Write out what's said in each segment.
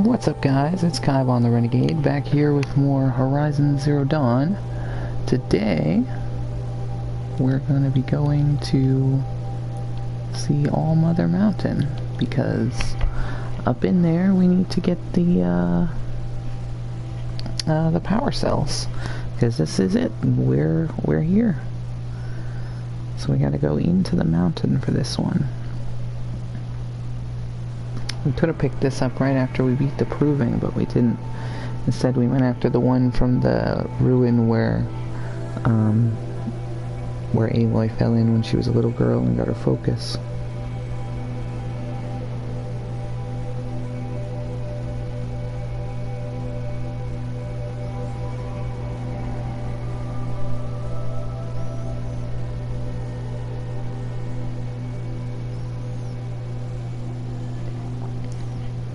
What's up, guys? It's Kybon the Renegade, back here with more Horizon Zero Dawn. Today, we're going to be going to see All Mother Mountain, because up in there we need to get the power cells, because this is it. We're here. So we gotta go into the mountain for this one. We could have picked this up right after we beat the Proving, but we didn't. Instead, we went after the one from the ruin where Aloy fell in when she was a little girl and got her focus.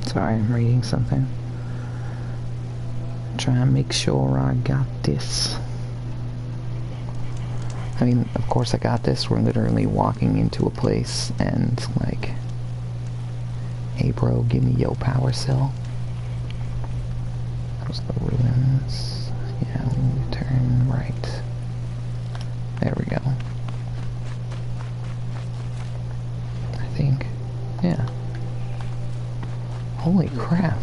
Sorry, I'm reading something. Try and make sure I got this. I mean, of course I got this. We're literally walking into a place and like, hey bro, give me your power cell. Those the ruins. Yeah, we turn right. There we go. I think. Yeah. Holy crap.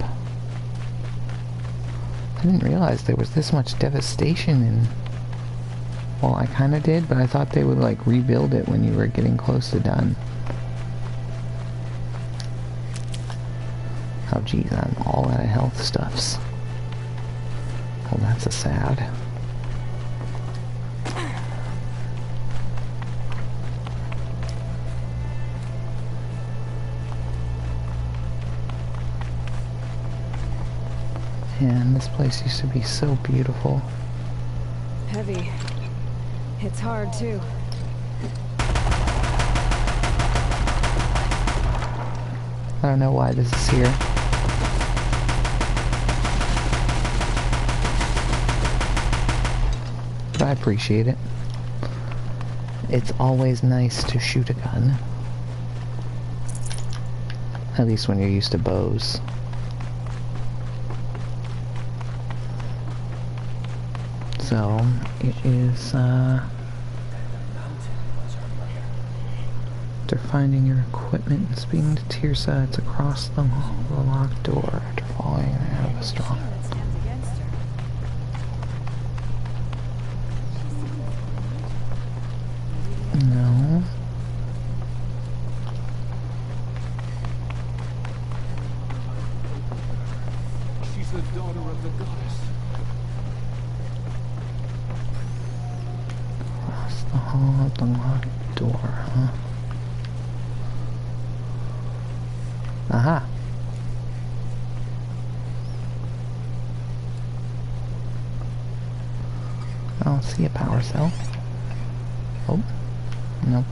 I didn't realize there was this much devastation in... Well, I kinda did, but I thought they would like rebuild it when you were getting close to done. Oh geez, I'm all out of health stuffs. Well, that's a sad. And this place used to be so beautiful. Heavy. It's hard too. I don't know why this is here. But I appreciate it. It's always nice to shoot a gun. At least when you're used to bows. So, it is, after finding your equipment and speaking to Teersa, it's across the locked door after falling out of a strong... No. She's the daughter of the goddess. Across the hall of the locked door, huh? Aha! I don't see a power cell. Oh. Nope.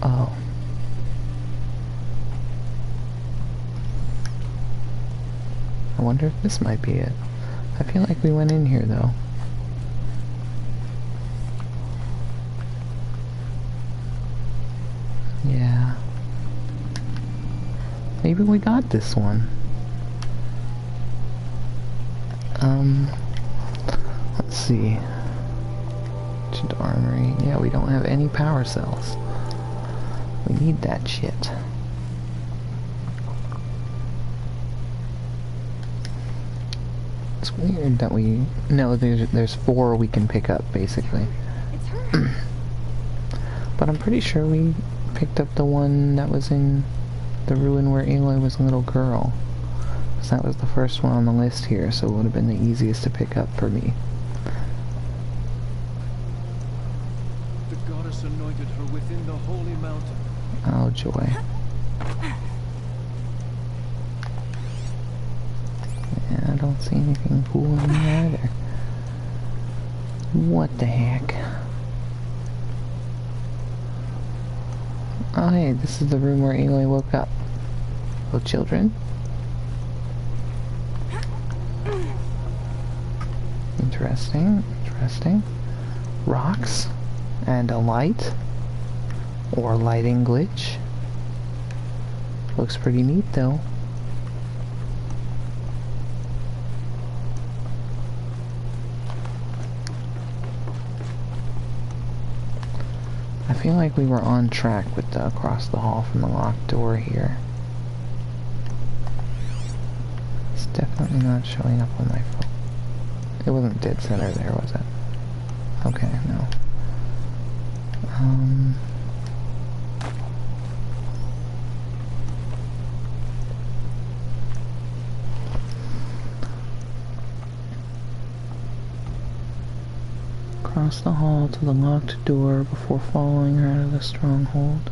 Oh. I wonder if this might be it. I feel like we went in here though. Yeah. Maybe we got this one. Let's see. Ancient Armory. Yeah, we don't have any power cells. We need that shit. It's weird that we... No, there's 4 we can pick up, basically. It's her. But I'm pretty sure we picked up the one that was in the ruin where Aloy was a little girl. Because that was the first one on the list here, so it would have been the easiest to pick up for me. The goddess anointed her within the holy mountain. Oh, joy. Yeah, I don't see anything cool in there either. What the heck? Oh hey, this is the room where Aloy woke up. Oh, children? Interesting, interesting. Rocks and a light or lighting glitch. Looks pretty neat though. I feel like we were on track with the across the hall from the locked door here. It's definitely not showing up on my phone. It wasn't dead center there, was it? Okay, no. Across the hall to the locked door before following her out of the stronghold.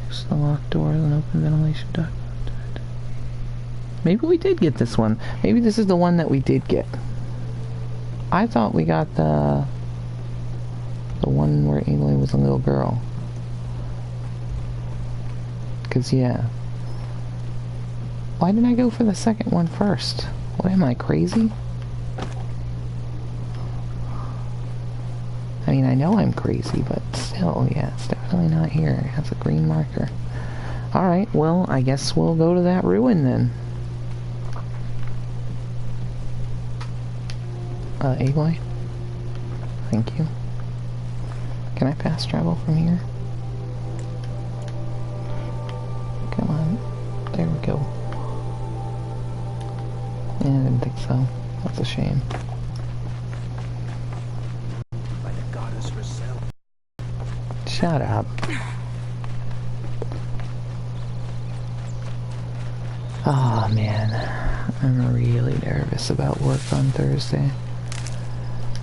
Next to the locked door is an open ventilation duct. Maybe we did get this one. Maybe this is the one that we did get. I thought we got the one where Aloy was a little girl. 'Cause yeah. Why didn't I go for the second one first? What am I, crazy? I mean, I know I'm crazy, but still, yeah, it's definitely not here. It has a green marker. Alright, well, I guess we'll go to that ruin then. Aloy? Thank you. Can I fast travel from here? Come on. There we go. Yeah, I didn't think so. That's a shame. By the goddess herself. Shut up. Oh man, I'm really nervous about work on Thursday.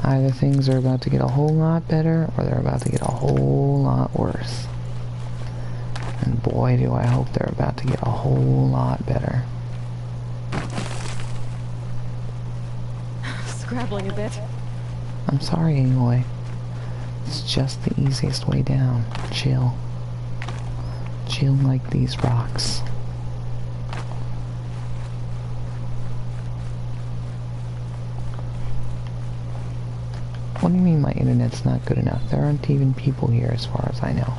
Either things are about to get a whole lot better, or they're about to get a whole lot worse. And boy, do I hope they're about to get a whole lot better. Scrabbling a bit. I'm sorry, Aloy. It's just the easiest way down. Chill. Chill like these rocks. What do you mean my internet's not good enough? There aren't even people here as far as I know.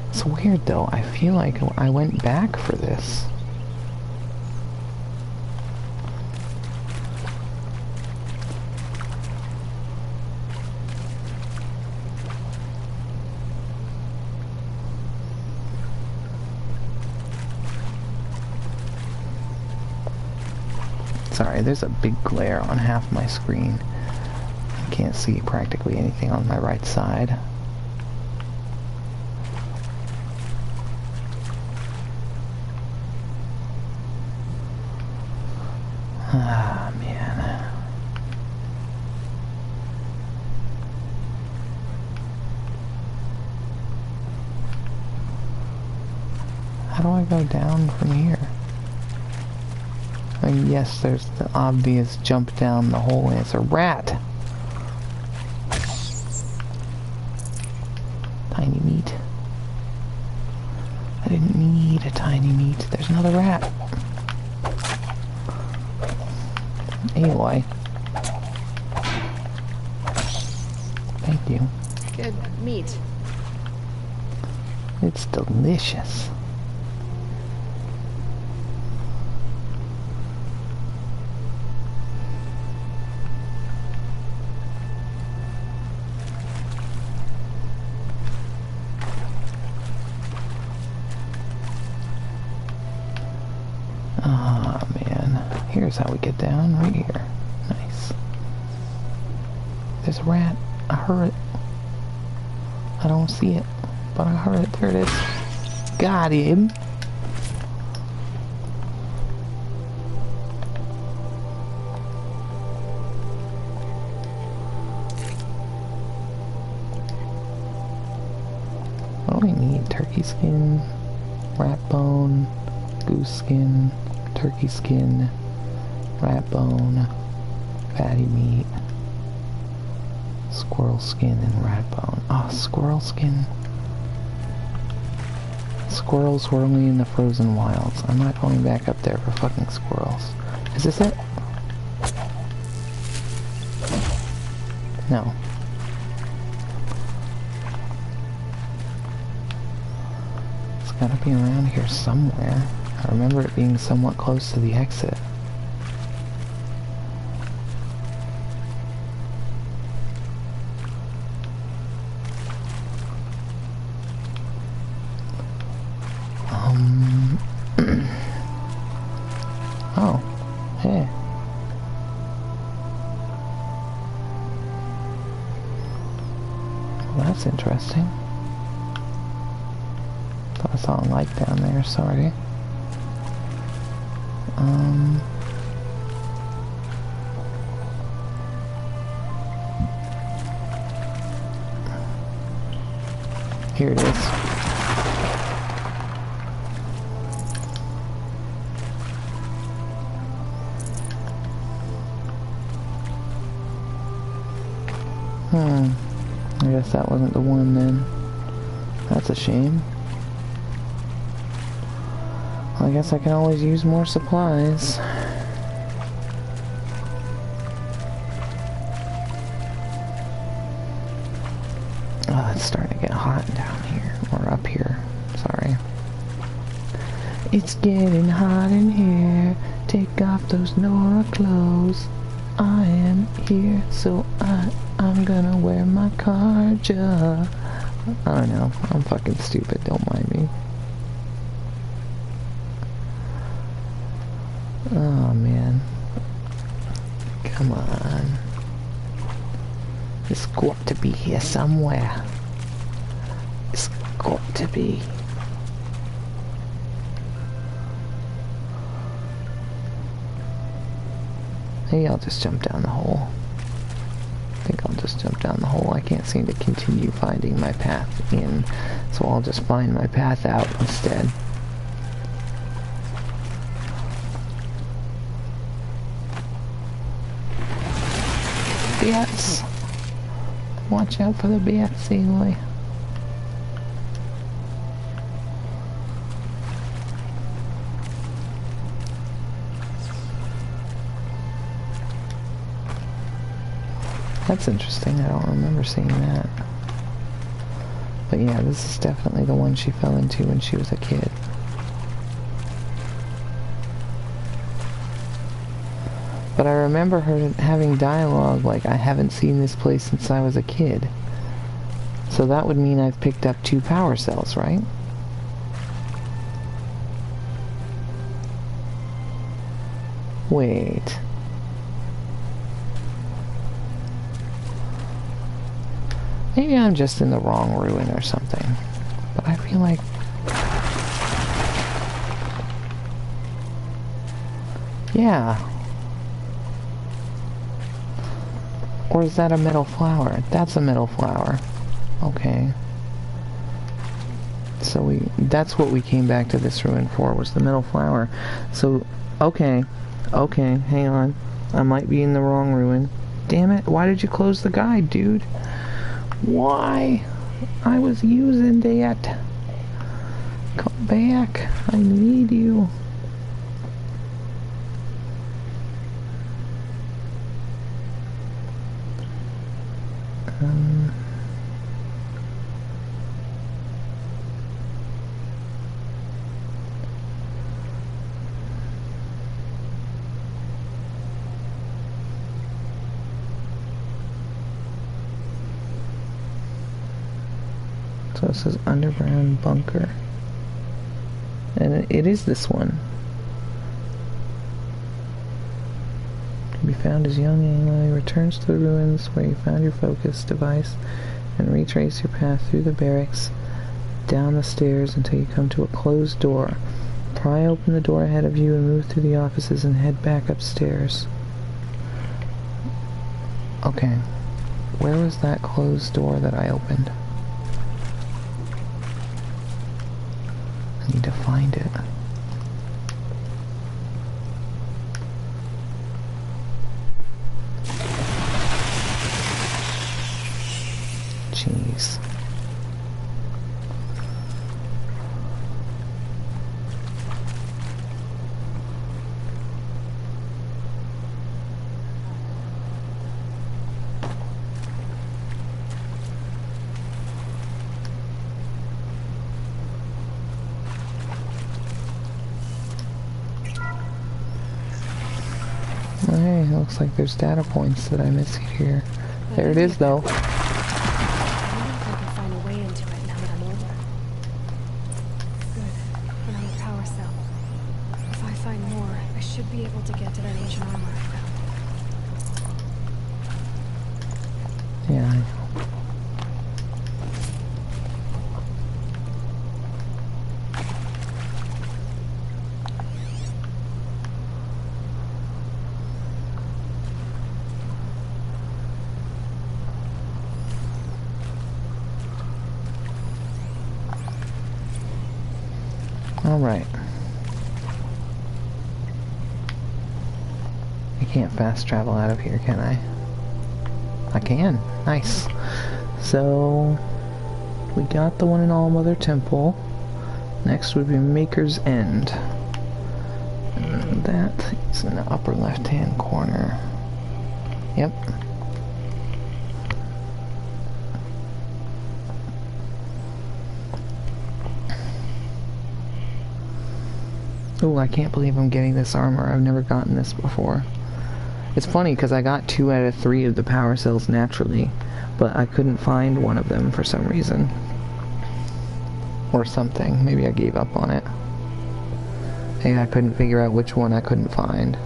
It's weird though. I feel like I went back for this. Sorry, there's a big glare on half my screen. I can't see practically anything on my right side. Ah, man. How do I go down from here? I mean, yes, there's the obvious jump down the hole, and it's a rat. Tiny meat. I didn't need a tiny meat. There's another rat. Aloy. Thank you. Good meat. It's delicious. Ah, man. Here's how we get down, right here. Nice. There's a rat. I heard it. I don't see it, but I heard it. There it is. Got him. What do we need? Turkey skin, rat bone, goose skin, turkey skin, rat bone, fatty meat, squirrel skin, and rat bone. Oh, squirrel skin. Squirrels were only in the frozen wilds. I'm not going back up there for fucking squirrels. Is this it? No. It's gotta be around here somewhere. I remember it being somewhat close to the exit. Oh, hey. Well, that's interesting. Thought I saw a light down there, sorry. Here it is. I guess that wasn't the one then. That's a shame. Well, I guess I can always use more supplies. Oh, it's starting to get hot down here. Or up here. Sorry. It's getting hot in here. Take off those Nora clothes. I am here, so I'm gonna wear my carja. I don't know. I'm fucking stupid. Don't mind me. Oh, man. Come on. It's got to be here somewhere. It's got to be. Maybe I'll just jump down the hole. I think I'll just jump down the hole. I can't seem to continue finding my path in, so I'll just find my path out instead. Bats! Watch out for the bats, Aloy. That's interesting. I don't remember seeing that. But yeah, this is definitely the one she fell into when she was a kid. But I remember her having dialogue like, I haven't seen this place since I was a kid. So that would mean I've picked up 2 power cells, right? Wait. Maybe I'm just in the wrong ruin or something. But I feel like... Yeah. Or is that a metal flower? That's a metal flower. Okay. So that's what we came back to this ruin for, was the metal flower. So, okay. Okay, hang on. I might be in the wrong ruin. Damn it, why did you close the guide, dude? Why? I was using that. Come back. I need you. So it says underground bunker. And it is this one. Can be found as young Aloy returns to the ruins where you found your focus device and retrace your path through the barracks, down the stairs until you come to a closed door. Pry open the door ahead of you and move through the offices and head back upstairs. Okay. Where was that closed door that I opened? I need to find it. Jeez. looks like there's data points that I missed here. There it is, though. I wonder if I can find a way into it now that I'm older. Good. Another power cell. If I find more, I should be able to get to that ancient armor I found. Yeah, I know. Alright. I can't fast travel out of here, can I? I can. Nice. So, we got the one in All-Mother Temple. Next would be Maker's End. And that is in the upper left-hand corner. Yep. Ooh, I can't believe I'm getting this armor. I've never gotten this before. It's funny because I got 2 out of 3 of the power cells naturally, but I couldn't find one of them for some reason. Or something. Maybe I gave up on it. Hey, I couldn't figure out which one I couldn't find.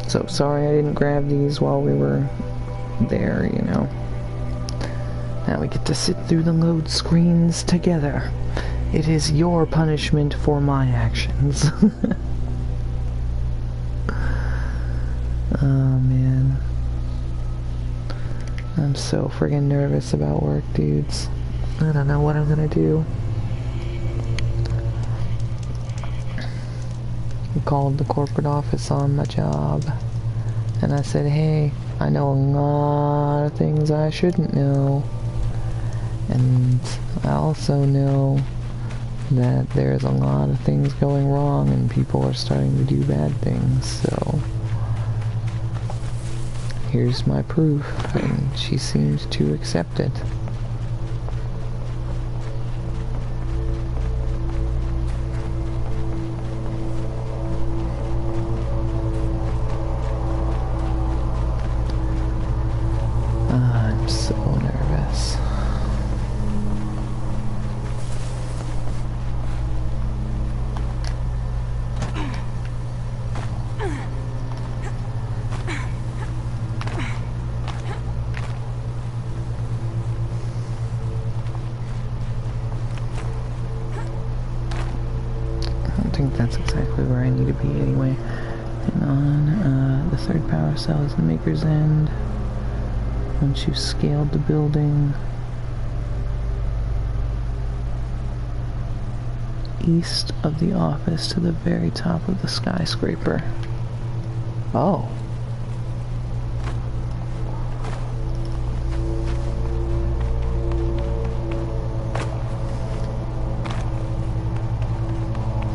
So sorry I didn't grab these while we were there, you know. Now we get to sit through the load screens together. It is your punishment for my actions. Oh man. I'm so friggin' nervous about work, dudes. I don't know what I'm gonna do. I called the corporate office on my job. And I said, hey, I know a lot of things I shouldn't know. And I also know that there's a lot of things going wrong and people are starting to do bad things, so here's my proof, and she seems to accept it. I'm so nervous. I think that's exactly where I need to be anyway. And on the third power cell is the Maker's End. Once you've scaled the building east of the office to the very top of the skyscraper. Oh.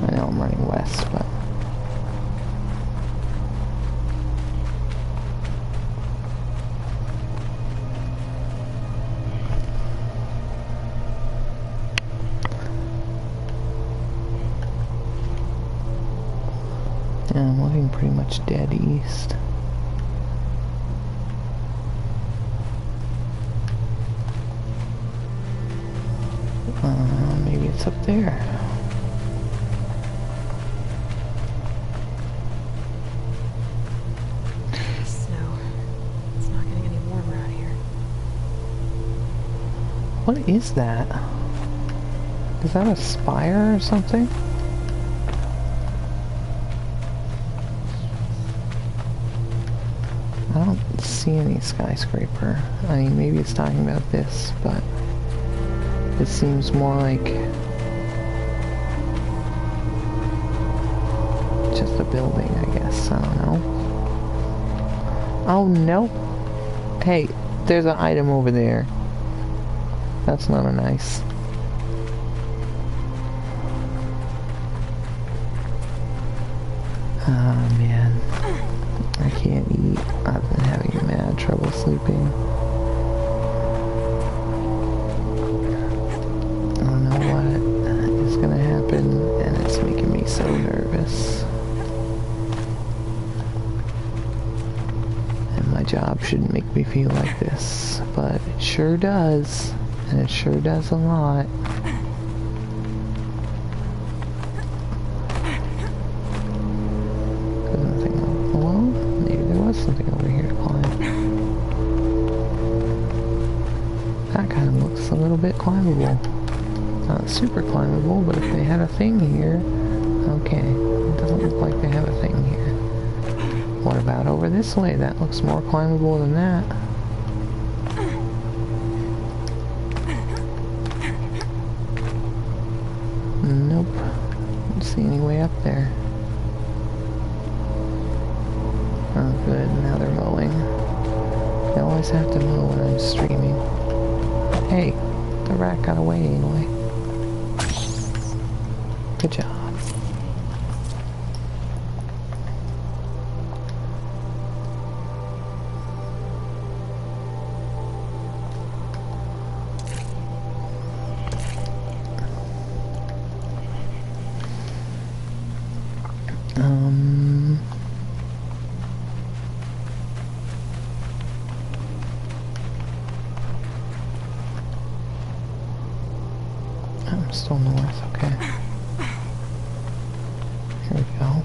I know I'm running west, but yeah, I'm looking pretty much dead east. Maybe it's up there. Snow. It's not getting any warmer out here. What is that? Is that a spire or something? I don't see any skyscraper. I mean, maybe it's talking about this, but it seems more like just a building, I guess. I don't know. Oh, no. Hey, there's an item over there. That's not a nice. Oh, man. I can't eat. I've been having mad trouble sleeping. I don't know what is shouldn't make me feel like this, but it sure does. And it sure does a lot. There's nothing. Well, maybe there was something over here to climb. That kind of looks a little bit climbable. Not super climbable, but if they had a thing here... Okay, it doesn't look like they have a thing here. What about over this way? That looks more climbable than that. Nope. Don't see any way up there. Oh good, now they're mowing. They always have to mow when I'm streaming. Hey, the rat got away anyway. Good job. I'm still north, okay. Here we go.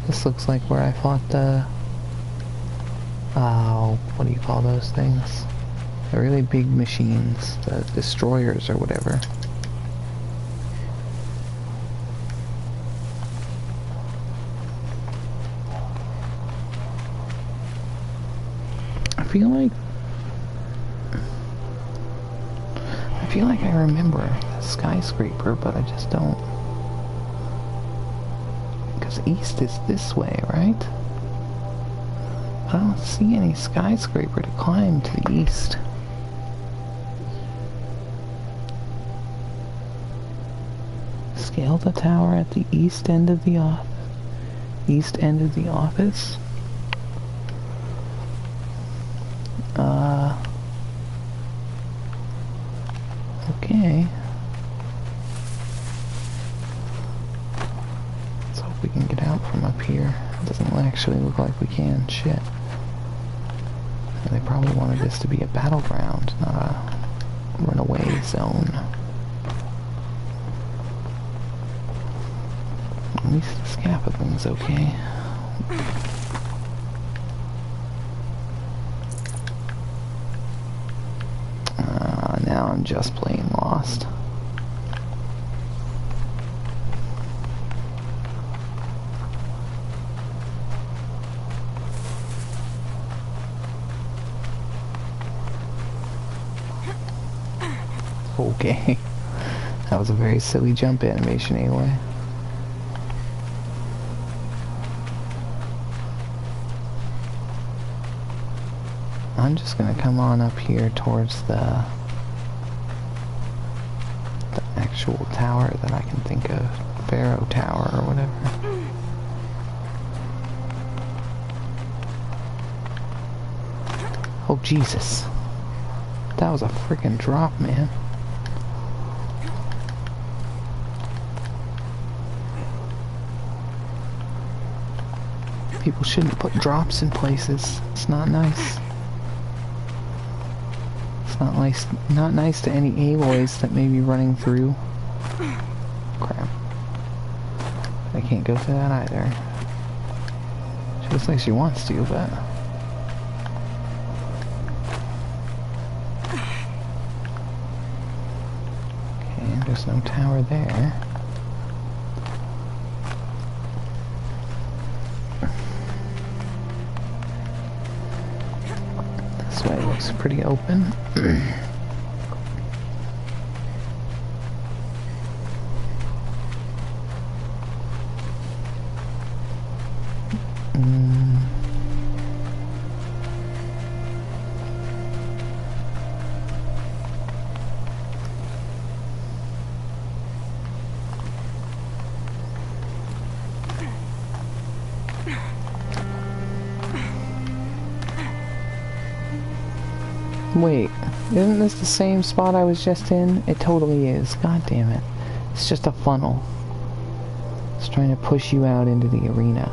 This looks like where I fought the... what do you call those things? The really big machines, the destroyers or whatever. I feel like I remember the skyscraper, but I just don't. Because east is this way, right? I don't see any skyscraper to climb to the east. Scale the tower at the east end of the office. East end of the office? Okay. Let's hope we can get out from up here. It doesn't actually look like we can. Shit. They probably wanted this to be a battleground, not a runaway zone. At least the scaffolding's okay. Now I'm just plain lost. Okay. That was a very silly jump animation anyway. I'm just gonna come on up here towards the actual tower that I can think of. Pharaoh Tower or whatever. Oh Jesus. That was a freaking drop, man. People shouldn't put drops in places. It's not nice. It's not nice to any Aloys that may be running through. Crap. I can't go through that either. She looks like she wants to, but... Okay, there's no tower there. This way looks pretty open. Wait, isn't this the same spot I was just in? It totally is. God damn it. It's just a funnel. It's trying to push you out into the arena.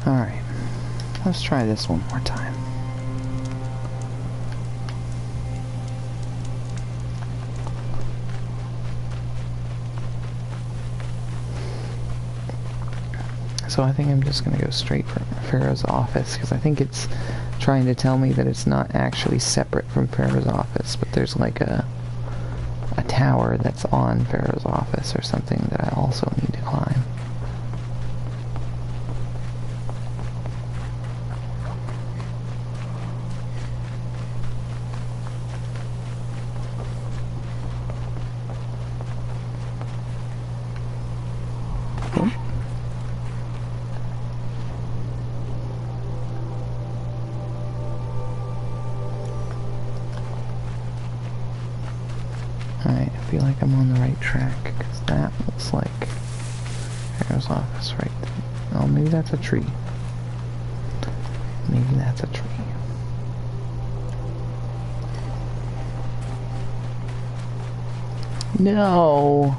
Alright. Let's try this one more time. So I think I'm just gonna go straight for Pharaoh's office, because I think it's trying to tell me that it's not actually separate from Pharaoh's office, but there's like a tower that's on Pharaoh's office or something that I also need to climb. Alright, I feel like I'm on the right track, because that looks like Pharaoh's office right there. Oh, maybe that's a tree. Maybe that's a tree. No!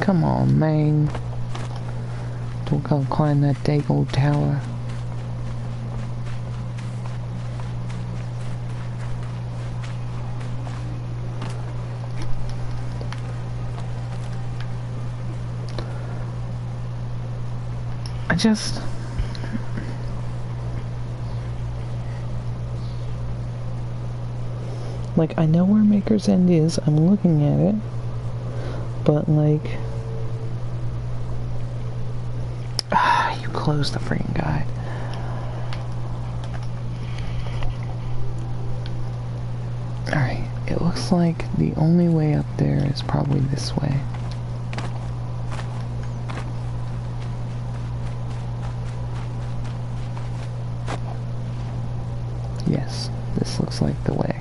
Come on, man. Don't go climb that dang old tower. I just... like, I know where Maker's End is. I'm looking at it. But, like... you closed the freaking guide. Alright, it looks like the only way up there is probably this way. Yes, this looks like the way.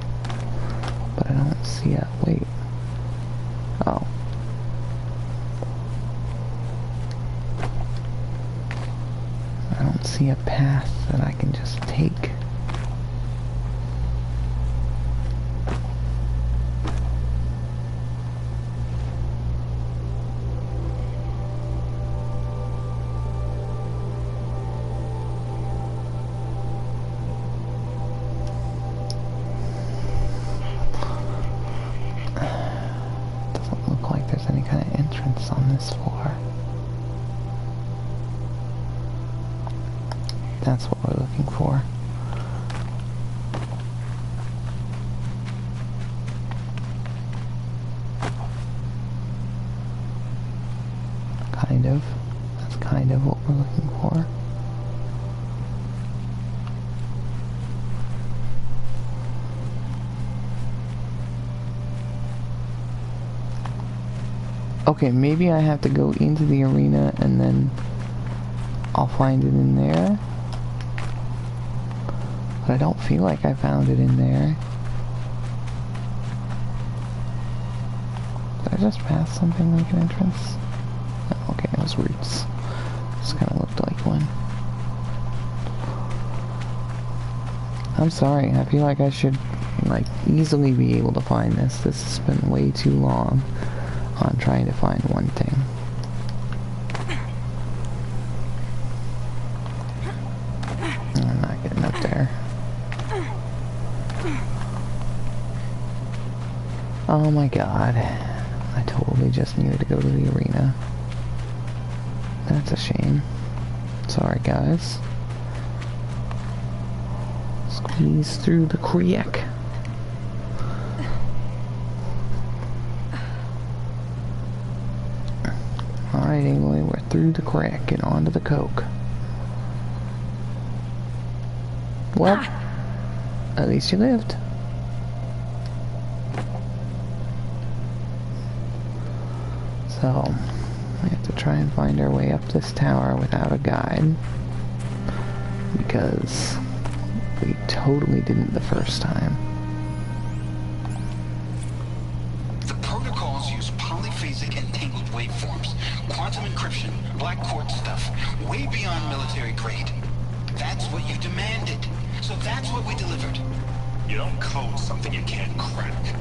But I don't see a... wait. Oh. I don't see a path that I can just take. Doesn't look like there's any kind of entrance on this floor. That's what we're looking for. Kind of. That's kind of what we're looking for. Okay, maybe I have to go into the arena and then I'll find it in there. But I don't feel like I found it in there. Did I just pass something like an entrance? Oh, okay, it was roots. This kind of looked like one. I'm sorry, I feel like I should, like, easily be able to find this. This has been way too long on trying to find one thing. I'm not getting up there. Oh my god. I totally just needed to go to the arena. That's a shame. Sorry, guys. Squeeze through the creek. Alright, anyway, we're through the crack and onto the coke. Well, at least you lived. So, we have to try and find our way up this tower without a guide. Because we totally didn't the first time. The protocols use polyphasic entangled waveforms, Quantum encryption, black quartz stuff, way beyond military grade. That's what you demanded. So that's what we delivered. You don't code something you can't crack.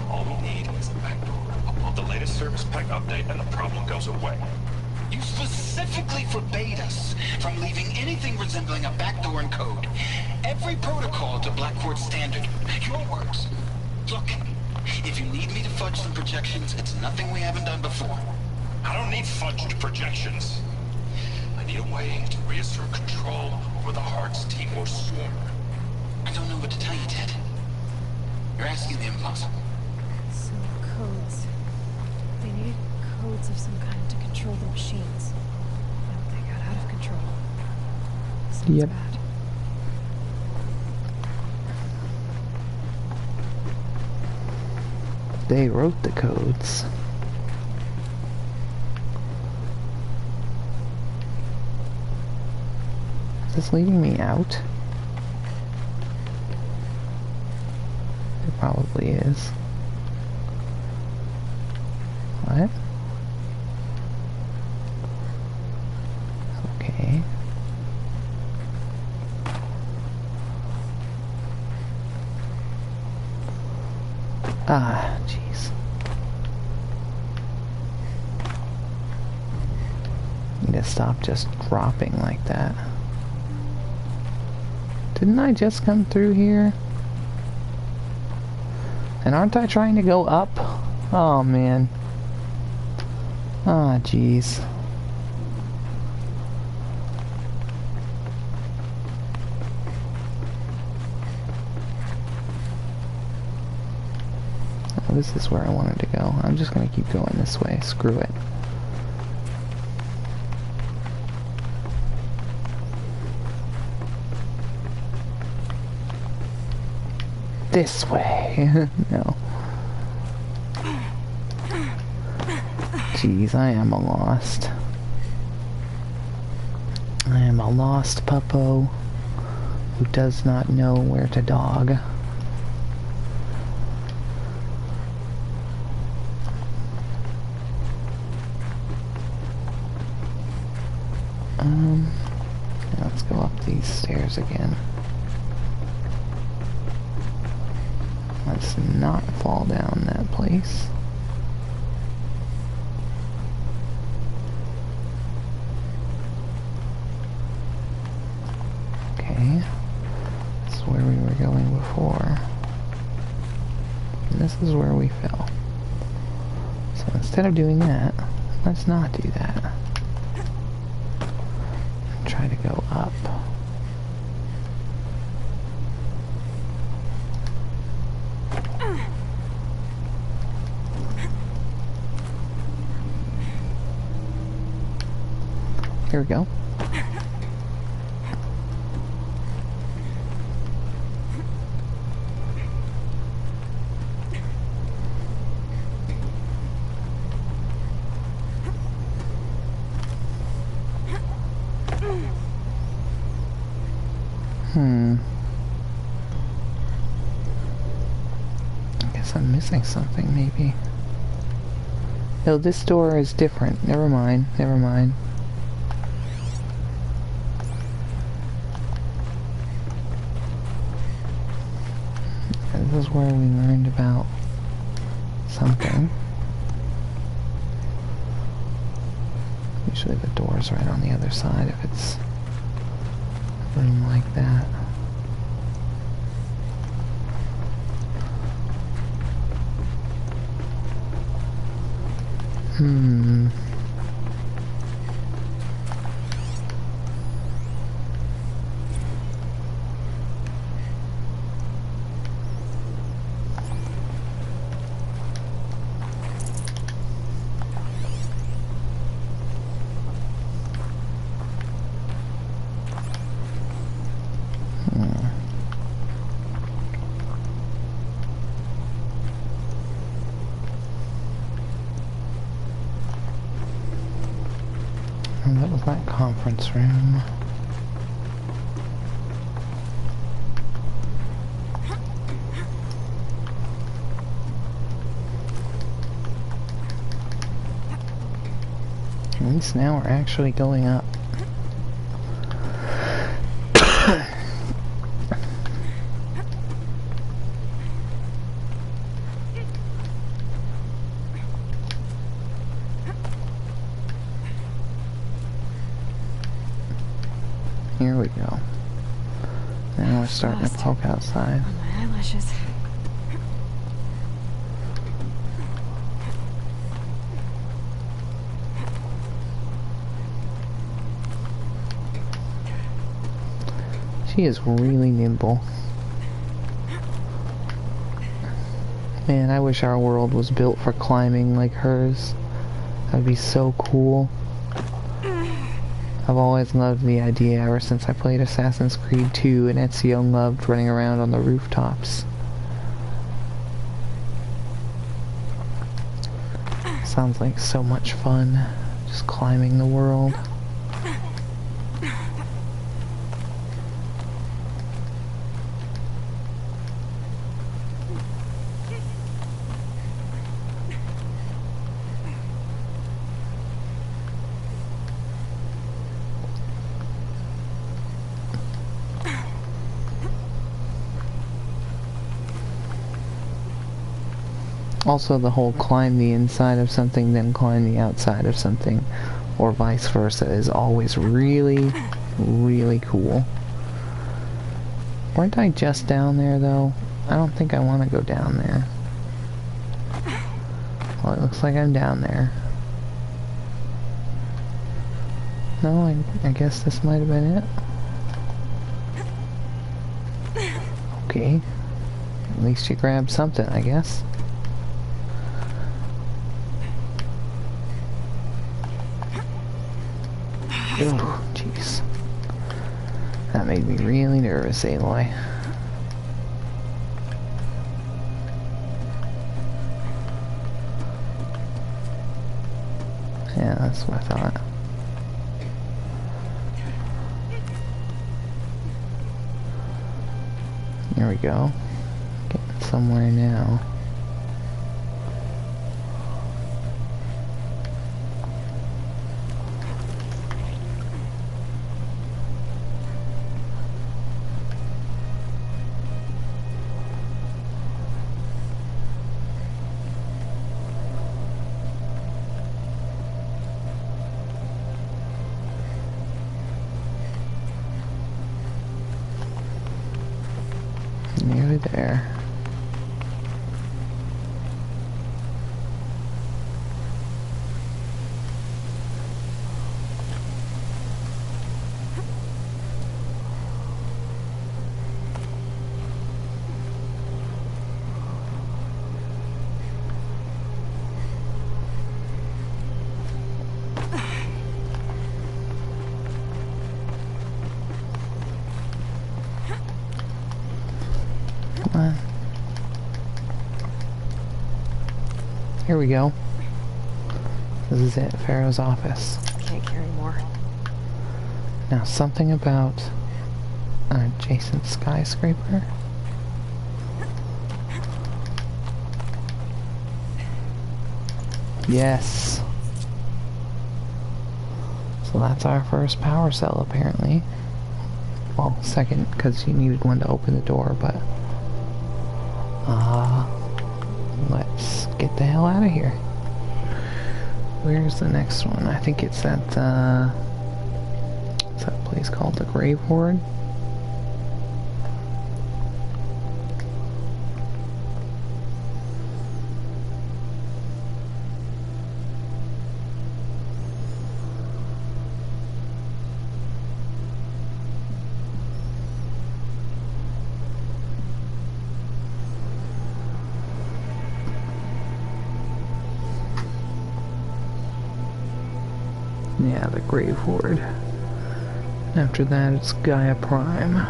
All we need is a backdoor. Upload the latest service pack update and the problem goes away. You specifically forbade us from leaving anything resembling a backdoor in code. Every protocol to Black Quartz standard. Your words. Look, if you need me to fudge some projections, it's nothing we haven't done before. I don't need fudged projections. I need a way to reassert control over the Hearts Timor swarm. I don't know what to tell you, Ted. You're asking the impossible. So, codes. They needed codes of some kind to control the machines. And they got out of control. Sounds Yep. bad. They wrote the codes. Is this leading me out? It probably is. What? Okay. Ah, jeez. Need to stop just dropping like that. Didn't I just come through here? And aren't I trying to go up? Oh, man. Ah, jeez. Oh, this is where I wanted to go. I'm just gonna keep going this way. Screw it. This way. No. Jeez, I am a lost. I am a lost puppo who does not know where to dog. Let's go up these stairs again. Let's not fall down that place. Okay. This is where we were going before. And this is where we fell. So instead of doing that, let's not do that. Try to go up. Here we go. I guess I'm missing something, maybe. No, this door is different. Never mind. Never mind. This is where we learned about something. Usually the door's right on the other side if it's a room like that. And that was that conference room. At least now we're actually going up. Here we go. Now we're starting to poke outside. On my eyelashes. She is really nimble. Man, I wish our world was built for climbing like hers. That'd be so cool. I've always loved the idea ever since I played Assassin's Creed 2 and Ezio loved running around on the rooftops. Sounds like so much fun, just climbing the world. Also, the whole climb the inside of something, then climb the outside of something, or vice versa, is always really, really cool. Weren't I just down there, though? I don't think I want to go down there. Well, it looks like I'm down there. No, I guess this might have been it. Okay. At least you grabbed something, I guess. Oh, jeez. That made me really nervous, Aloy. Yeah, that's what I thought. There we go. Getting somewhere now. Nearly there. Come on. Here we go. This is it, Pharaoh's office. Can't carry more. Now, something about an adjacent skyscraper. Yes. So that's our first power cell, apparently. Well, second, because you needed one to open the door, but... let's get the hell out of here. Where's the next one? I think it's at, what's that place called? The Grave Horde? Yeah, the Grave Horde. After that, it's Gaia Prime.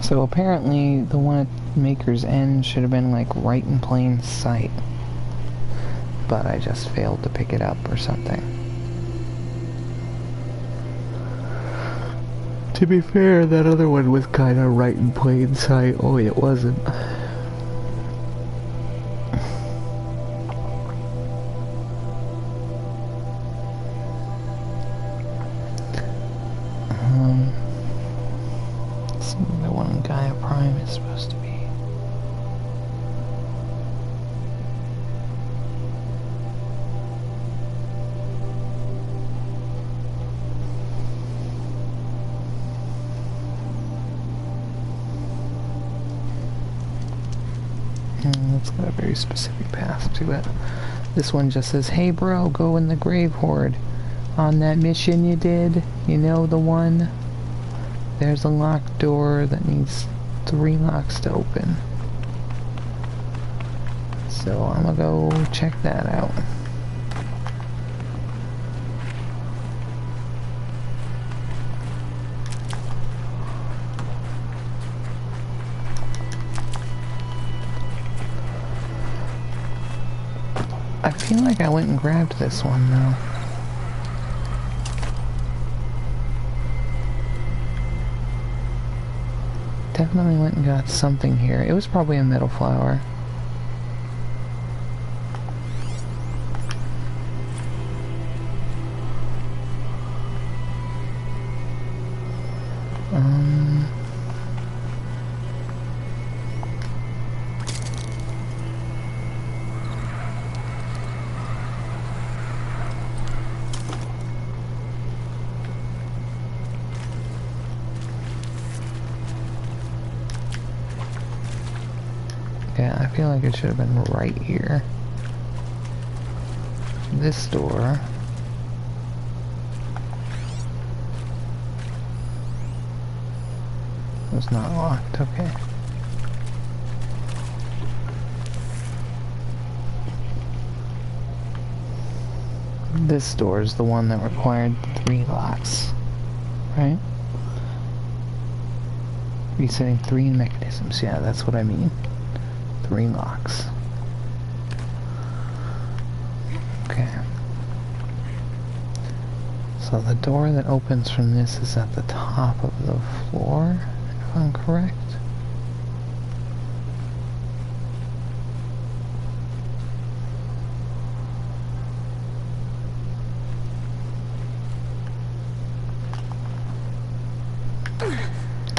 So apparently the one Maker's End should have been like right in plain sight. But I just failed to pick it up or something. To be fair, that other one was kind of right in plain sight. Oh, it wasn't. Let's see where the one Gaia Prime is supposed to be. It's got a very specific path to it. This one just says, hey bro, go in the Grave Horde. On that mission you did, you know the one? There's a locked door that needs 3 locks to open. So I'm gonna go check that out. I feel like I went and grabbed this one though. Definitely went and got something here. It was probably a metal flower. Yeah, I feel like it should have been right here. This door. Was not locked, okay. This door is the one that required 3 locks, right? Resetting 3 mechanisms, yeah, that's what I mean. 3 locks. Okay. So the door that opens from this is at the top of the floor, if I'm correct.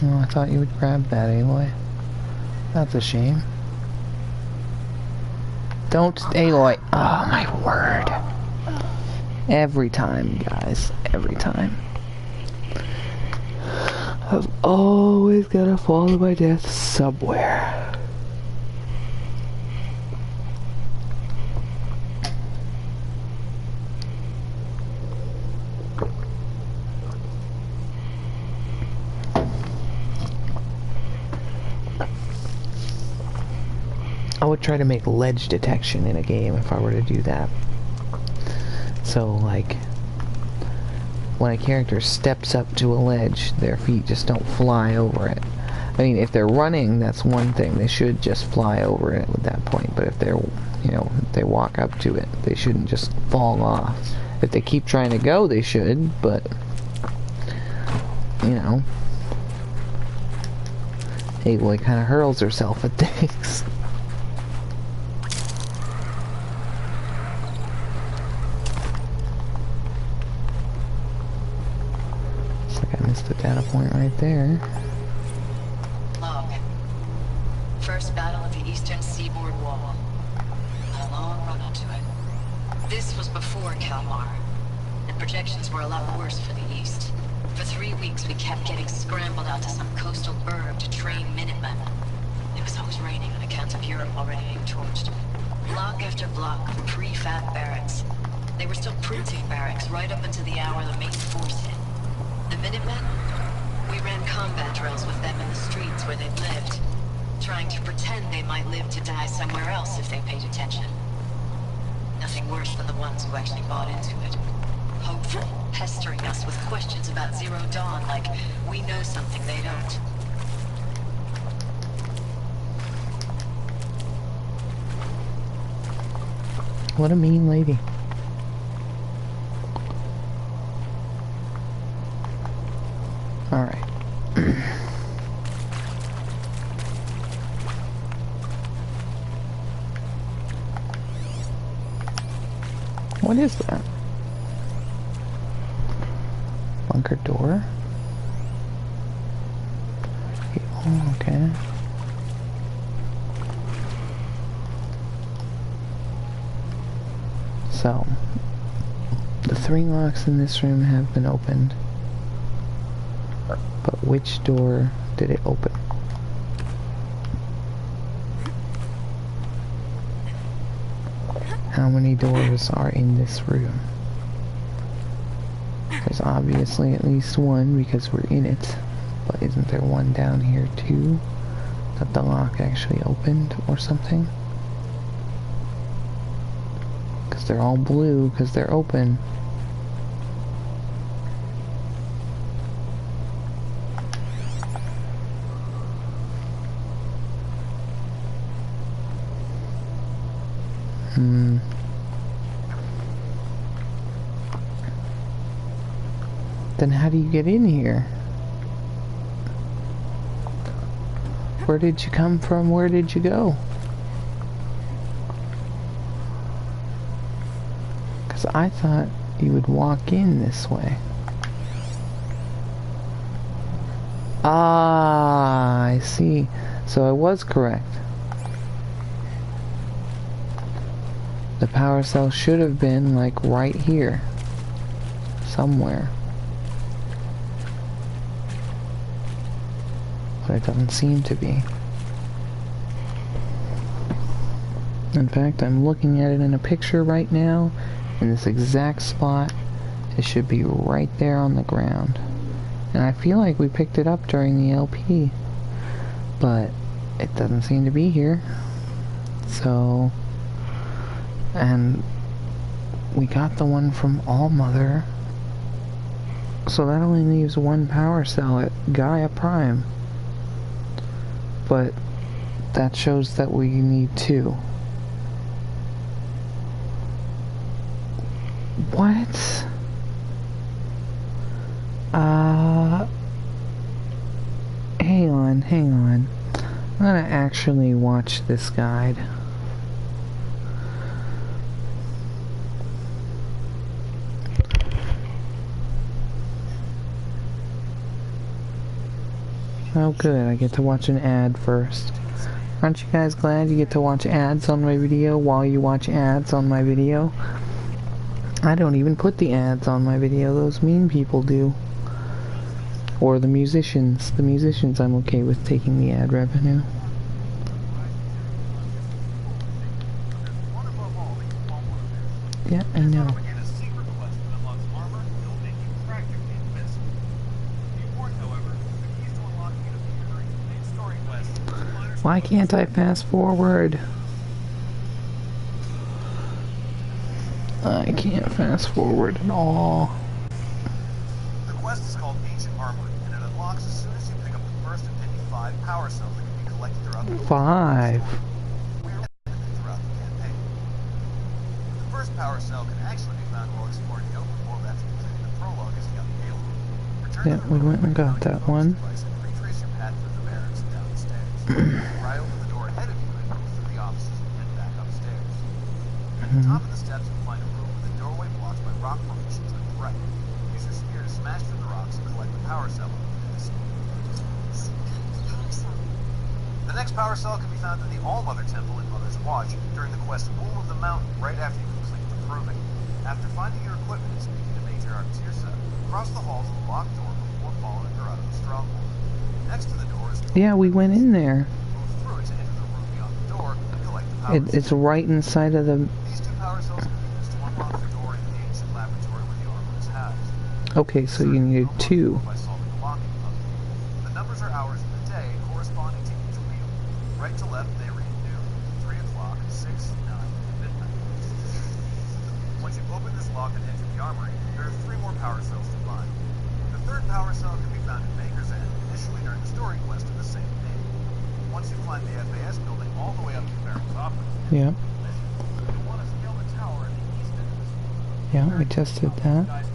Oh, I thought you would grab that, Aloy. That's a shame. Don't, Aloy. Oh, my word. Every time, guys. Every time. I've always gotta fall to my death somewhere. I would try to make ledge detection in a game if I were to do that. So, like, when a character steps up to a ledge, their feet just don't fly over it. I mean, if they're running, that's one thing. They should just fly over it at that point. But if they're, you know, if they walk up to it, they shouldn't just fall off. If they keep trying to go, they should, but, you know. Aloy kind of hurls herself at things. The data point right there. Log. First battle of the eastern seaboard wall. A long run onto it. This was before Kalmar, and projections were a lot worse for the east. For 3 weeks we kept getting scrambled out to some coastal burg to train Minutemen. It was always raining on account of Europe already being torched. Block after block of prefab barracks. They were still printing barracks right up until the hour the main force hit. The Minutemen? We ran combat drills with them in the streets where they'd lived, trying to pretend they might live to die somewhere else if they paid attention. Nothing worse than the ones who actually bought into it. Hopeful, pestering us with questions about Zero Dawn like we know something they don't. What a mean lady. Alright. What is that? Bunker door? Oh, okay. So, the 3 locks in this room have been opened. But which door did it open? How many doors are in this room? There's obviously at least one because we're in it. But isn't there one down here too? That the lock actually opened or something? Because they're all blue because they're open. Then how do you get in here? Where did you come from? Where did you go? Because I thought you would walk in this way. Ah, I see. So I was correct. The power cell should have been like right here. Somewhere. But it doesn't seem to be. In fact, I'm looking at it in a picture right now, in this exact spot. It should be right there on the ground. And I feel like we picked it up during the LP, but it doesn't seem to be here. So, and we got the one from Allmother, so that only leaves one power cell at Gaia Prime. But that shows that we need 2. What? Hang on. I'm gonna actually watch this guide. Oh good, I get to watch an ad first. Aren't you guys glad you get to watch ads on my video while you watch ads on my video? I don't even put the ads on my video, those mean people do. Or the musicians. The musicians I'm okay with taking the ad revenue. Yeah, I know. Why can't I fast forward? I can't fast forward at all. The quest is called Ancient Armor, and it unlocks as soon as you pick up the first of any 5 power cells that can be collected throughout the 5. throughout the campaign. The first power cell can actually be found while exploring the open world after completing the prologue as a young Aloy. Yeah, we went and got that one. Retrace your path through the barracks and down the stairs. Pry open the door ahead of you and move through the offices and head back upstairs. At the top of the steps, you'll find a room with a doorway blocked by rock formations on the right. Use your spear to smash through the rocks and collect the power cell. The next power cell can be found in the Allmother Temple in Mother's Watch during the quest Womb of the Mountain right after you complete the proving. After finding your equipment and speaking to Matriarch Tirsa, cross the hall to the locked door before following her out of the stronghold. Next to the door is Yeah, we went in there. move through it to enter the room beyond the door and collect the power cell. It's right inside of the... These 2 power cells can be used to unlock the door into the ancient laboratory where the armor is housed. Okay, so you needed 2. By solving the locking puzzle. The numbers are hours of the day corresponding to each wheel. Right to left, they read noon, 3 o'clock, 6, 9, and midnight. Once you've opened this lock and entered the armory, there are 3 more power cells to find. The third power cell can be found in Maker's End, initially during the story quest of the same name. Once you climb the FAS building all the way up to Barracks Operative, Yeah. you'll want to scale the tower Yeah, we just did that. Guys,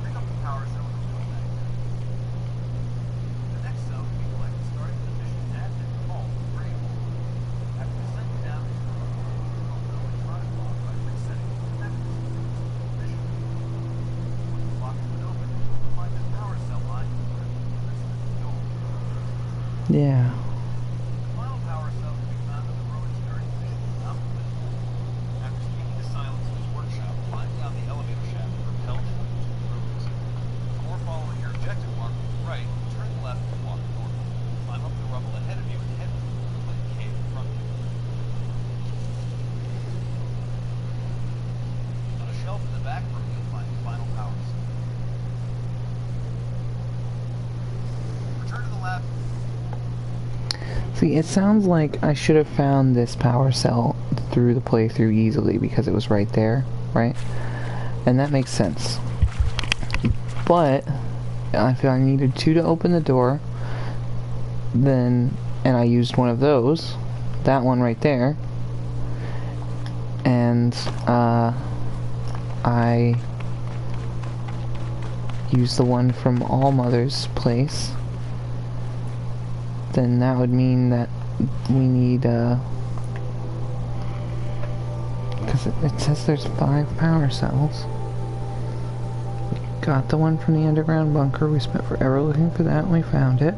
pick up the power cell and go back. The next cell will be collected starting with the mission Aztec called Grey Hole. After we send you down into the room, we'll open electronic lock by resetting the mechanism to the mission. Once the lock has been opened, you'll find this power cell line where the door. Yeah. The final power cell can be found on the Rowan's journey mission without permission. After speaking to Silence in his workshop, climb down the elevator shaft and propel to the ruins. Before following your objective mark to the right, turn left and walk north. Climb up the rubble ahead of you and head for the moonlit cave in front of you. On a shelf in the back room, you'll find the final power cell. Return to the lab. See, it sounds like I should have found this power cell through the playthrough easily because it was right there, right? And that makes sense. But I feel I needed 2 to open the door, and I used one of those, that one right there, and I used the one from Allmother's place. Then that would mean that we need, because it says there's 5 power cells. We got the one from the underground bunker. We spent forever looking for that and we found it.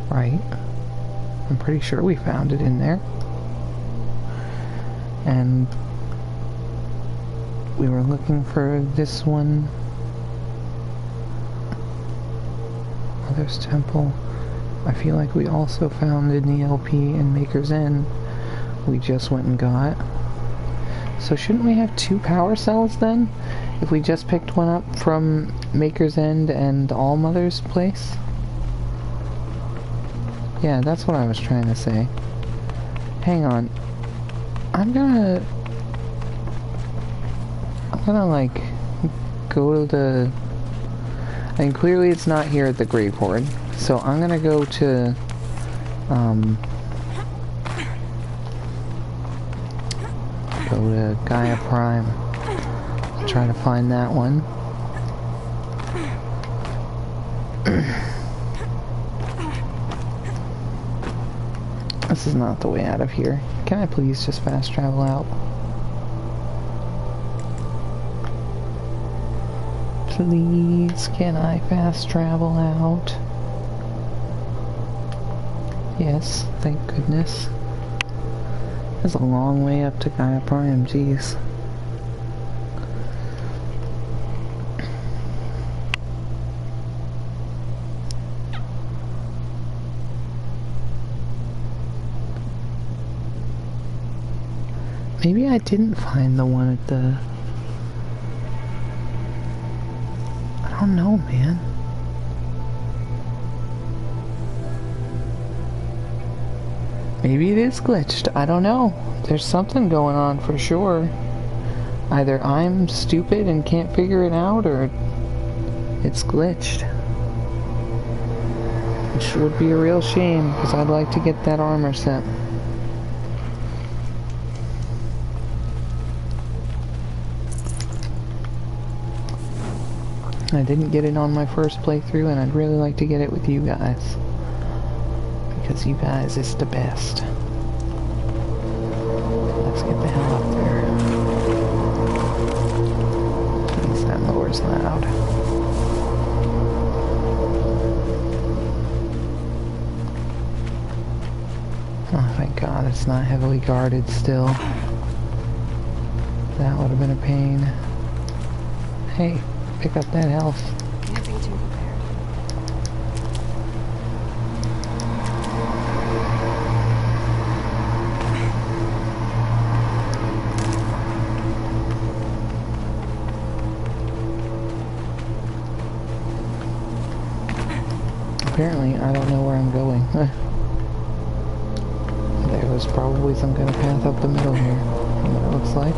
Right. I'm pretty sure we found it in there. And we were looking for this one. Mother's Temple. I feel like we also found in the LP in Maker's End. We just went and got. So shouldn't we have 2 power cells then? If we just picked one up from Maker's End and Allmother's place? Yeah, that's what I was trying to say. Hang on. I'm gonna like go to the... I mean, clearly it's not here at the Grave Hoard, so I'm gonna go to, Gaia Prime, try to find that one. This is not the way out of here. Can I please just fast travel out? Please, can I fast travel out? Yes, thank goodness. That's a long way up to Gaia Prime, jeez. Maybe I didn't find the one at the... I don't know, man. Maybe it is glitched. I don't know. There's something going on for sure. Either I'm stupid and can't figure it out, or it's glitched. Which would be a real shame, because I'd like to get that armor set. I didn't get it on my first playthrough, and I'd really like to get it with you guys. Because you guys is the best. Let's get the hell up there. At least that mower's loud. Oh, thank God it's not heavily guarded still. That would have been a pain. Hey. Pick up that health. Nothing to repair. Apparently, I don't know where I'm going. There was probably some kind of path up the middle here, from what it looks like.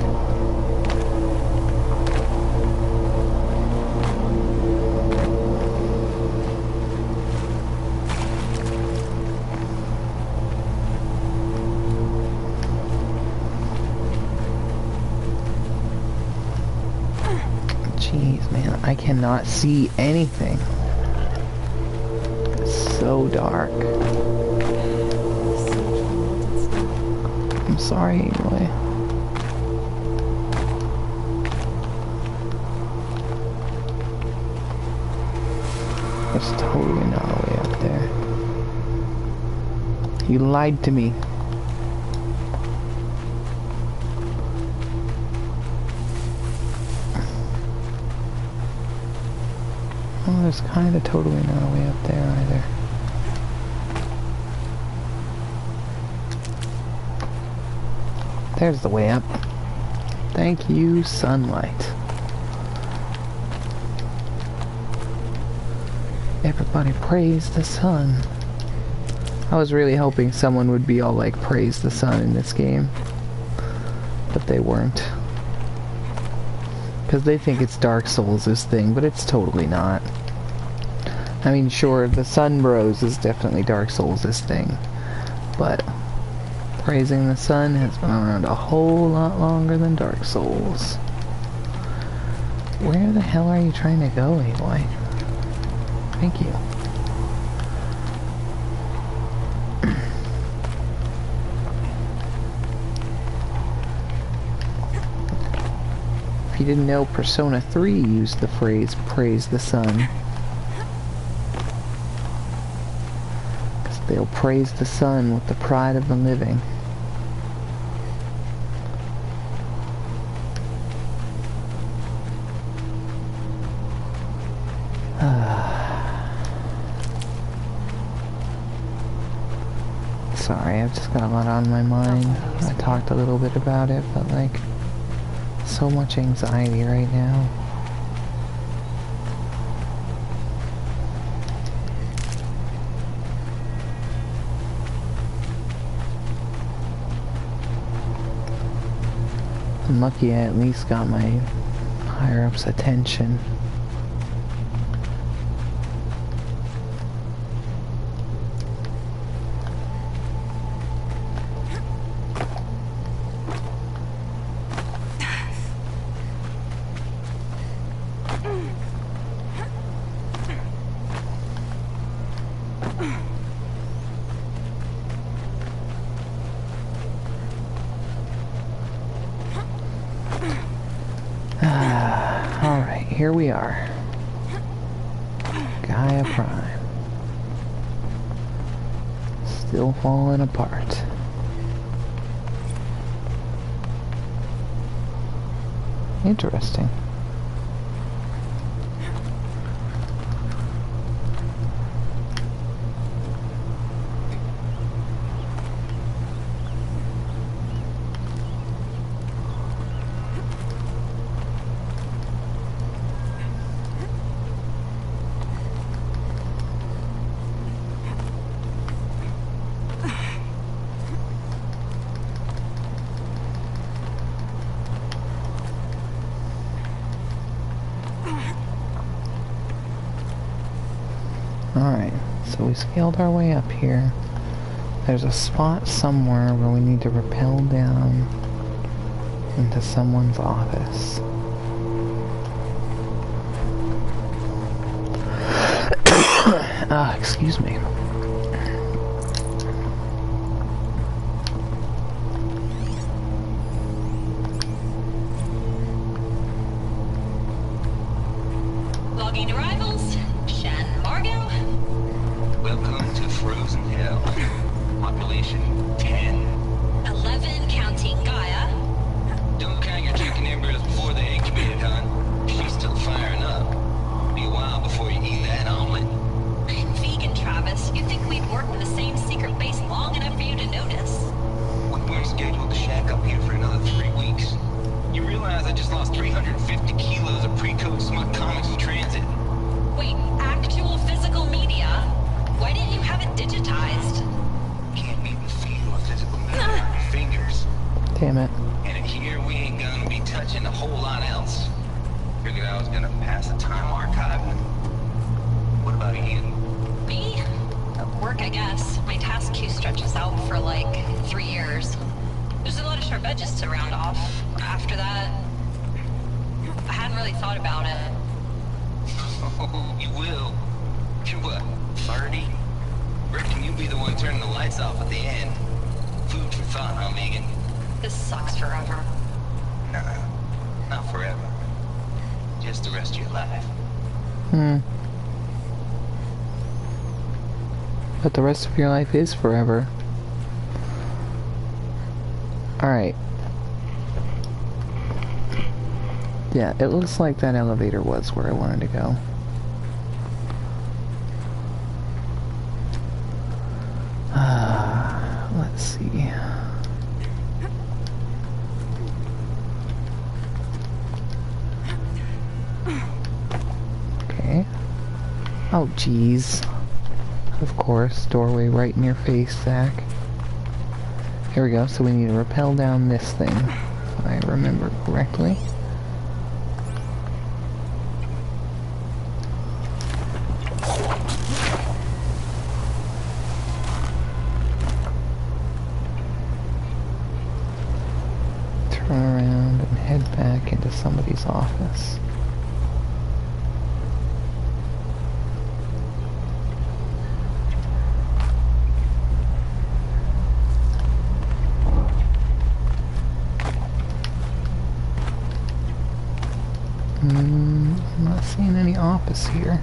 Jeez, man, I cannot see anything. It's so dark. I'm sorry, Aloy. There's totally not a way up there. You lied to me. Oh, there's kind of totally not a way up there either. There's the way up. Thank you, sunlight. Everybody praise the sun. I was really hoping someone would be all like, praise the sun in this game. But they weren't. Because they think it's Dark Souls' thing, but it's totally not. I mean, sure, the Sun Bros is definitely Dark Souls' thing. But praising the sun has been around a whole lot longer than Dark Souls. Where the hell are you trying to go, Aloy? Thank you. If you didn't know, Persona 3 used the phrase, praise the sun. Because they'll praise the sun with the pride of the living. Sorry, I've just got a lot on my mind. I talked a little bit about it, but like, so much anxiety right now. I'm lucky I at least got my higher-ups' attention. Alright, here we are. Gaia Prime. Still falling apart. Interesting. Alright, so we scaled our way up here. There's a spot somewhere where we need to rappel down into someone's office. Excuse me. Logging arrivals. Shan Margo. Welcome to Frozen Hell. Population 10. 11 counting Gaia. Don't count your chicken embryos before they incubated, hon. She's still firing up. Be a while before you eat that omelet. Vegan Travis, you'd think we'd worked in the same secret base long enough for you to notice. We weren't scheduled to shack up here for another 3 weeks. You realize I just lost 350 kilos of pre-code smut comics in transit. Wait, actual physical media? Why didn't you have it digitized? Can't even feel a physical media on your fingers. Damn it. And in here, we ain't gonna be touching a whole lot else. Figured I was gonna pass the time archiving. What about you? Me? Work, I guess. My task queue stretches out for like 3 years. There's a lot of sharp edges to round off. After that... I hadn't really thought about it. Oh, you will. You what, 30? Reckon you'll be the one turning the lights off at the end. Food for thought, huh, Megan? This sucks forever. Nah, not forever. Just the rest of your life. But the rest of your life is forever. Alright. Yeah, it looks like that elevator was where I wanted to go. Let's see. Okay. Oh, jeez. Of course, doorway right in your face, Zach. Here we go, so we need to rappel down this thing, if I remember correctly. Turn around and head back into somebody's office. I'm not seeing any office here.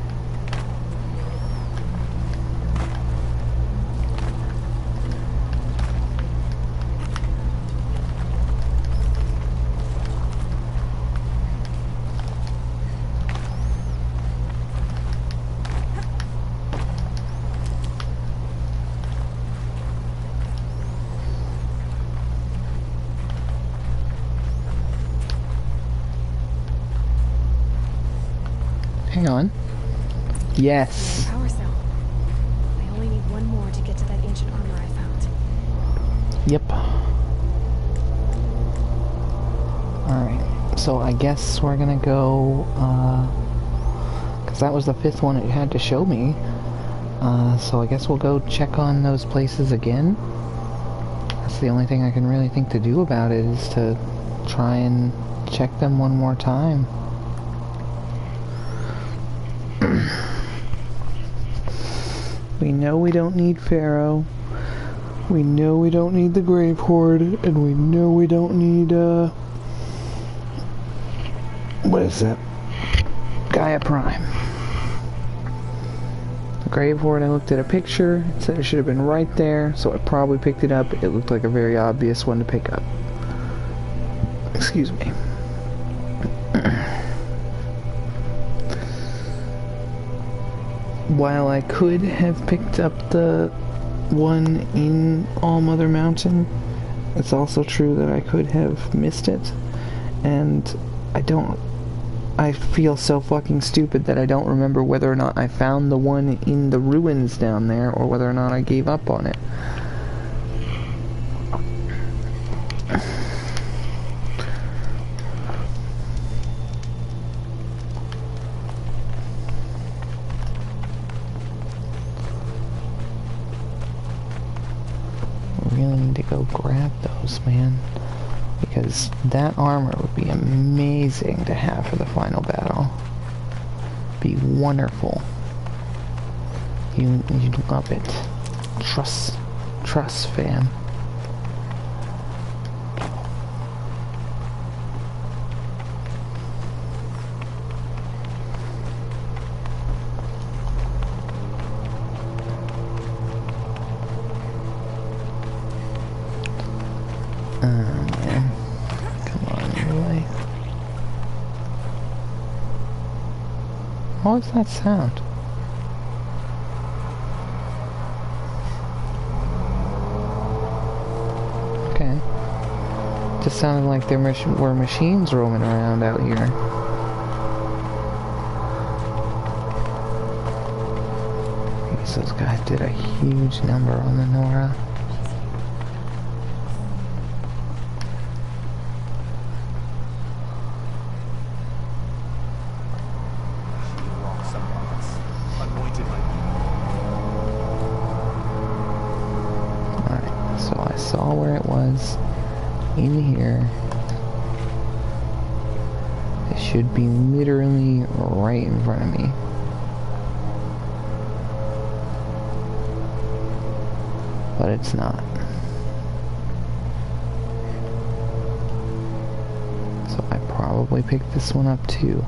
Hang on. Yes. Power cell. I only need one more to get to that ancient armor I found. Yep. Alright, so I guess we're gonna go, because that was the 5th one it had to show me. So I guess we'll go check on those places again. That's the only thing I can really think to do about it, is to try and check them one more time. We know we don't need Pharaoh. We know we don't need the Grave Horde, and we know we don't need, what is that? Gaia Prime. The Grave Horde, I looked at a picture, it said it should have been right there, so I probably picked it up. It looked like a very obvious one to pick up. Excuse me. While I could have picked up the one in All Mother Mountain, it's also true that I could have missed it, and I feel so fucking stupid that I don't remember whether or not I found the one in the ruins down there, or whether or not I gave up on it. Really need to go grab those, man, because that armor would be amazing to have for the final battle. Be wonderful. You'd love it. Trust, fam. Man. Come on, really? What was that sound? Okay. Just sounded like there were machines roaming around out here. I guess those guys did a huge number on the Nora. Saw where it was in here. This should be literally right in front of me. But it's not. So I probably picked this one up too.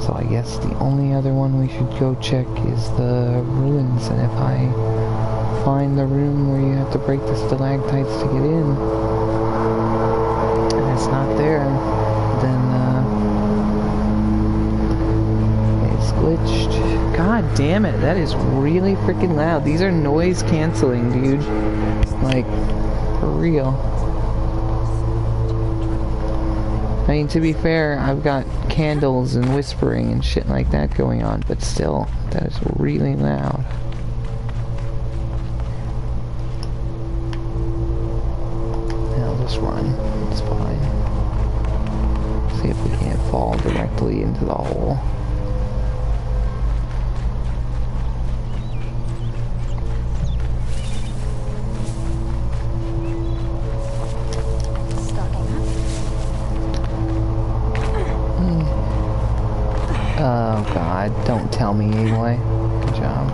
So I guess the only other one we should go check is the ruins, and if I find the room where you have to break the stalactites to get in, and it's not there, then it's glitched. God damn it, that is really freaking loud. These are noise canceling, dude. Like, for real. I mean, to be fair, I've got candles and whispering and shit like that going on, but still, that is really loud. I'll just run. It's fine. See if we can't fall directly into the hole. Oh god, don't tell me, Aloy. Good job.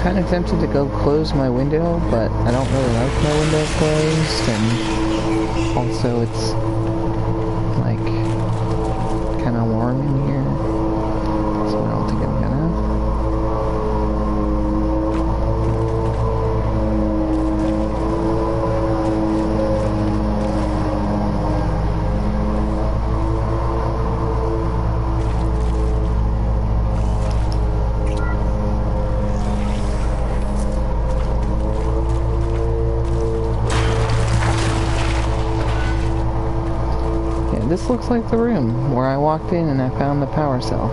I'm tempted to go close my window, but I don't really like my window closed, and also it's like kind of warm in here, so I don't think I'm gonna. This looks like the room where I walked in and I found the power cell.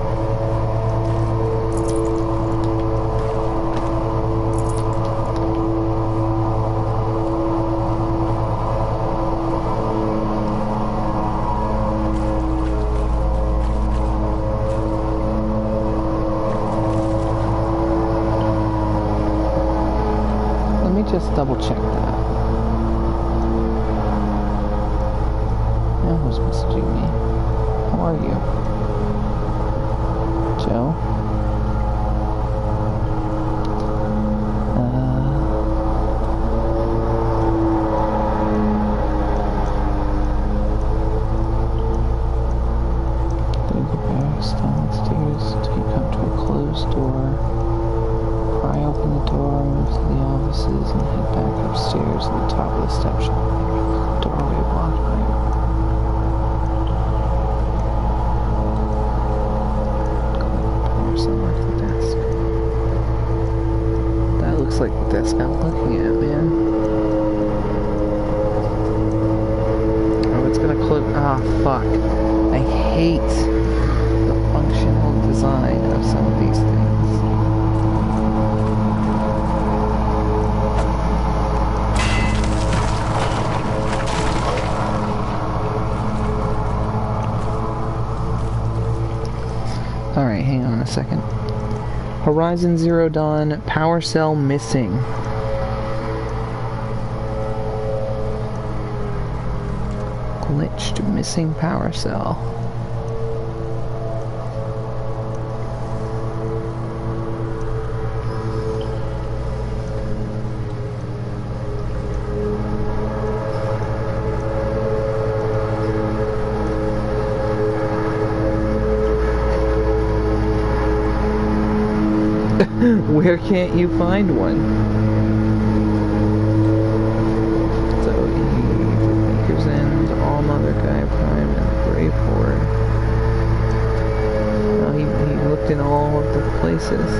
Let me just double check that. Who's messaging me? How are you? Joe? Through the barracks down the stairs till you come to a closed door. Pry open the door, move to the offices, and head back upstairs to the top of the steps. Doorway blocked by looks like the desk I'm looking at, man. Oh, it's gonna close. Ah, fuck. I hate the functional design of some of these things. Alright, hang on a second. Horizon Zero Dawn, power cell missing. Glitched, missing power cell. Where can't you find one? guy Prime and the Grave Horde. Oh, he looked in all of the places.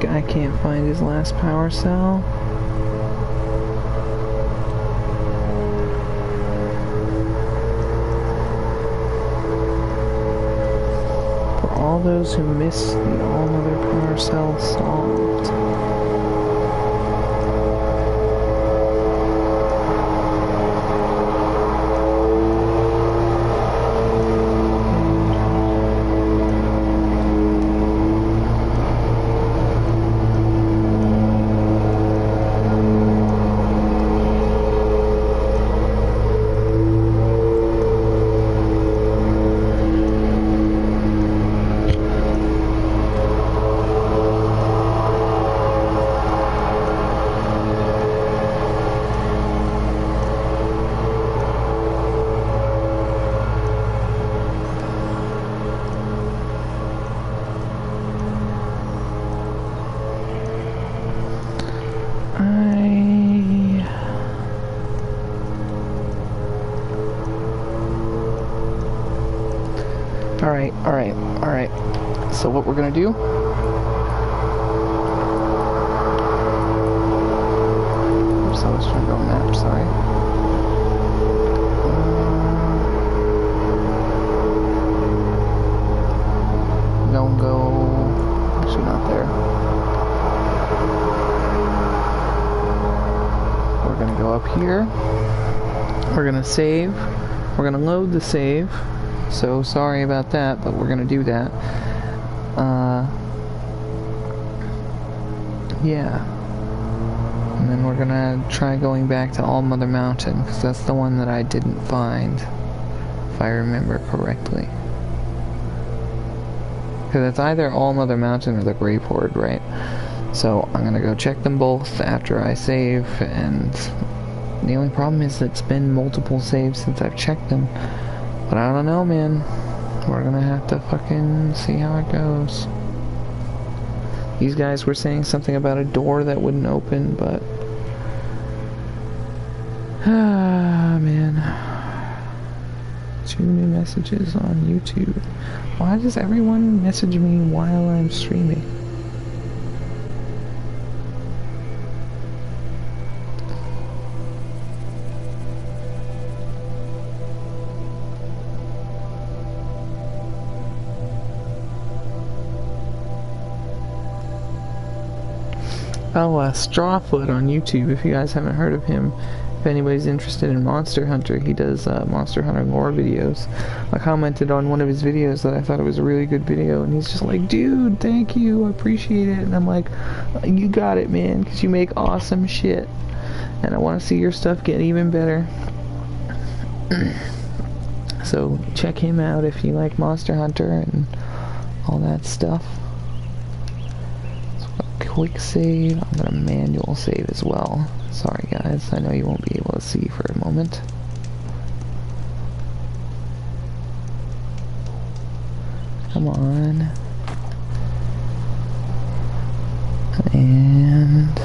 I can't find his last power cell. For all those who missed the All-Mother power cell solved. Alright. So what we're gonna do? Oops, I was trying to go on map, sorry. Don't go... Actually not there. We're gonna go up here. We're gonna save. We're gonna load the save. So sorry about that, but we're gonna do that. Yeah. And then we're gonna try going back to All-Mother Mountain, because that's the one that I didn't find, if I remember correctly. Because it's either All-Mother Mountain or the Grave Horde, right? So I'm gonna go check them both after I save, and the only problem is that it's been multiple saves since I've checked them. But I don't know, man. We're gonna have to fucking see how it goes. These guys were saying something about a door that wouldn't open, but... Ah, man. 2 new messages on YouTube. Why does everyone message me while I'm streaming? Oh, Strawfoot on YouTube, if you guys haven't heard of him. If anybody's interested in Monster Hunter, he does Monster Hunter lore videos. I commented on one of his videos that I thought it was a really good video, and he's just like, dude, thank you, I appreciate it. And I'm like, you got it, man, because you make awesome shit. And I want to see your stuff get even better. So check him out if you like Monster Hunter and all that stuff. quick save. I'm gonna manual save as well. Sorry guys, I know you won't be able to see for a moment. Come on. And...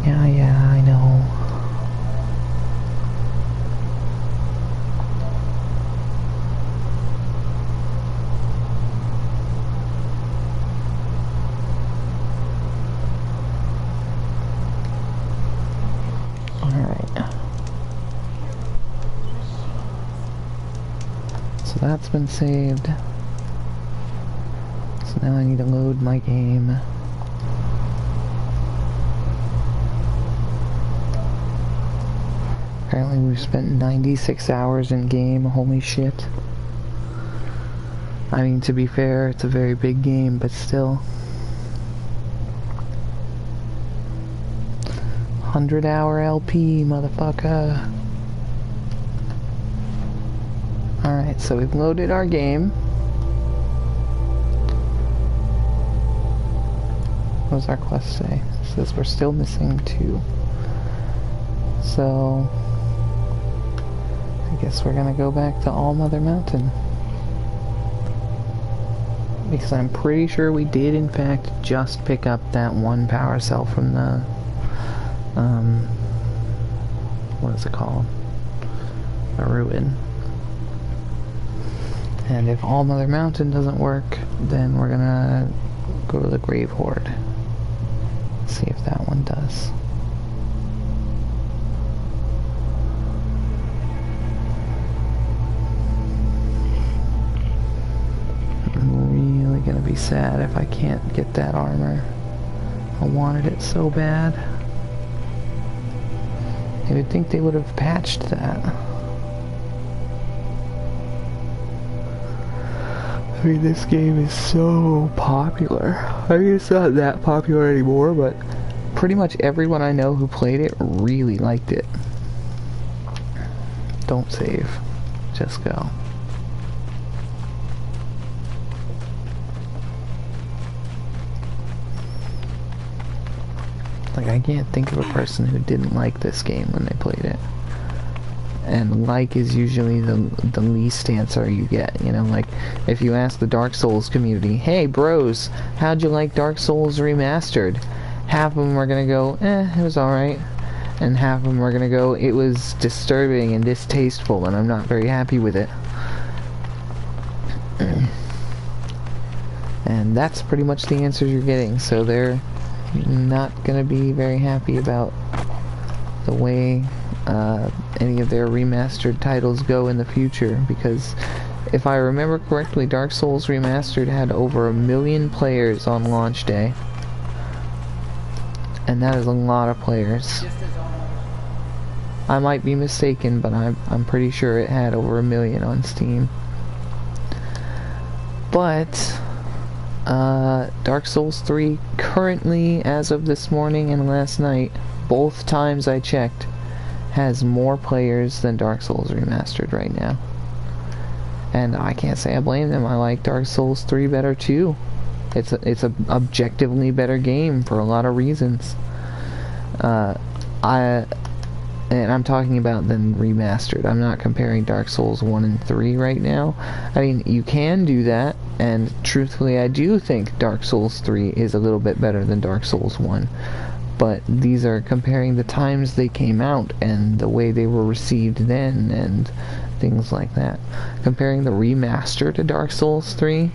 yeah, I know. That's been saved. So now I need to load my game. Apparently we've spent 96 hours in game, holy shit. I mean, to be fair, it's a very big game, but still. 100-hour LP, motherfucker. Alright, so we've loaded our game. What does our quest say? It says we're still missing 2. So... I guess we're gonna go back to All Mother Mountain. Because I'm pretty sure we did in fact just pick up that 1 power cell from the... what is it called? A ruin. And if All Mother Mountain doesn't work, then we're gonna go to the Grave Hoard. See if that one does. I'm really gonna be sad if I can't get that armor. I wanted it so bad. You would think they would have patched that. I mean, this game is so popular. I mean, it's not that popular anymore, but pretty much everyone I know who played it really liked it. Don't save. Just go. Like, I can't think of a person who didn't like this game when they played it. And like is usually the least answer you get, you know, like if you ask the Dark Souls community, hey bros, how'd you like Dark Souls Remastered? Half of them are gonna go, it was alright, and half of them are gonna go, it was disturbing and distasteful and I'm not very happy with it. And that's pretty much the answers you're getting, so they're not gonna be very happy about the way any of their remastered titles go in the future, because if I remember correctly, Dark Souls Remastered had over 1 million players on launch day, and that is a lot of players. I might be mistaken, but I'm pretty sure it had over 1 million on Steam. But Dark Souls 3 currently, as of this morning and last night, both times I checked, has more players than Dark Souls Remastered right now. And I can't say I blame them. I like Dark Souls 3 better too. It's a objectively better game for a lot of reasons. And I'm talking about then remastered. I'm not comparing Dark Souls 1 and 3 right now. I mean, you can do that, and truthfully I do think Dark Souls 3 is a little bit better than Dark Souls 1. But these are comparing the times they came out and the way they were received then and things like that. Comparing the remaster to Dark Souls 3,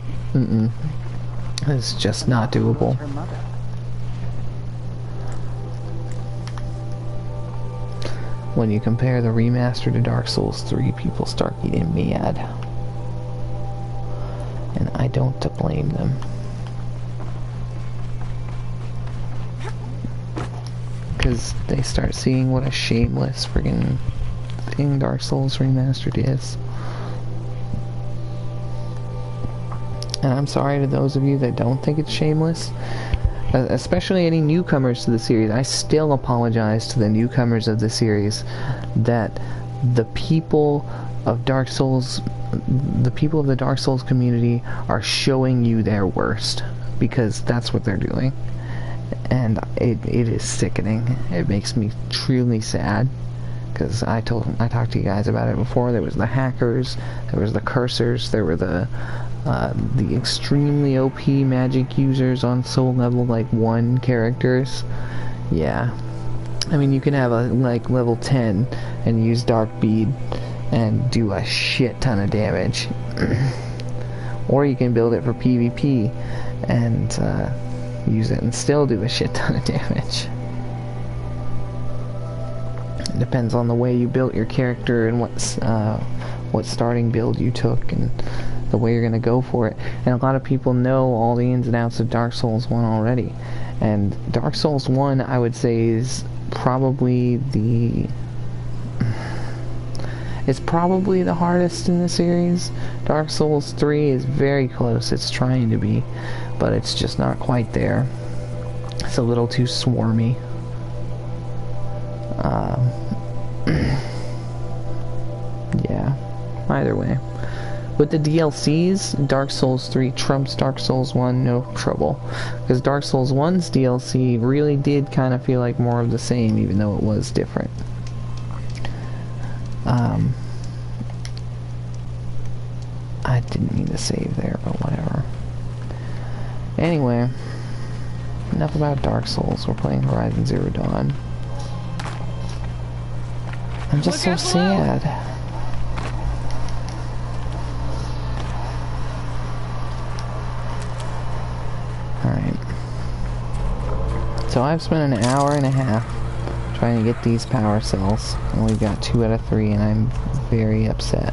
it's just not doable. When you compare the remaster to Dark Souls 3, people start getting mad. And I don't blame them. Because they start seeing what a shameless friggin' thing Dark Souls Remastered is. And I'm sorry to those of you that don't think it's shameless, especially any newcomers to the series. I still apologize to the newcomers of the series that the people of Dark Souls, the people of the Dark Souls community are showing you their worst. because that's what they're doing. And it is sickening. It makes me truly sad. Because I talked to you guys about it before. There was the hackers, there was the cursors, there were the extremely OP magic users on soul level like 1 characters. Yeah. I mean, you can have a like level 10 and use Dark Bead and do a shit ton of damage. Or you can build it for PvP and use it and still do a shit ton of damage. It depends on the way you built your character and what starting build you took and the way you're gonna go for it. And a lot of people know all the ins and outs of Dark Souls 1 already. And Dark Souls 1, I would say, is probably the hardest in the series. Dark Souls 3 is very close. It's trying to be, but it's just not quite there. It's a little too swarmy. Yeah, either way. With the DLCs, Dark Souls 3 trumps Dark Souls 1, no trouble. Because Dark Souls 1's DLC really did kind of feel like more of the same, even though it was different. I didn't mean to save there, but whatever. Anyway, enough about Dark Souls. We're playing Horizon Zero Dawn. I'm just so sad. Alright. So I've spent an hour and a half trying to get these power cells, and we've got 2 out of 3, and I'm very upset.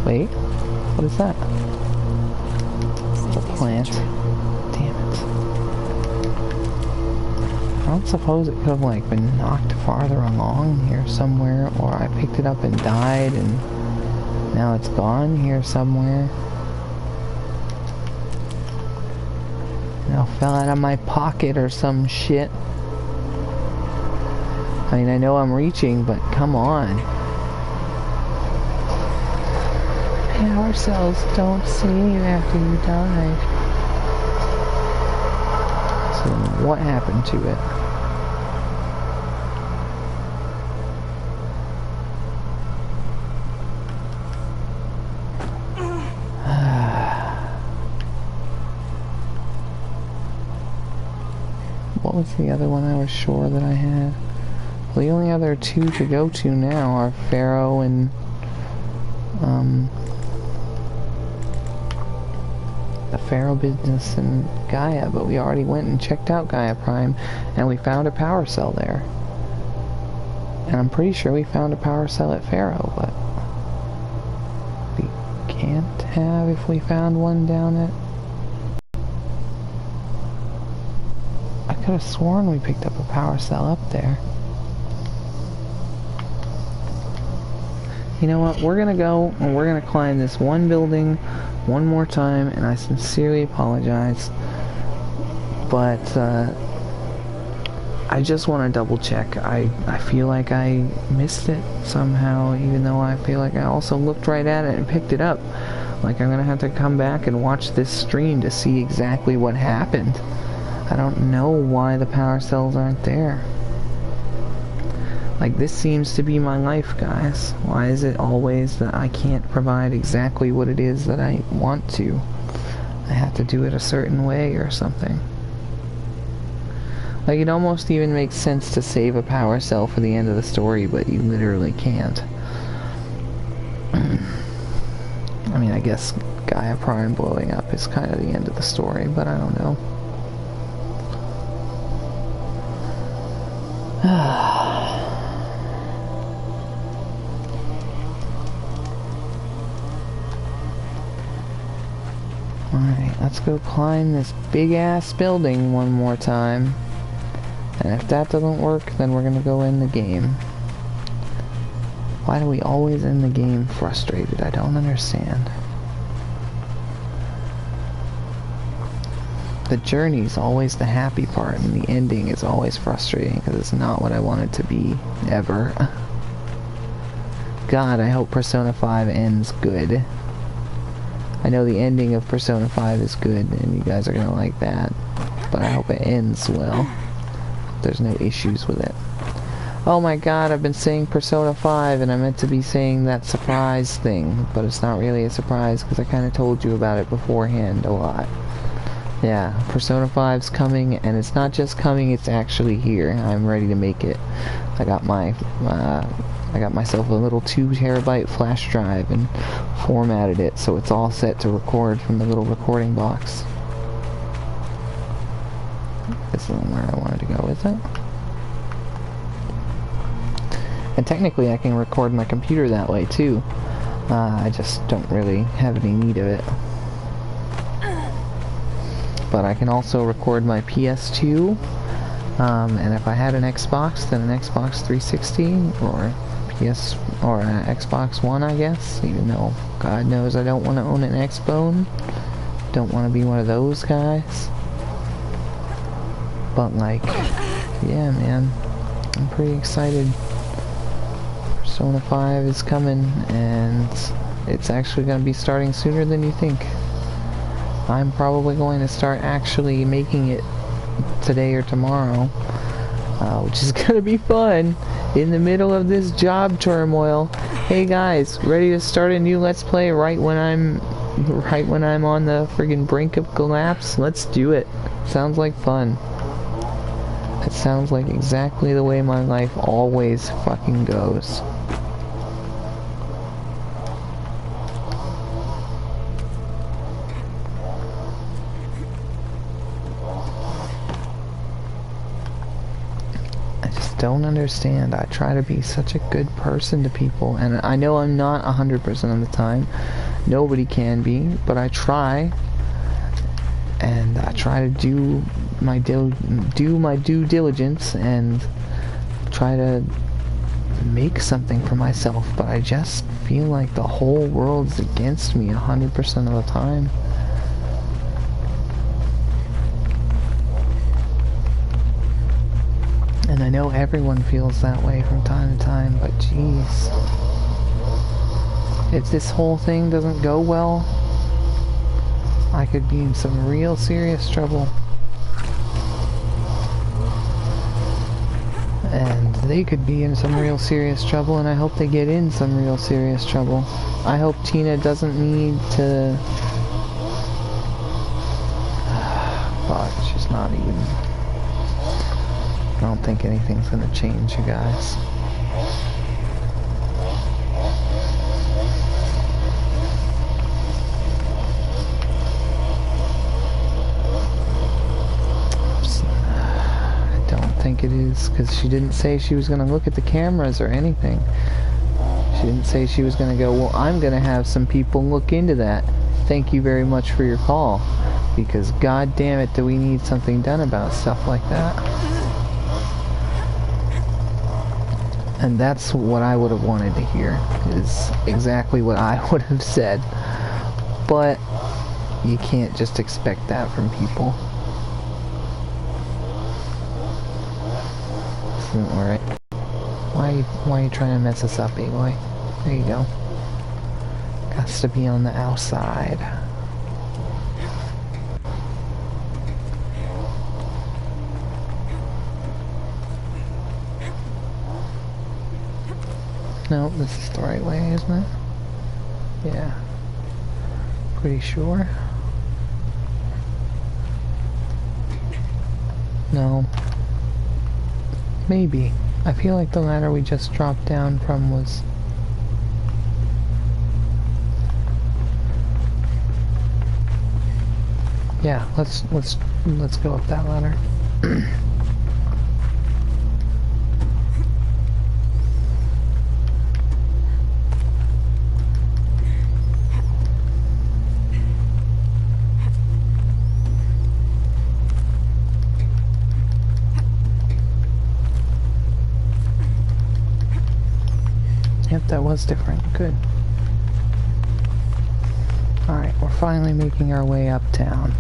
Wait, what is that? It's a plant. Damn it. I don't suppose it could have like been knocked farther along here somewhere, or I picked it up and died and now it's gone here somewhere. Now fell out of my pocket or some shit. I mean, I know I'm reaching, but come on. Power cells don't save after you die. So what happened to it? What was the other one I was sure that I had? Well, the only other 2 to go to now are Pharaoh and the Pharaoh business and Gaia, but we already went and checked out Gaia Prime and we found a power cell there. And I'm pretty sure we found a power cell at Pharaoh, but we can't have if we found one down at... I could have sworn we picked up a power cell up there. You know what, we're gonna go and we're gonna climb this one building one more time, and I sincerely apologize, but I just want to double check. I feel like I missed it somehow, even though I feel like I also looked right at it and picked it up. Like, I'm gonna have to come back and watch this stream to see exactly what happened. I don't know why the power cells aren't there. Like, this seems to be my life, guys. Why is it always that I can't provide exactly what it is that I want to? I have to do it a certain way or something. Like, it almost even makes sense to save a power cell for the end of the story, but you literally can't. I mean, I guess Gaia Prime blowing up is kind of the end of the story, but I don't know. Alright, let's go climb this big ass building one more time. And if that doesn't work, then we're gonna go in the game. Why do we always end the game frustrated? I don't understand. The journey's always the happy part, and the ending is always frustrating because it's not what I want it to be, ever. God, I hope Persona 5 ends good. I know the ending of Persona 5 is good, and you guys are gonna like that, but I hope it ends well. There's no issues with it. Oh my god, I've been saying Persona 5, and I meant to be saying that surprise thing, but it's not really a surprise because I kind of told you about it beforehand a lot. Yeah, Persona 5's coming, and it's not just coming, it's actually here. I'm ready to make it. I got myself a little 2 terabyte flash drive and formatted it so it's all set to record from the little recording box. This isn't where I wanted to go, is it? And technically I can record my computer that way too. I just don't really have any need of it. But I can also record my PS2, and if I had an Xbox, then an Xbox 360 or an Xbox One, I guess. Even though God knows I don't want to own an Xbone, don't want to be one of those guys. But like, yeah, man, I'm pretty excited. Persona 5 is coming, and it's actually going to be starting sooner than you think. I'm probably going to start actually making it today or tomorrow, which is going to be fun in the middle of this job turmoil. Hey guys, ready to start a new Let's Play right when I'm on the friggin' brink of collapse? Let's do it. Sounds like fun. It sounds like exactly the way my life always fucking goes. Don't understand. I try to be such a good person to people, and I know I'm not 100% of the time. Nobody can be, but I try, and I try to do my due diligence and try to make something for myself. But I just feel like the whole world's against me 100% of the time. And I know everyone feels that way from time to time, but jeez. If this whole thing doesn't go well, I could be in some real serious trouble. And they could be in some real serious trouble, and I hope they get in some real serious trouble. I hope Tina doesn't need to... Fuck, she's not even... I don't think anything's gonna change, you guys. I don't think it is, because she didn't say she was gonna look at the cameras or anything. She didn't say she was gonna go, well, I'm gonna have some people look into that. Thank you very much for your call. Because god damn it, do we need something done about stuff like that. And that's what I would have wanted to hear, is exactly what I would have said. But you can't just expect that from people. This isn't alright. Why are you trying to mess us up, Aloy? There you go. Gots to be on the outside. No, this is the right way, isn't it? Yeah. Pretty sure. No. Maybe. I feel like the ladder we just dropped down from was... Yeah, let's go up that ladder. that was different. Good. Alright, we're finally making our way uptown.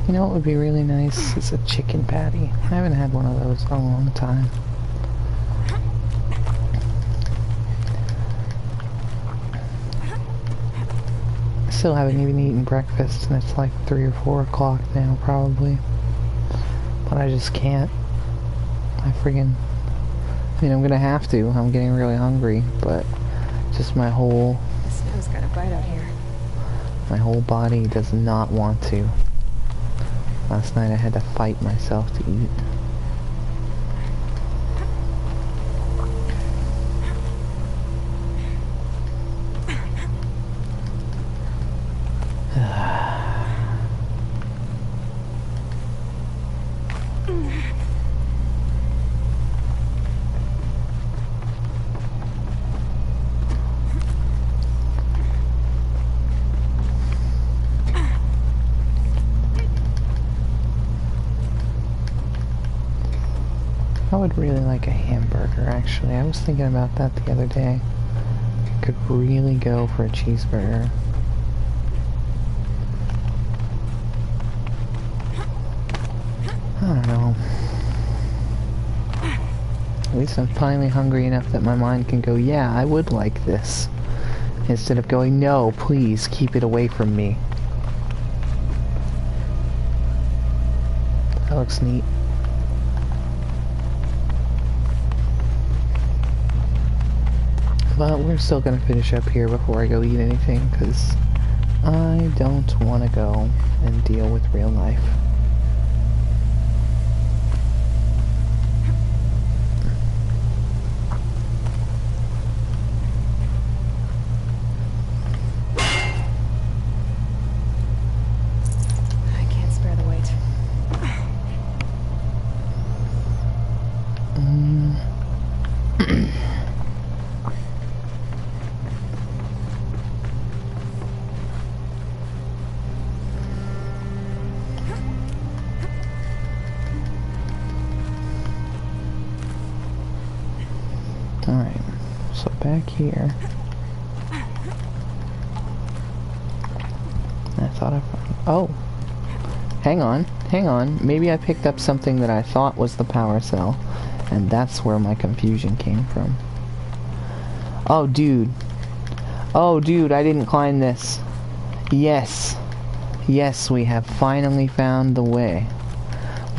You know what would be really nice is a chicken patty. I haven't had one of those in a long time. I still haven't even eaten breakfast and it's like 3 or 4 o'clock now probably. But I just can't. I mean, I'm gonna have to. I'm getting really hungry, but just my whole... The snow's got a bite out here. My whole body does not want to. Last night I had to fight myself to eat. I would really like a hamburger, actually. I was thinking about that the other day. I could really go for a cheeseburger. I don't know. At least I'm finally hungry enough that my mind can go, yeah, I would like this. Instead of going, no, please, keep it away from me. That looks neat. But we're still gonna finish up here before I go eat anything, because I don't want to go and deal with real life. I can't spare the weight. Alright, so back here. I thought I found... Oh! Hang on. Maybe I picked up something that I thought was the power cell, and that's where my confusion came from. Oh, dude. Oh, dude, I didn't climb this. Yes. Yes, we have finally found the way.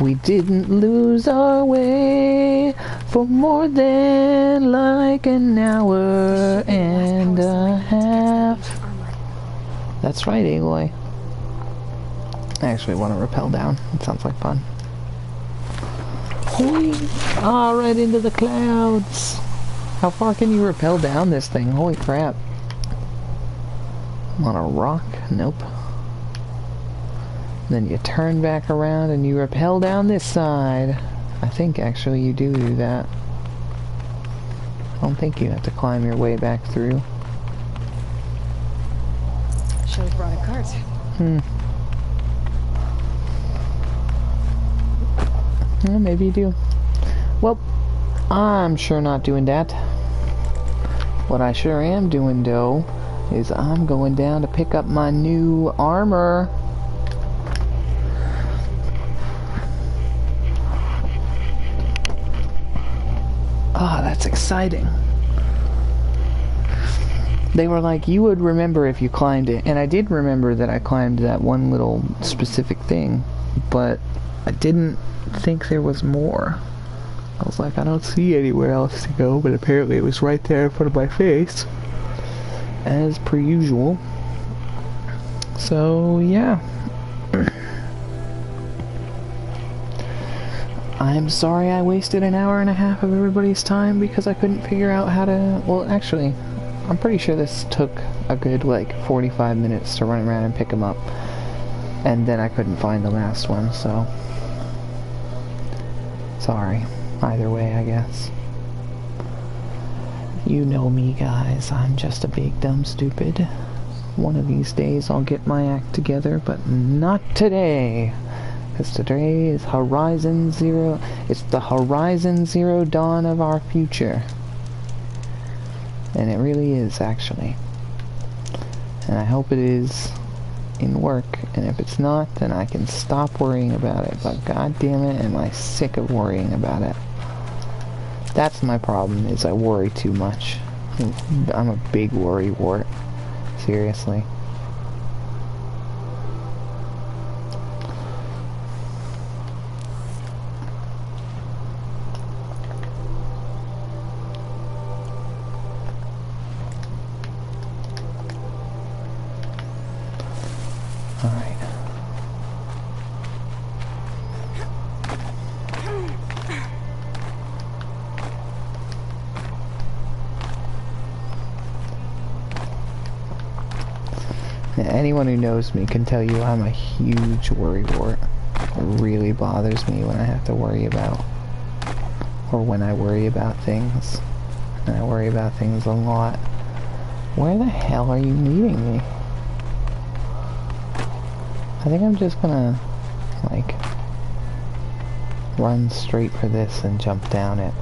We didn't lose our way for more than like an hour and a half. That's right, Aloy. I actually want to rappel down. It sounds like fun. Whee! Ah, right into the clouds. How far can you rappel down this thing? Holy crap. I'm on a rock? Nope. Then you turn back around and you rappel down this side. I think actually you do that. I don't think you have to climb your way back through. Should've brought a cart. Well, maybe you do. Well, I'm sure not doing that. What I sure am doing, though, is I'm going down to pick up my new armor. Ah, that's exciting. They were like, you would remember if you climbed it. And I did remember that I climbed that one little specific thing. But I didn't think there was more. I was like, I don't see anywhere else to go. But apparently it was right there in front of my face. As per usual. So, yeah. I'm sorry I wasted an hour and a half of everybody's time because I couldn't figure out how to... Well, actually, I'm pretty sure this took a good, like, 45 minutes to run around and pick them up. And then I couldn't find the last one, so... Sorry. Either way, I guess. You know me, guys. I'm just a big dumb stupid. One of these days I'll get my act together, but not today. Because today is Horizon Zero. It's the Horizon Zero Dawn of our future. And it really is, actually. And I hope it is in work. And if it's not, then I can stop worrying about it. But god damn it, am I sick of worrying about it. That's my problem, is I worry too much. I'm a big worry wart. Seriously. Alright. Anyone who knows me can tell you I'm a huge worry wart. It really bothers me when I have to worry about, or when I worry about things. And I worry about things a lot. Where the hell are you leading me? I think I'm just gonna, like, run straight for this and jump down it.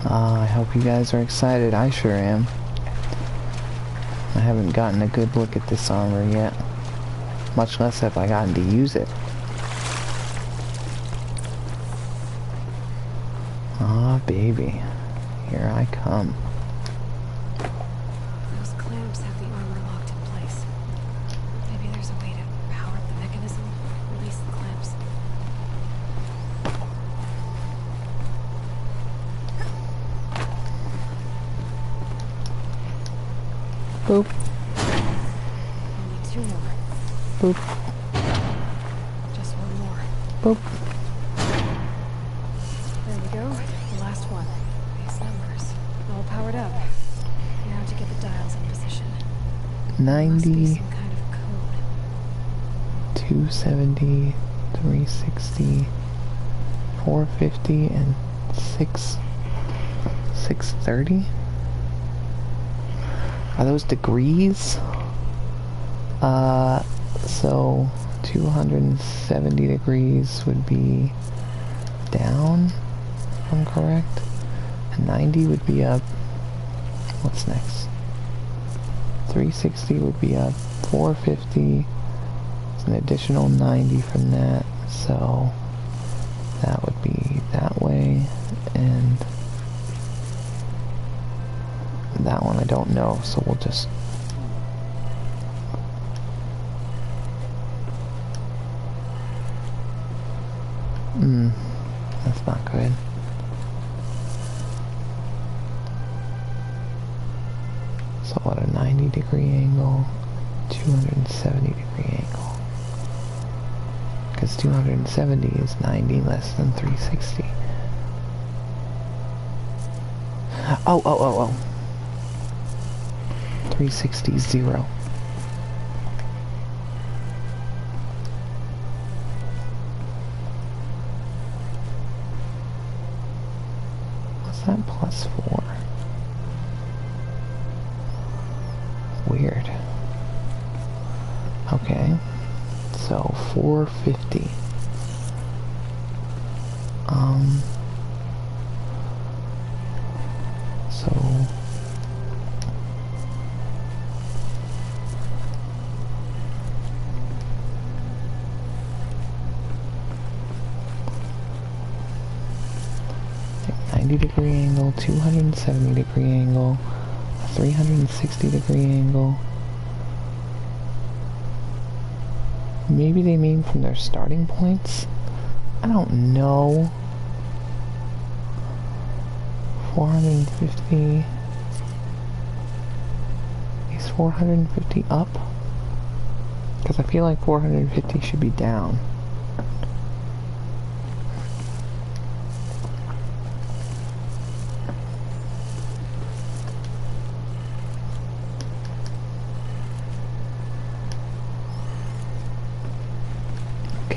I hope you guys are excited. I sure am. I haven't gotten a good look at this armor yet. Much less have I gotten to use it. Ah, baby. Here I come. Those clamps have the armor locked in place. Maybe there's a way to power up the mechanism, release the clamps. Boop. Only 2 more. Boop. Just 1 more. Boop. There we go. The last one. These numbers. All powered up. Now to get the dials in position. Must be 90, some kind of code. 270, 360, 450, and 630? Are those degrees? So 270 degrees would be down, if I'm correct. And 90 would be up. What's next? 360 would be up. 450 is an additional 90 from that. So that would be that way. And that one I don't know, so we'll just... that's not good. So what, a 90-degree angle, 270-degree angle. Because 270 is 90 less than 360. Oh. 360 is 0. What's that +4? Weird. Okay. So 450. So 90-degree angle, 270-degree angle, a 360-degree angle. Maybe they mean from their starting points? I don't know. 450. Is 450 up? Because I feel like 450 should be down.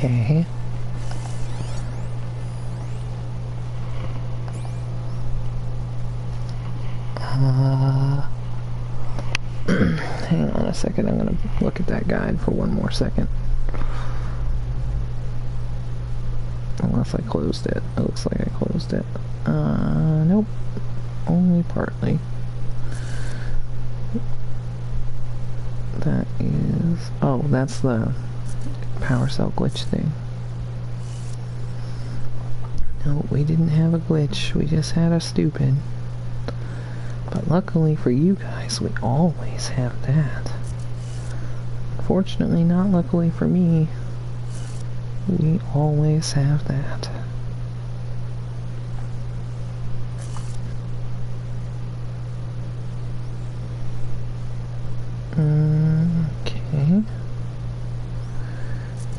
Okay. Hang on a second, I'm gonna look at that guide for one more second. Unless I closed it. It looks like I closed it. Nope. Only partly. That is... Oh, that's the power cell glitch thing. No, we didn't have a glitch. We just had a stupid. But luckily for you guys, we always have that. Fortunately, not luckily for me, we always have that. Okay.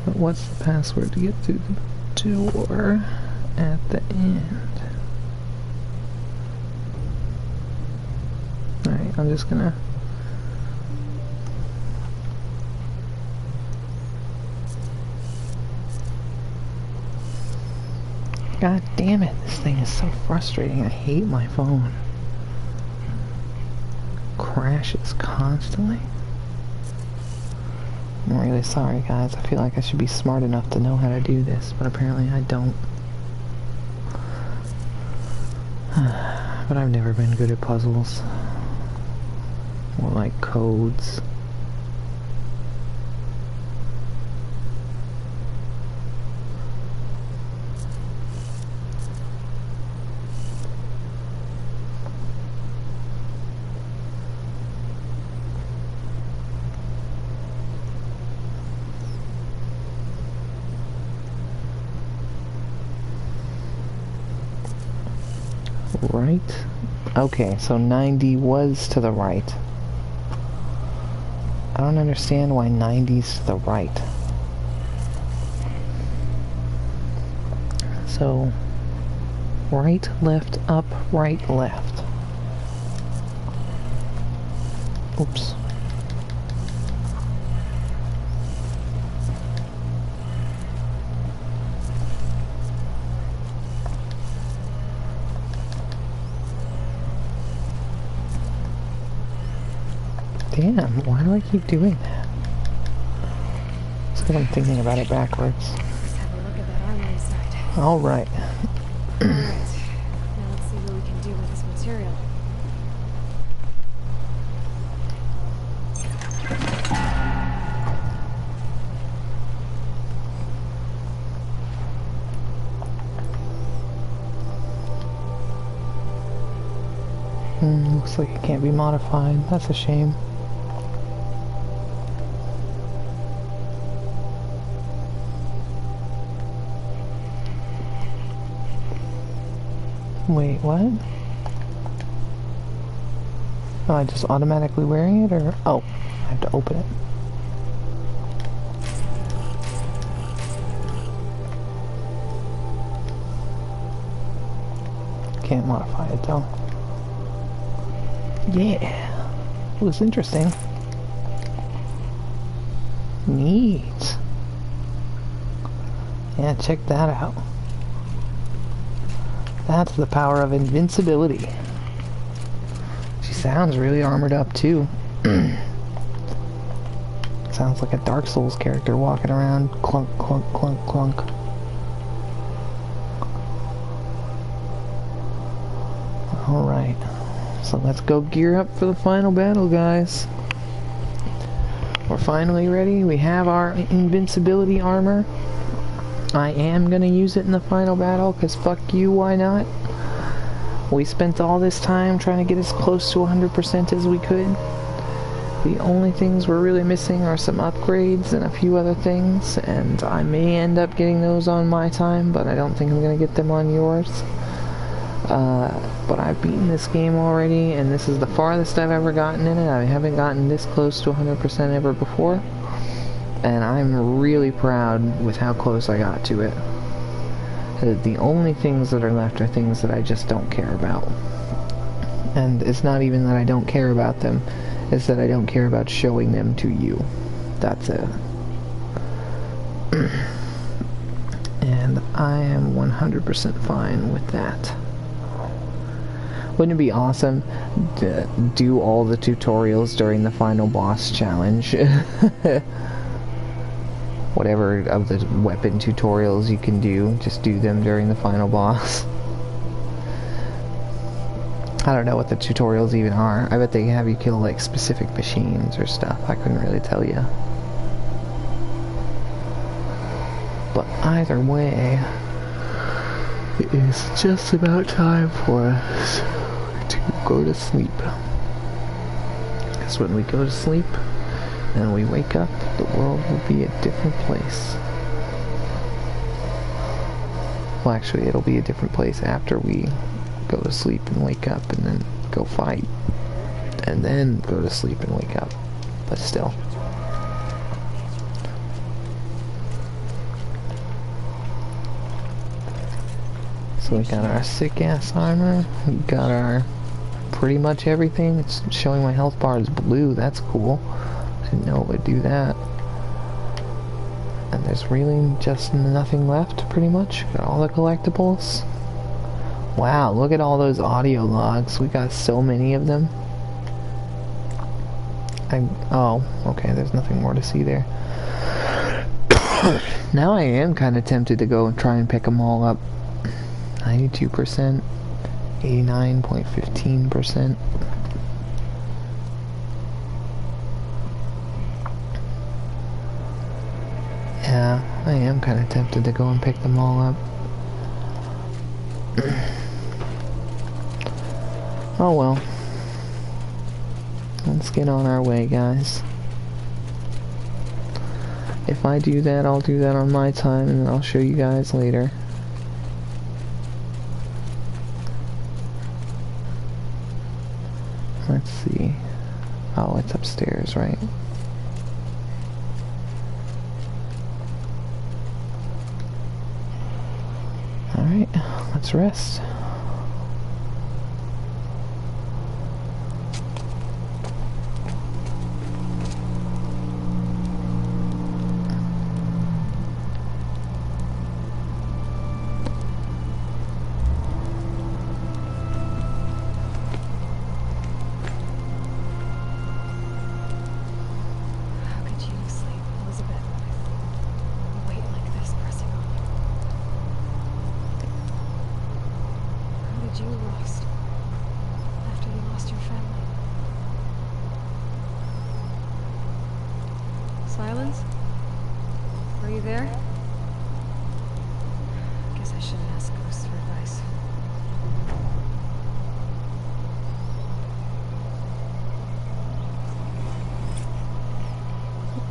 But what's the password to get through the door at the end? Alright, I'm just gonna... God damn it, this thing is so frustrating. I hate my phone. Crashes constantly. I'm really sorry, guys. I feel like I should be smart enough to know how to do this, but apparently I don't. But I've never been good at puzzles. Or like codes. Right? Okay, so 90 was to the right. I don't understand why 90's to the right. So, right, left, up, right, left. Oops. Damn, why do I keep doing that? It's because I'm thinking about it backwards. Let's have a look at that armor inside. Alright. Alright. Now let's see what we can do with this material. Looks like it can't be modified. That's a shame. Wait, what? Am I just automatically wearing it, or... Oh, I have to open it. Can't modify it, though. Yeah. Looks interesting. Neat. Yeah, check that out. That's the power of invincibility. She sounds really armored up, too. Sounds like a Dark Souls character walking around. Clunk, clunk, clunk, clunk. Alright. So let's go gear up for the final battle, guys. We're finally ready. We have our invincibility armor. I am gonna use it in the final battle, because fuck you, why not? We spent all this time trying to get as close to 100% as we could. The only things we're really missing are some upgrades and a few other things, and I may end up getting those on my time, but I don't think I'm gonna get them on yours. But I've beaten this game already, and this is the farthest I've ever gotten in it. I haven't gotten this close to 100% ever before. And I'm really proud with how close I got to it. The only things that are left are things that I just don't care about. And it's not even that I don't care about them, it's that I don't care about showing them to you. That's it. I am 100% fine with that. Wouldn't it be awesome to do all the tutorials during the final boss challenge? Whatever of the weapon tutorials you can do, just do them during the final boss. I don't know what the tutorials even are. I bet they have you kill like specific machines or stuff. I couldn't really tell you. But either way, it is just about time for us to go to sleep. Because when we go to sleep and we wake up, the world will be a different place. Well, actually, it'll be a different place after we go to sleep and wake up and then go fight. And then go to sleep and wake up. But still. So we got our sick-ass armor, we got our pretty much everything. It's showing my health bar is blue, that's cool. I didn't know it would do that. And there's really just nothing left, pretty much. Got all the collectibles. Wow, look at all those audio logs. We got so many of them. Oh, okay, there's nothing more to see there. Now I am kind of tempted to go and try and pick them all up. 92%, 89.15%. Yeah, I am kind of tempted to go and pick them all up. Oh well. Let's get on our way, guys. If I do that, I'll do that on my time, and I'll show you guys later. Let's see. Oh, it's upstairs, right? Alright, let's rest. Silence? Are you there? Guess I shouldn't ask ghosts for advice.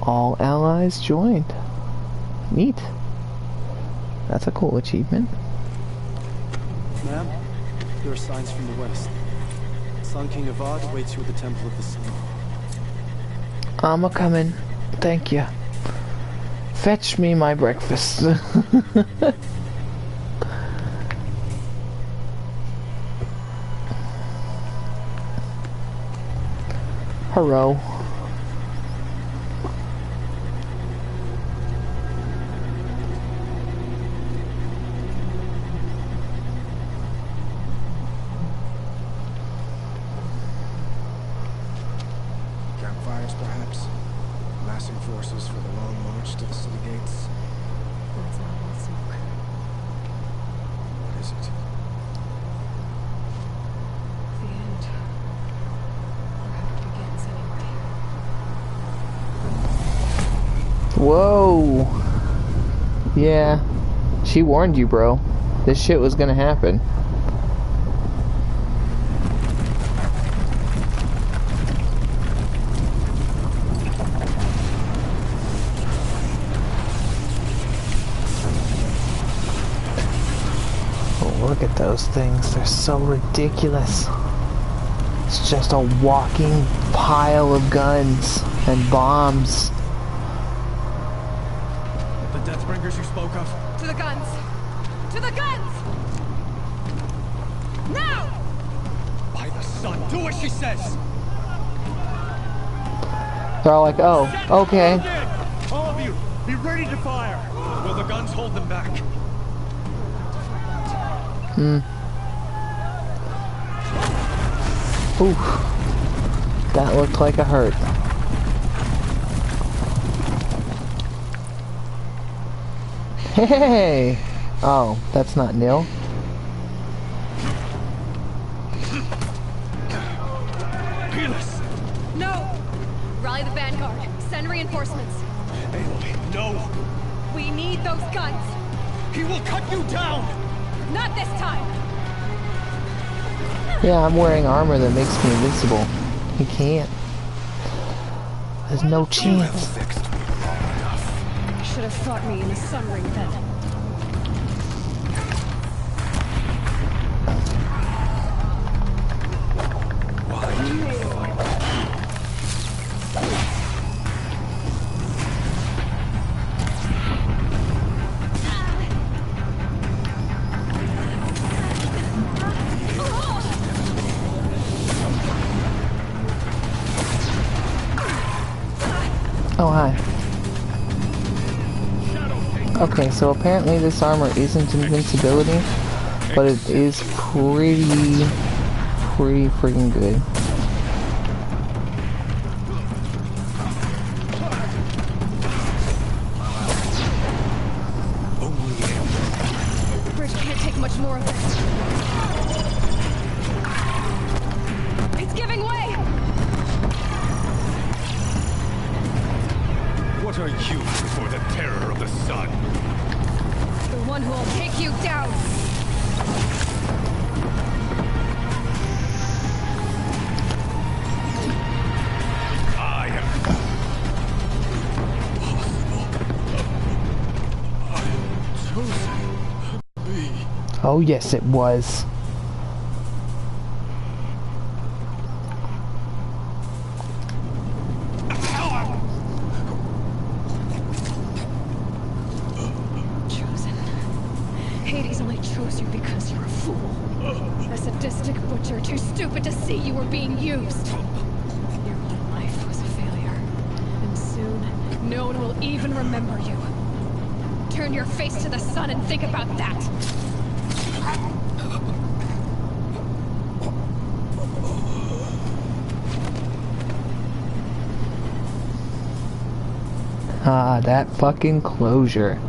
All allies joined. Neat. That's a cool achievement. Ma'am, there are signs from the west. Sun King Avad waits you at the Temple of the Sun. I'm a-comin'. Thank you. Fetch me my breakfast. Hello. Campfires, perhaps? Massing forces for the long march to the city gates? That's not all smoke. What is it? The end. Or how it begins, anyway. Whoa. Yeah. She warned you, bro. This shit was gonna happen. Look at those things, they're so ridiculous. It's just a walking pile of guns and bombs. The Deathbringers you spoke of? To the guns! To the guns! Now! By the sun, do as she says! They're all like, oh, okay. All of you, be ready to fire! Will the guns hold them back? Oof. That looked like a hurt. Hey! Oh, that's not nil. No! Rally the vanguard. Send reinforcements. Aloy, no! We need those guns. He will cut you down! Not this time! Yeah, I'm wearing armor that makes me invincible. He can't. There's no chance. Fixed. Should have fought me in the sun ring then. Oh, hi. Okay, so apparently this armor isn't invincibility, but it is pretty freaking good. The bridge can't take much more of this. It's giving way! What are you before the terror of the sun? The one who will take you down! I am Oh yes, it was. Chosen. Hades only chose you because you're a fool. A sadistic butcher too stupid to see you were being used. Your whole life was a failure. And soon, no one will even remember you. Turn your face to the sun and think about that. Ah, that fucking closure.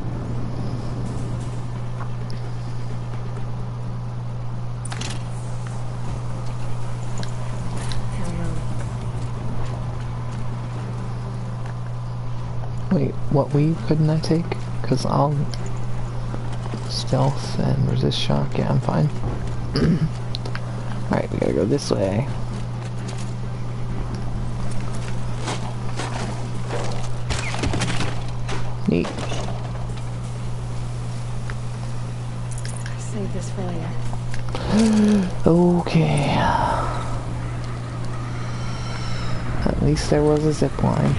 Wait, what weave couldn't I take? Because I'll stealth and resist shock. Yeah, I'm fine. Alright, we gotta go this way. Neat. Save this for later. Okay. At least there was a zip line.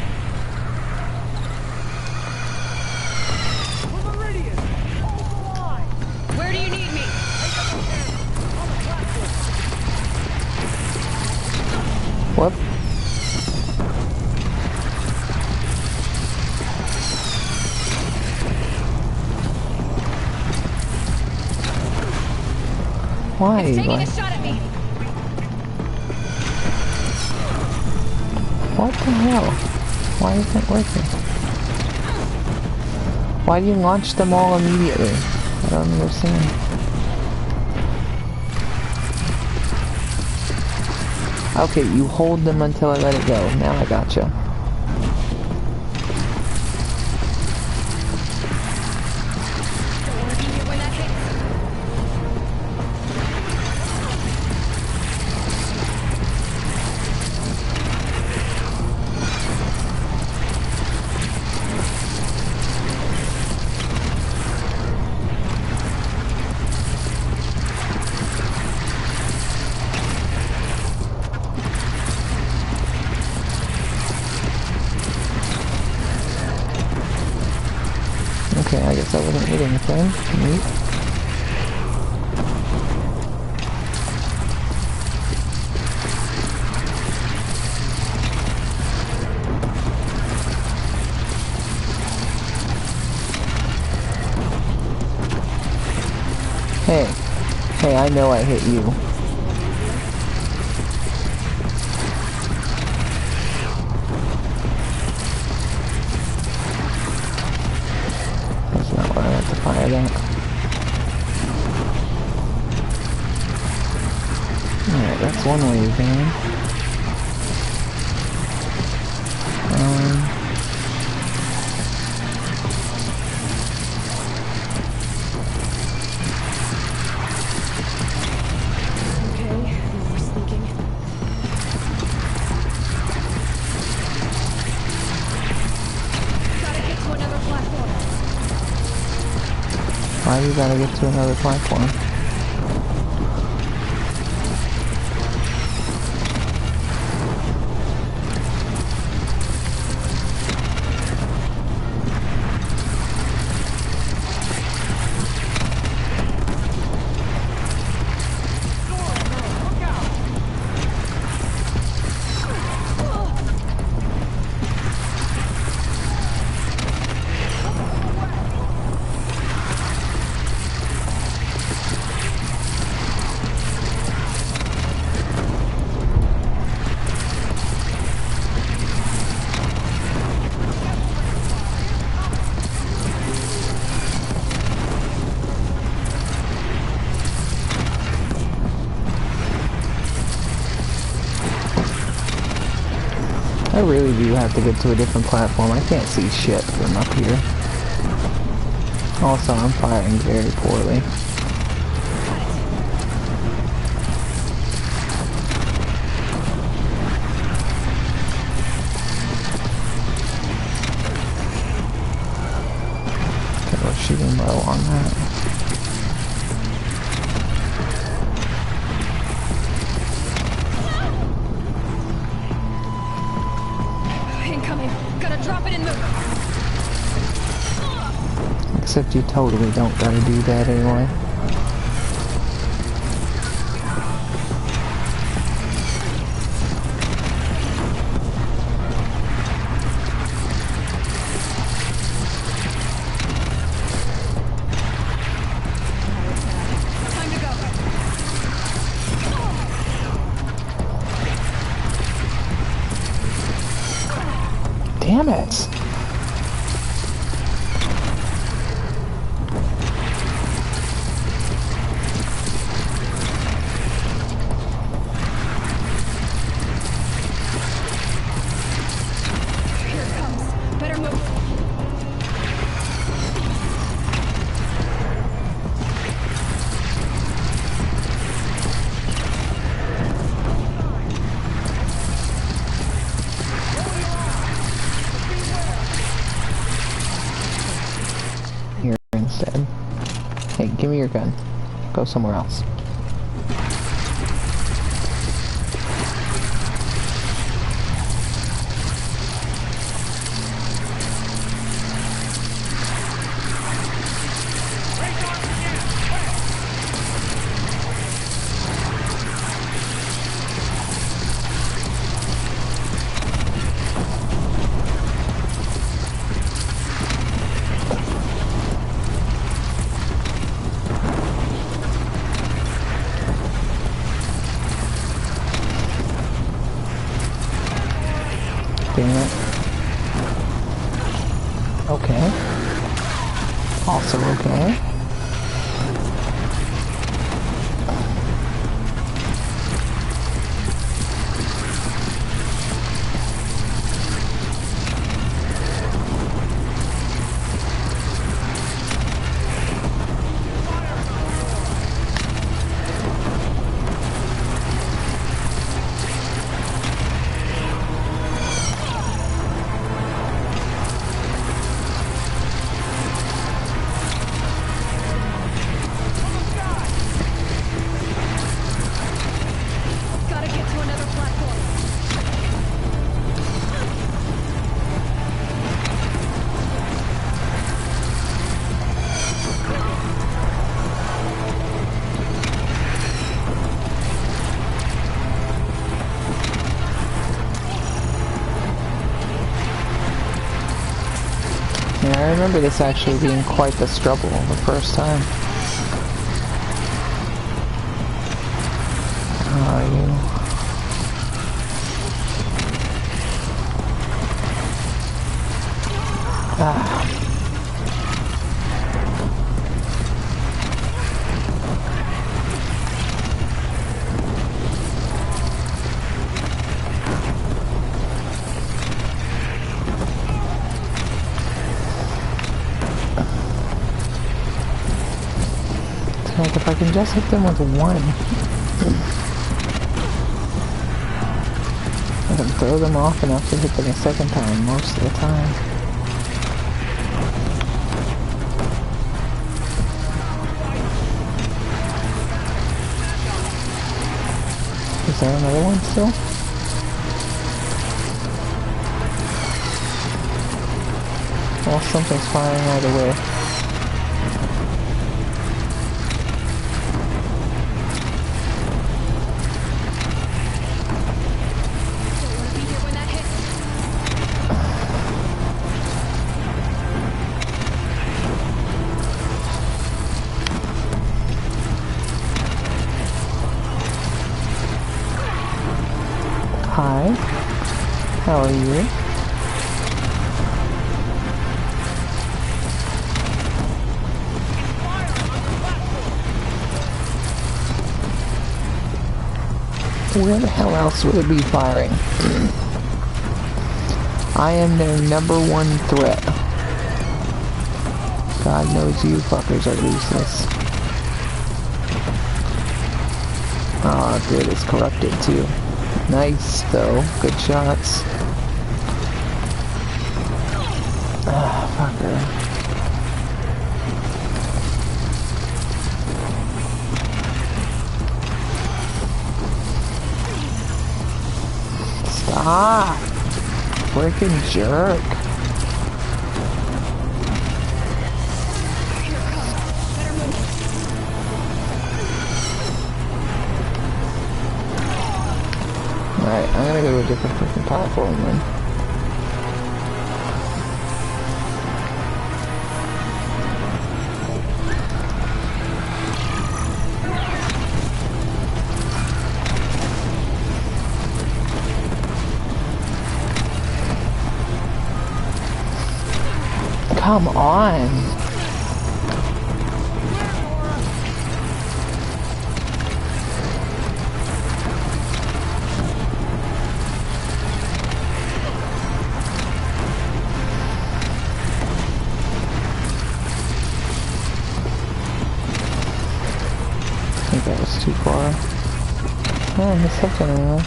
Where do you need me? What? Why? It's taking Why? a shot at me. What the hell? Why isn't it working? Why do you launch them all immediately? I don't understand. Okay, you hold them until I let it go. Now I gotcha. Don't want to be here when that hits. Okay, I guess I wasn't hitting anything. Neat. Hey. Hey, I know I hit you. That's not what I meant to fire that. Alright, that's one way van. Why do you gotta get to another platform? I really do have to get to a different platform. I can't see shit from up here. Also, I'm firing very poorly. Okay, we're shooting low on that. Except you totally don't gotta do that anyway. Damn it! Instead. Hey, give me your gun. Go somewhere else. Damn it. Okay. Also okay. Yeah, I remember this actually being quite the struggle the first time. Like, if I can just hit them with one, I can throw them off enough to hit them a second time most of the time. Is there another one still? Well, something's firing either way. Hi, how are you? Where the hell else would it be firing? I am their #1 threat. God knows you fuckers are useless. Ah, good, it's corrupted too. Nice, though. Good shots. Ah, fucker. Stop! Freaking jerk. Alright, I'm gonna go to a different freaking platform then. Come on! I think that was too far. Oh, I missed something anyway.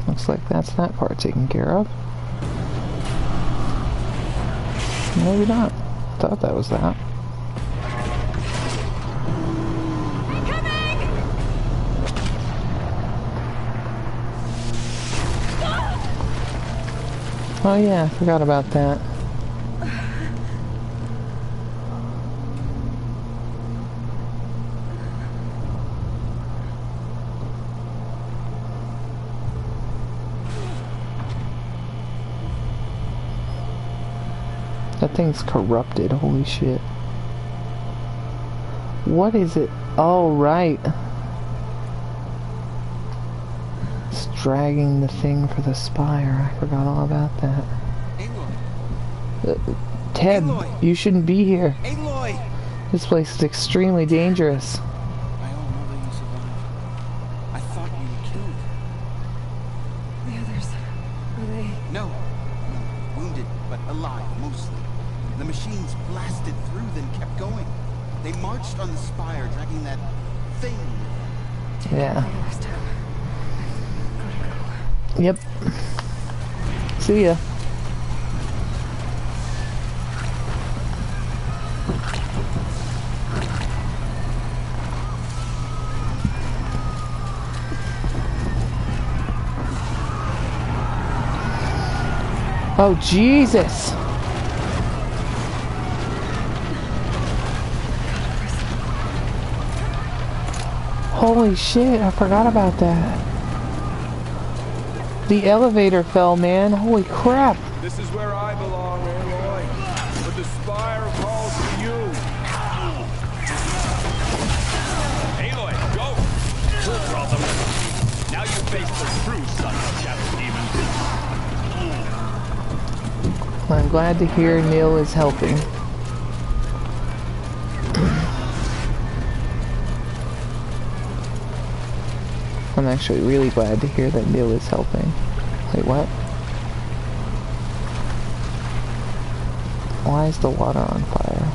Looks like that's that part taken care of. Maybe not. Thought that was that. Oh yeah, I forgot about that. That thing's corrupted, holy shit. What is it? Oh, right. It's dragging the thing for the spire. I forgot all about that. Aloy. Ted, Aloy. you shouldn't be here. Aloy! This place is extremely dangerous. I don't know that you survived. I thought you were killed. The others, are they? No. Wounded, but alive, mostly. The machines blasted through, then kept going. They marched on the spire, dragging that thing. Yeah. This time. Yep. See ya. Oh, Jesus! Holy shit, I forgot about that. The elevator fell, man. Holy crap. This is where I belong, Aloy. But the spire calls to you. Aloy, go! Full throttle. Now you face the true son of Shadow Demon. I'm glad to hear Neil is helping. I'm actually really glad to hear that Neil is helping. Wait, what? Why is the water on fire?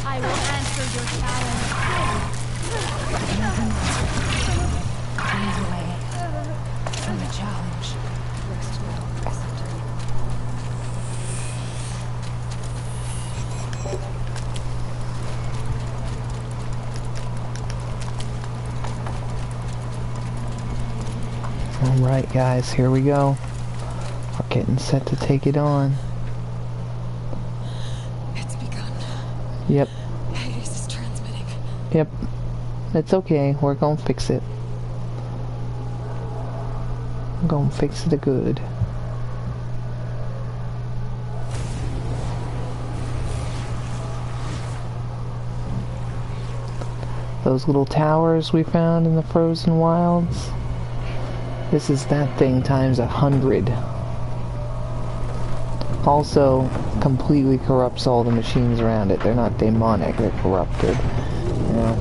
I will answer your challenge. Away from the challenge. Rest now, Messenger. Alright guys, here we go. We're getting set to take it on. It's begun. Yep, Hades is transmitting. yep. It's okay, we're gonna fix it. I'm gonna fix it good. Those little towers we found in the frozen wilds. This is that thing times 100. Also, completely corrupts all the machines around it. They're not demonic, they're corrupted. Yeah.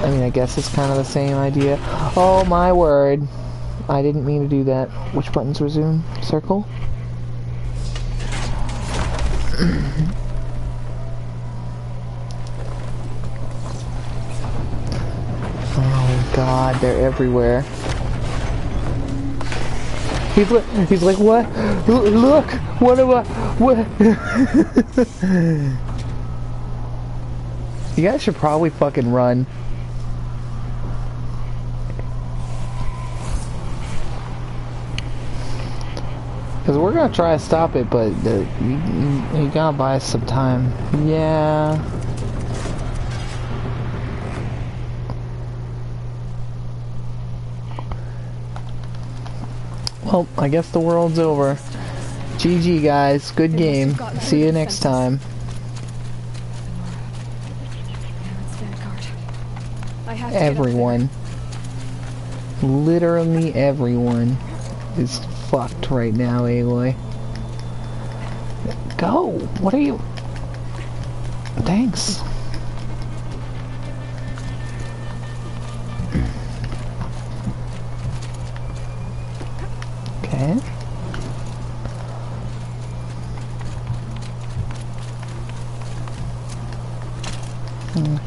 I mean, I guess it's kind of the same idea. Oh my word. I didn't mean to do that. Which buttons resume? Circle? Oh god, they're everywhere. He's like, what? Look! What am I? What? You guys should probably fucking run. Because we're gonna try to stop it, but you gotta buy us some time. Yeah. Well, I guess the world's over. GG guys, good game. See you next time. Everyone. Literally everyone is fucked right now, Aloy. Go! What are you... Thanks. Okay.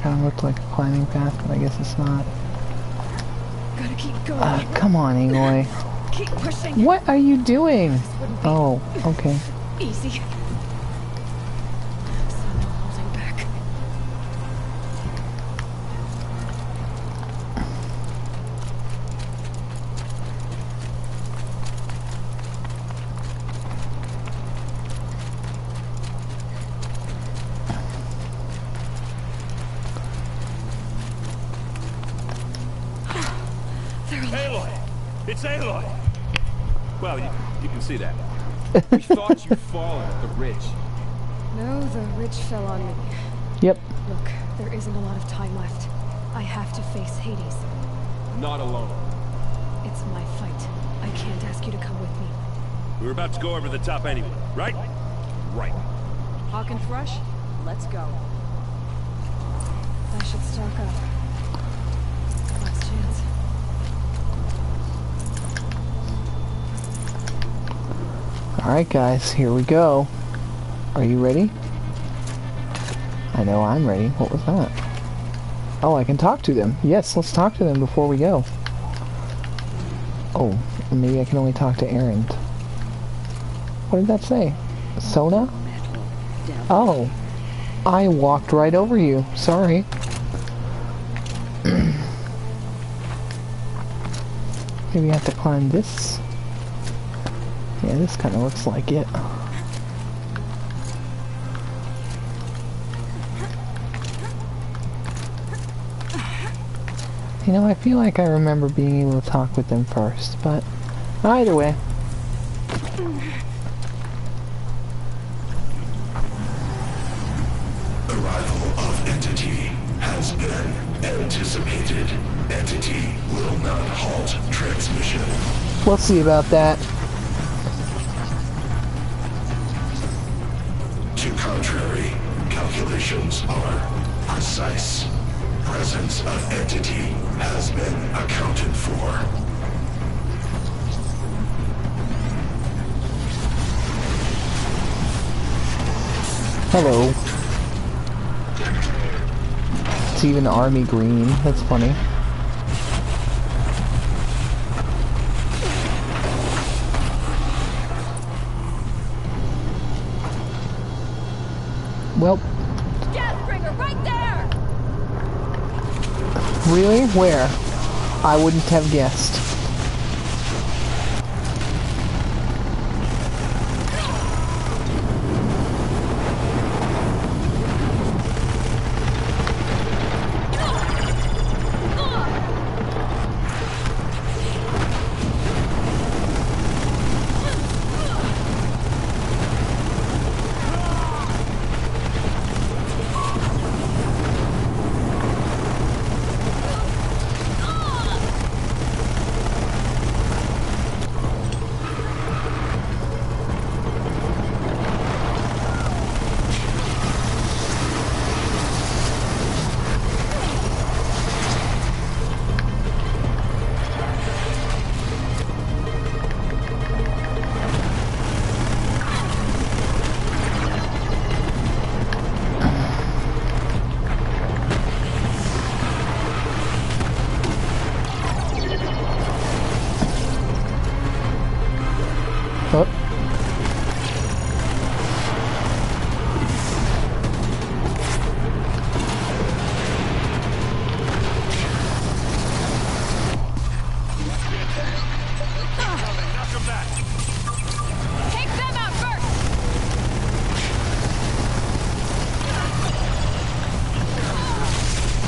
Kind of looked like a climbing path, but I guess it's not. Gotta keep going. Come on, Aloy. Keep pushing. What are you doing? Oh, okay. Easy. So no holding back. Aloy! It's Aloy! Well, you can see that. We thought you'd fallen at the ridge. No, the ridge fell on me. Yep. Look, there isn't a lot of time left. I have to face Hades. Not alone. It's my fight. I can't ask you to come with me. We were about to go over the top anyway, right? Right. Hawk and Thrush, let's go. I should stock up. Last chance. Alright guys, here we go. Are you ready? I know I'm ready. What was that? Oh, I can talk to them. Yes, let's talk to them before we go. Oh, maybe I can only talk to Erend. What did that say? Sona? Oh, I walked right over you. Sorry. Maybe I have to climb this. Yeah, this kind of looks like it. You know, I feel like I remember being able to talk with them first, but either way. Arrival of Entity has been anticipated. Entity will not halt transmission. We'll see about that. To contrary, calculations are precise. Presence of Entity has been accounted for. Hello. It's even army green. That's funny. Well. Deathbringer, right there! Really? Where? I wouldn't have guessed.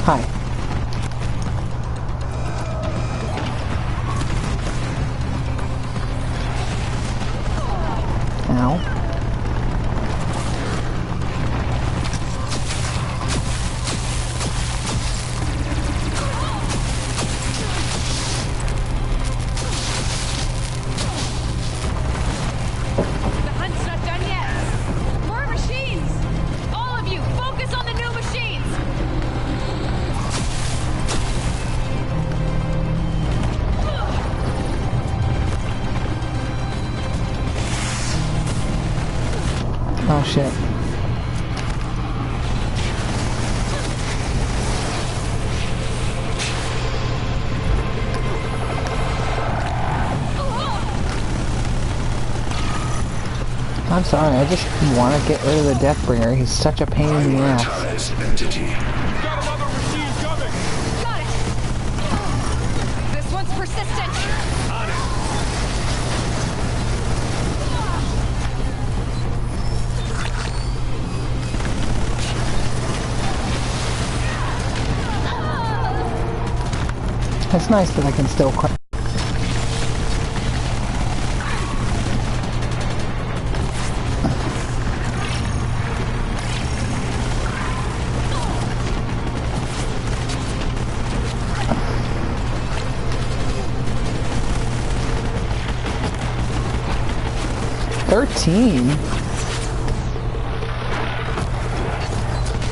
Hi. Ow. The hunt's not done yet. More machines! All of you, focus on the new machines! Oh shit. I'm sorry, I just want to get rid of the Deathbringer. He's such a pain in the ass. Got another machine coming! Got it! This one's persistent! On it! It's nice that I can still cry.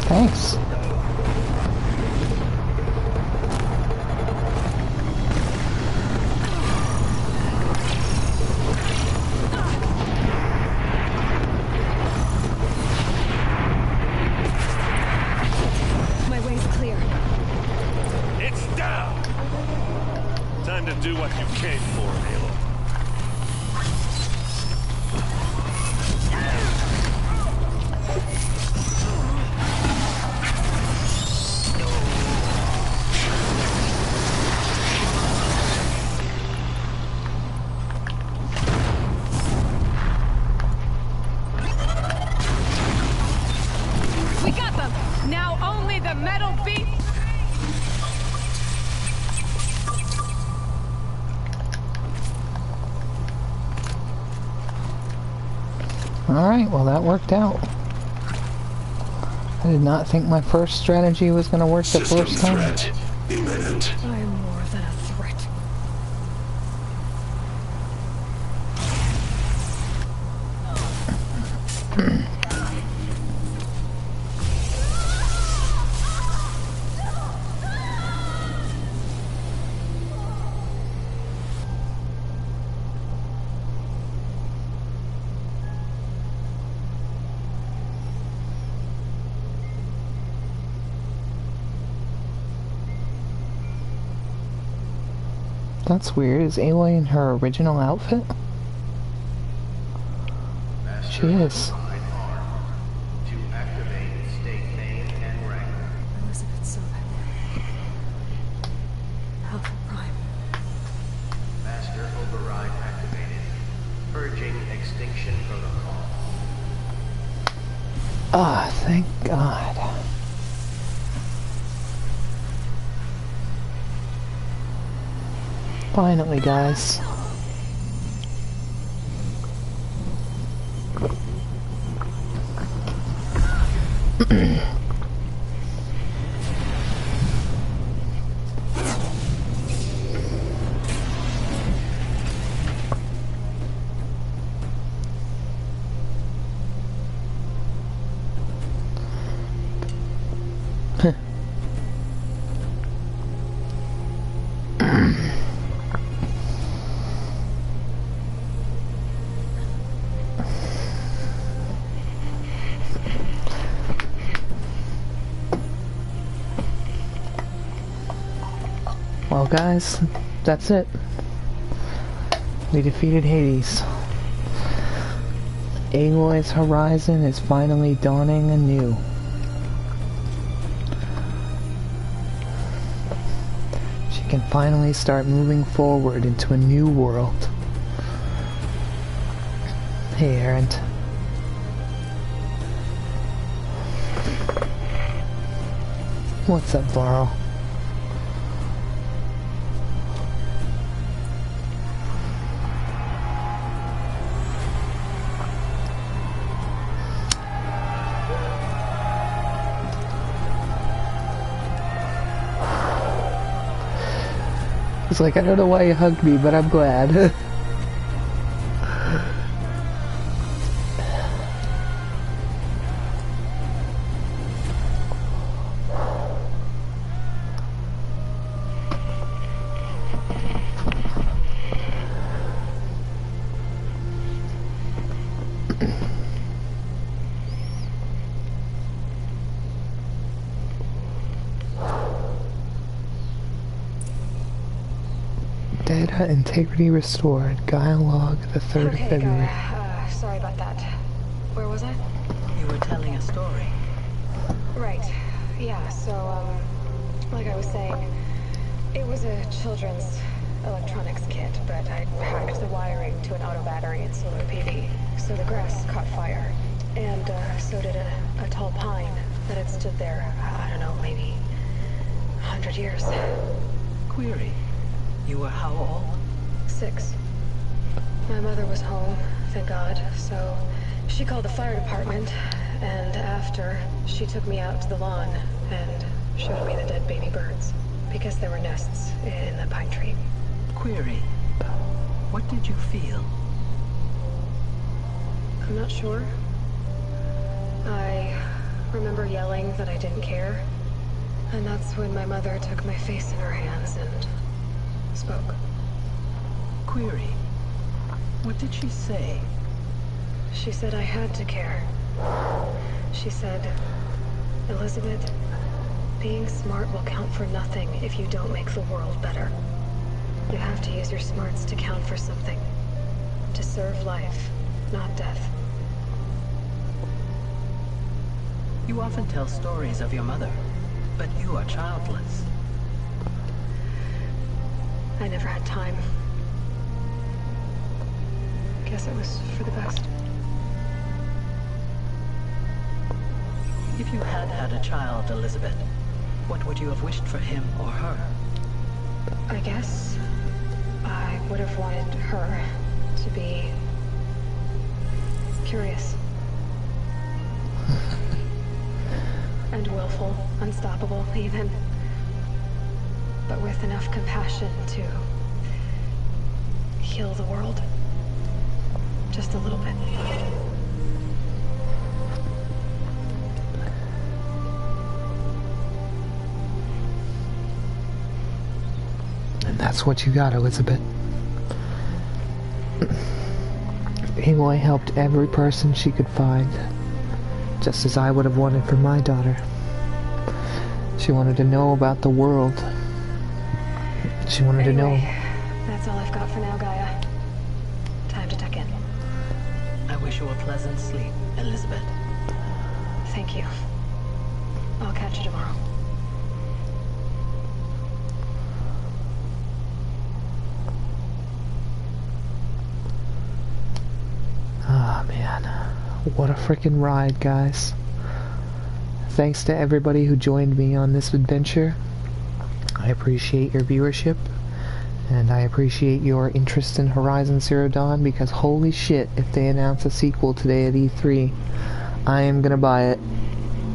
Thanks. My way's clear. It's down! Time to do what you came for, Halo. We got them! Now only the metal beat! Alright, well that worked out. I did not think my first strategy was going to work the first time. Threat imminent. I am more than a threat. That's weird. Is Aloy in her original outfit? She is. Elizabeth Sub. Alpha Prime. Master override activated. Purging extinction protocol. Ah, thank God. Finally, guys. Well, guys, that's it. We defeated Hades. Aloy's horizon is finally dawning anew. She can finally start moving forward into a new world. Hey, Erend. What's up, Varl? It's like, I don't know why you hugged me, but I'm glad. Data integrity restored. Gaia log, the 3rd of February. Gaia. Sorry about that. Where was I? You were telling a story. Right. Yeah, so, like I was saying, it was a children's electronics kit, but I hacked the wiring to an auto battery and solar PV, so the grass caught fire. And, so did a tall pine that had stood there, I don't know, maybe 100 years. Query. You were how old? 6. My mother was home, thank God, so she called the fire department, and after, she took me out to the lawn and showed me the dead baby birds, because there were nests in the pine tree. Query. What did you feel? I'm not sure. I remember yelling that I didn't care, and that's when my mother took my face in her hands and spoke. Query. What did she say? She said I had to care. She said, Elizabeth, being smart will count for nothing if you don't make the world better. You have to use your smarts to count for something. To serve life, not death. You often tell stories of your mother, but you are childless. I never had time. Guess it was for the best. If you had had a child, Elizabeth, what would you have wished for him or her? I guess I would have wanted her to be curious. and willful, unstoppable even. But with enough compassion to heal the world. Just a little bit. And that's what you got, Elizabeth. Aloy helped every person she could find, just as I would have wanted for my daughter. She wanted to know about the world. She wanted to know. That's all I've got for now, Gaia. Time to tuck in. I wish you a pleasant sleep, Elizabeth. Thank you. I'll catch you tomorrow. Ah, man. What a freaking ride, guys. Thanks to everybody who joined me on this adventure. I appreciate your viewership, and I appreciate your interest in Horizon Zero Dawn, because holy shit, if they announce a sequel today at E3, I am gonna buy it.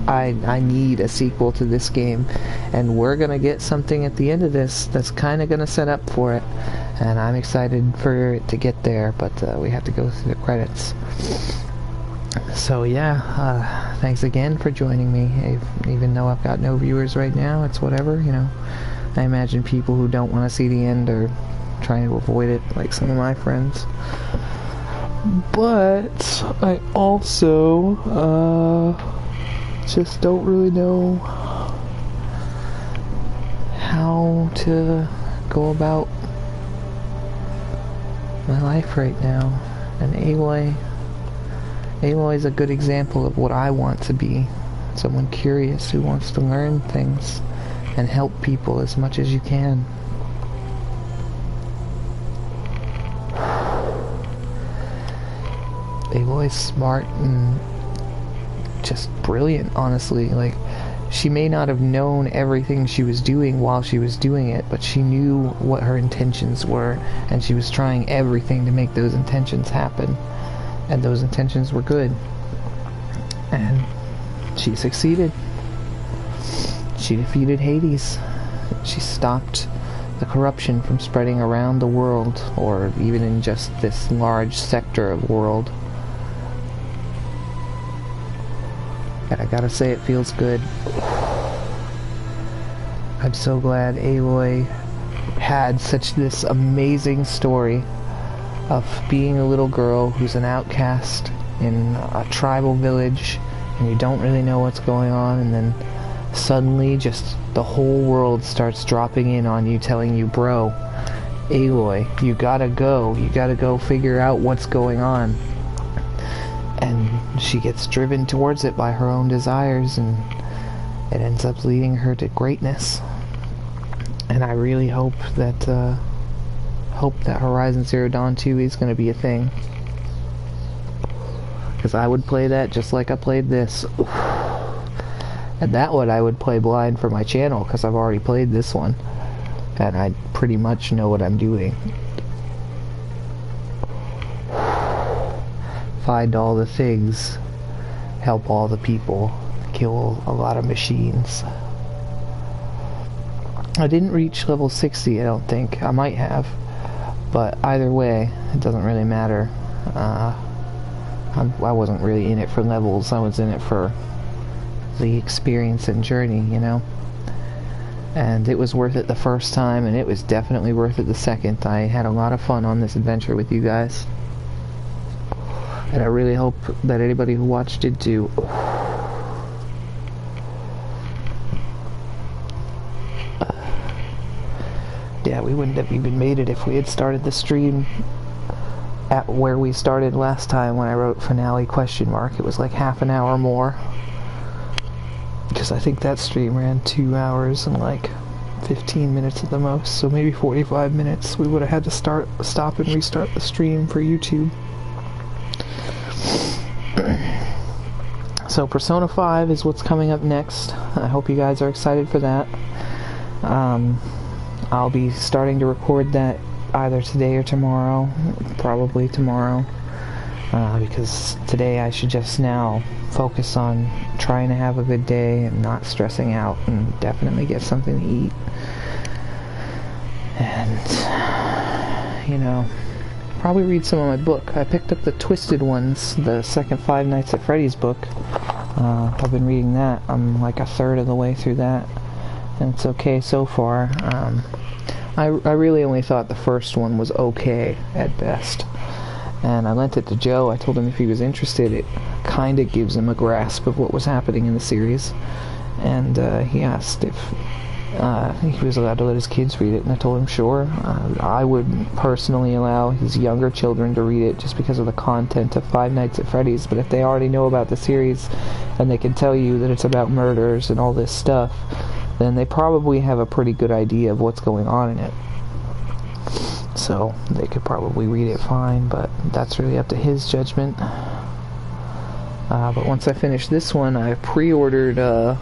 I need a sequel to this game, and we're gonna get something at the end of this that's kinda gonna set up for it, and I'm excited for it to get there, but we have to go through the credits. So yeah, thanks again for joining me. Even though I've got no viewers right now, it's whatever, you know. I imagine people who don't want to see the end are trying to avoid it, like some of my friends. But I also just don't really know how to go about my life right now. And Aloy is a good example of what I want to be. Someone curious who wants to learn things and help people as much as you can. Aloy's smart and just brilliant, honestly. Like, she may not have known everything she was doing while she was doing it, but she knew what her intentions were, and she was trying everything to make those intentions happen. And those intentions were good. And she succeeded. She defeated Hades. She stopped the corruption from spreading around the world, or even in just this large sector of world. And I gotta say, it feels good. I'm so glad Aloy had such this amazing story of being a little girl who's an outcast in a tribal village, and you don't really know what's going on, and then suddenly just the whole world starts dropping in on you, telling you, bro, Aloy, you gotta go figure out what's going on. And she gets driven towards it by her own desires, and it ends up leading her to greatness. And I really hope that Horizon Zero Dawn 2 is going to be a thing. Because I would play that just like I played this. And that one I would play blind for my channel, because I've already played this one. And I pretty much know what I'm doing. Find all the things. Help all the people. Kill a lot of machines. I didn't reach level 60, I don't think. I might have. But either way, it doesn't really matter. I wasn't really in it for levels. I was in it for the experience and journey, you know. And it was worth it the first time, and it was definitely worth it the second. I had a lot of fun on this adventure with you guys. And I really hope that anybody who watched did too. Yeah, we wouldn't have even made it if we had started the stream at where we started last time when I wrote finale ? It was like half an hour more. Because I think that stream ran 2 hours and like 15 minutes at the most, so maybe 45 minutes. We would have had to stop and restart the stream for YouTube. So Persona 5 is what's coming up next. I hope you guys are excited for that. I'll be starting to record that either today or tomorrow. Probably tomorrow. Because today I should just now focus on trying to have a good day and not stressing out, and definitely get something to eat. And, you know, probably read some of my book. I picked up the Twisted Ones, the second Five Nights at Freddy's book. I've been reading that. I'm like a third of the way through that, and it's okay so far. I really only thought the first one was okay at best, and I lent it to Joe. I told him if he was interested, it kind of gives him a grasp of what was happening in the series, and he asked if he was allowed to let his kids read it, and I told him sure. I would personally allow his younger children to read it just because of the content of Five Nights at Freddy's, but if they already know about the series and they can tell you that it's about murders and all this stuff, then they probably have a pretty good idea of what's going on in it. So they could probably read it fine, but that's really up to his judgment. But once I finish this one, I pre-ordered the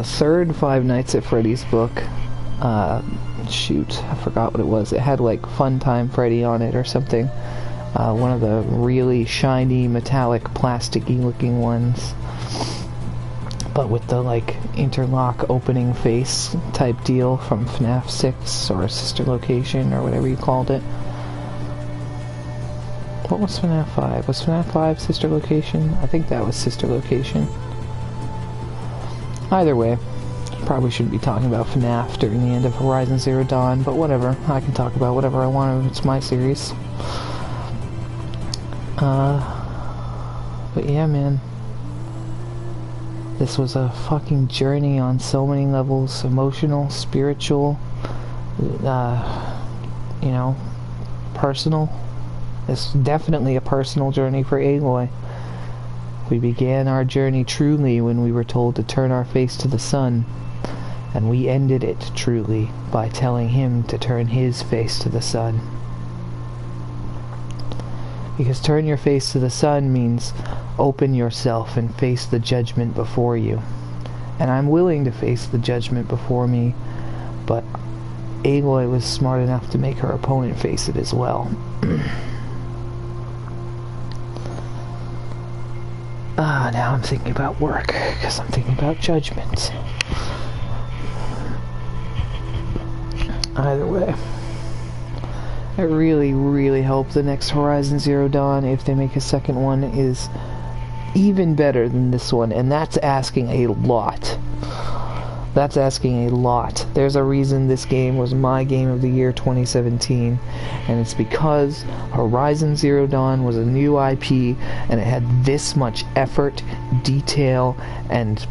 third Five Nights at Freddy's book. Shoot, I forgot what it was. It had like Funtime Freddy on it or something. One of the really shiny, metallic, plasticky looking ones, but with the like interlock opening face type deal from FNAF 6 or Sister Location or whatever you called it. What was FNAF 5? Was FNAF 5 Sister Location? I think that was Sister Location. Either way, probably shouldn't be talking about FNAF during the end of Horizon Zero Dawn, but whatever. I can talk about whatever I want. It's my series. But yeah, man. This was a fucking journey on so many levels. Emotional, spiritual, you know, personal. It's definitely a personal journey for Aloy. We began our journey truly when we were told to turn our face to the sun, and we ended it truly by telling him to turn his face to the sun. Because turn your face to the sun means open yourself and face the judgment before you. And I'm willing to face the judgment before me, but Aloy was smart enough to make her opponent face it as well. Now I'm thinking about work, because I'm thinking about judgment. Either way, I really, really hope the next Horizon Zero Dawn, if they make a second one, is even better than this one, and that's asking a lot. That's asking a lot. There's a reason this game was my game of the year 2017, and it's because Horizon Zero Dawn was a new IP, and it had this much effort, detail, and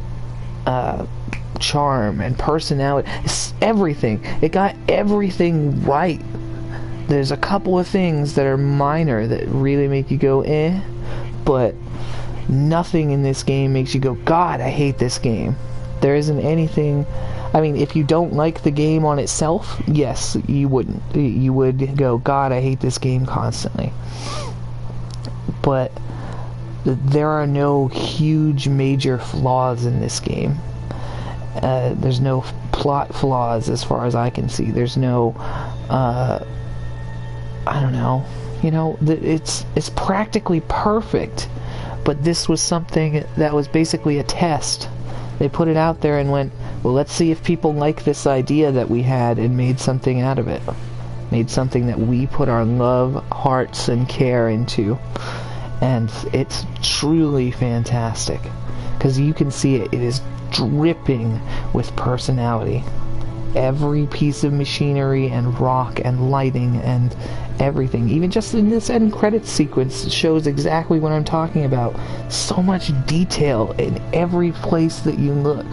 charm, and personality. It's everything. It got everything right. There's a couple of things that are minor that really make you go, eh, but nothing in this game makes you go, God, I hate this game. There isn't anything. I mean, if you don't like the game on itself, yes, you wouldn't. You would go, God, I hate this game constantly. But there are no huge major flaws in this game. There's no plot flaws as far as I can see. There's no, I don't know. You know, it's practically perfect. But this was something that was basically a test. They put it out there and went, well, let's see if people like this idea that we had, and made something out of it. Made something that we put our love, hearts, and care into. And it's truly fantastic. Because you can see it. It is dripping with personality. Every piece of machinery and rock and lighting and everything, even just in this end credits sequence, shows exactly what I'm talking about. So much detail in every place that you look.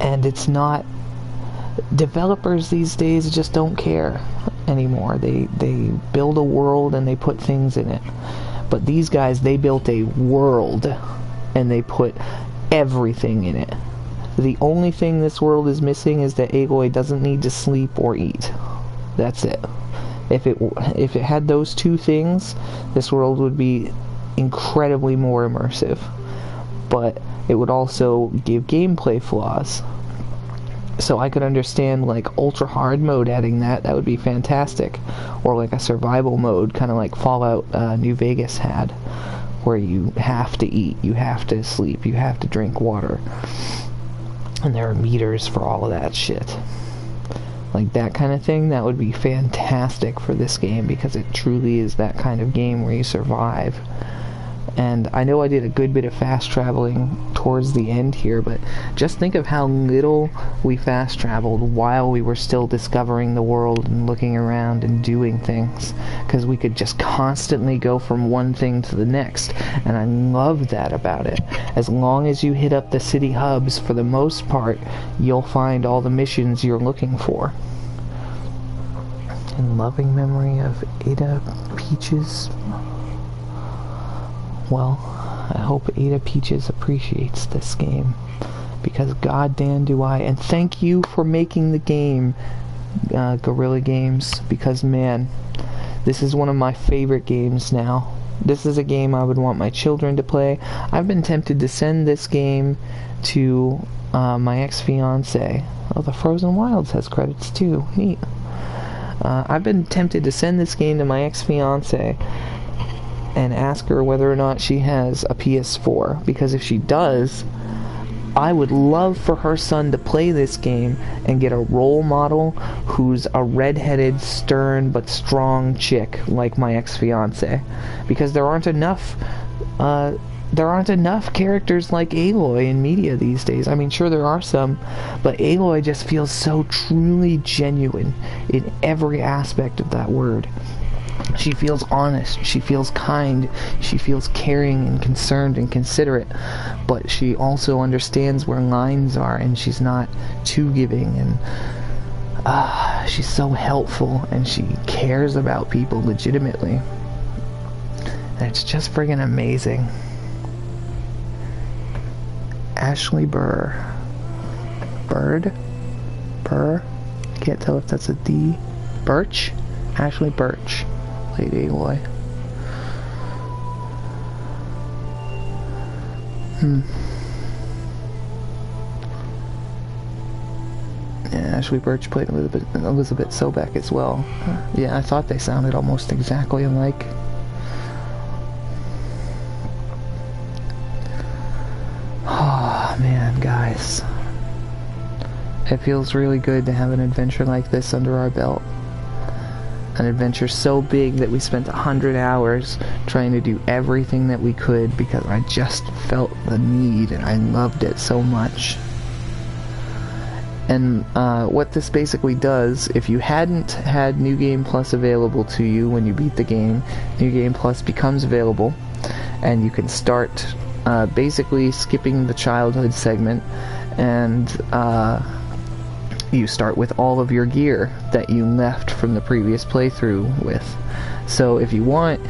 And it's not... Developers these days just don't care anymore. They build a world and they put things in it. But these guys, they built a world and they put everything in it. The only thing this world is missing is that Aloy doesn't need to sleep or eat. That's it. If it had those two things, this world would be incredibly more immersive. But it would also give gameplay flaws. So I could understand like ultra hard mode adding that would be fantastic, or like a survival mode, kind of like Fallout New Vegas had, where you have to eat, you have to sleep, you have to drink water, and there are meters for all of that shit. Like that kind of thing, that would be fantastic for this game, because it truly is that kind of game where you survive. And I know I did a good bit of fast traveling towards the end here, but just think of how little we fast traveled while we were still discovering the world and looking around and doing things, because we could just constantly go from one thing to the next, and I love that about it. As long as you hit up the city hubs, for the most part, you'll find all the missions you're looking for. In loving memory of Ada Peaches. Well, I hope Ada Peaches appreciates this game, because goddamn do I. And thank you for making the game, Guerrilla Games, because man, this is one of my favorite games now. This is a game I would want my children to play. I've been tempted to send this game to my ex-fiance. Oh, the Frozen Wilds has credits too. Neat. I've been tempted to send this game to my ex-fiance and ask her whether or not she has a PS4, because if she does, I would love for her son to play this game and get a role model who's a red-headed, stern but strong chick like my ex-fiance, because there aren't enough characters like Aloy in media these days. I mean, sure there are some, but Aloy just feels so truly genuine in every aspect of that word. She feels honest, she feels kind, she feels caring and concerned and considerate, but she also understands where lines are, and she's not too giving, and she's so helpful, and she cares about people legitimately. And it's just friggin' amazing. Ashley Burr. Bird? Burr? Can't tell if that's a D. Birch? Ashley Birch. Played Aloy. Yeah, Ashley Birch played Elizabeth Sobek as well. Yeah, I thought they sounded almost exactly alike. Oh, man, guys. It feels really good to have an adventure like this under our belt. An adventure so big that we spent 100 hours trying to do everything that we could, because I just felt the need and I loved it so much. And what this basically does, if you hadn't had New Game Plus available to you when you beat the game, New Game Plus becomes available, and you can start basically skipping the childhood segment, and you start with all of your gear that you left from the previous playthrough with. So if you want,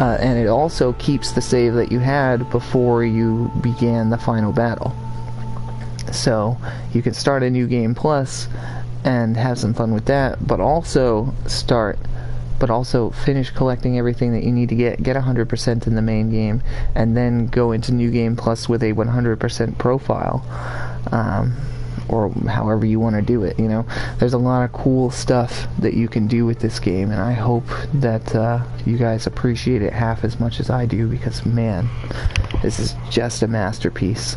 and it also keeps the save that you had before you began the final battle. So you can start a New Game Plus and have some fun with that, but also finish collecting everything that you need to get 100% in the main game, and then go into New Game Plus with a 100% profile. Or however you want to do it, you know. There's a lot of cool stuff that you can do with this game, and I hope that you guys appreciate it half as much as I do, because man, this is just a masterpiece.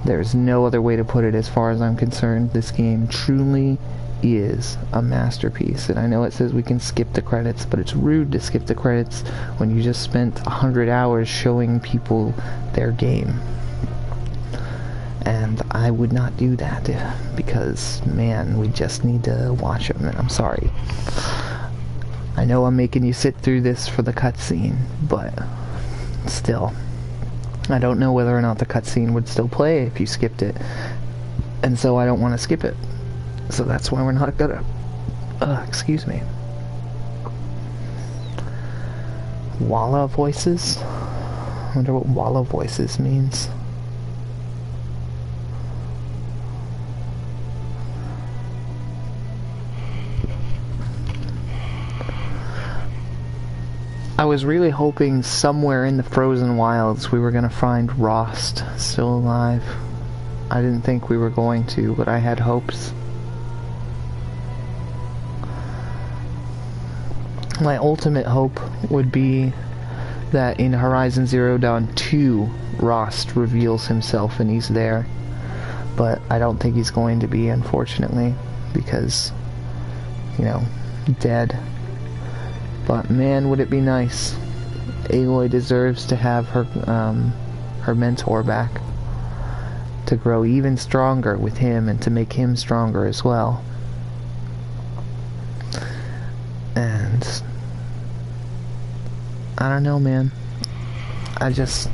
There's no other way to put it as far as I'm concerned. This game truly is a masterpiece. And I know it says we can skip the credits, but it's rude to skip the credits when you just spent 100 hours showing people their game. And I would not do that, because, man, we just need to watch them, and I'm sorry. I know I'm making you sit through this for the cutscene, but still. I don't know whether or not the cutscene would still play if you skipped it, and so I don't want to skip it. So that's why we're not gonna... excuse me. Walla Voices? I wonder what Walla Voices means. I was really hoping somewhere in the Frozen Wilds we were going to find Rost still alive. I didn't think we were going to, but I had hopes. My ultimate hope would be that in Horizon Zero Dawn 2, Rost reveals himself and he's there. But I don't think he's going to be, unfortunately, because, you know, dead. But man, would it be nice. Aloy deserves to have her, her mentor back. To grow even stronger with him and to make him stronger as well. And I don't know, man. I just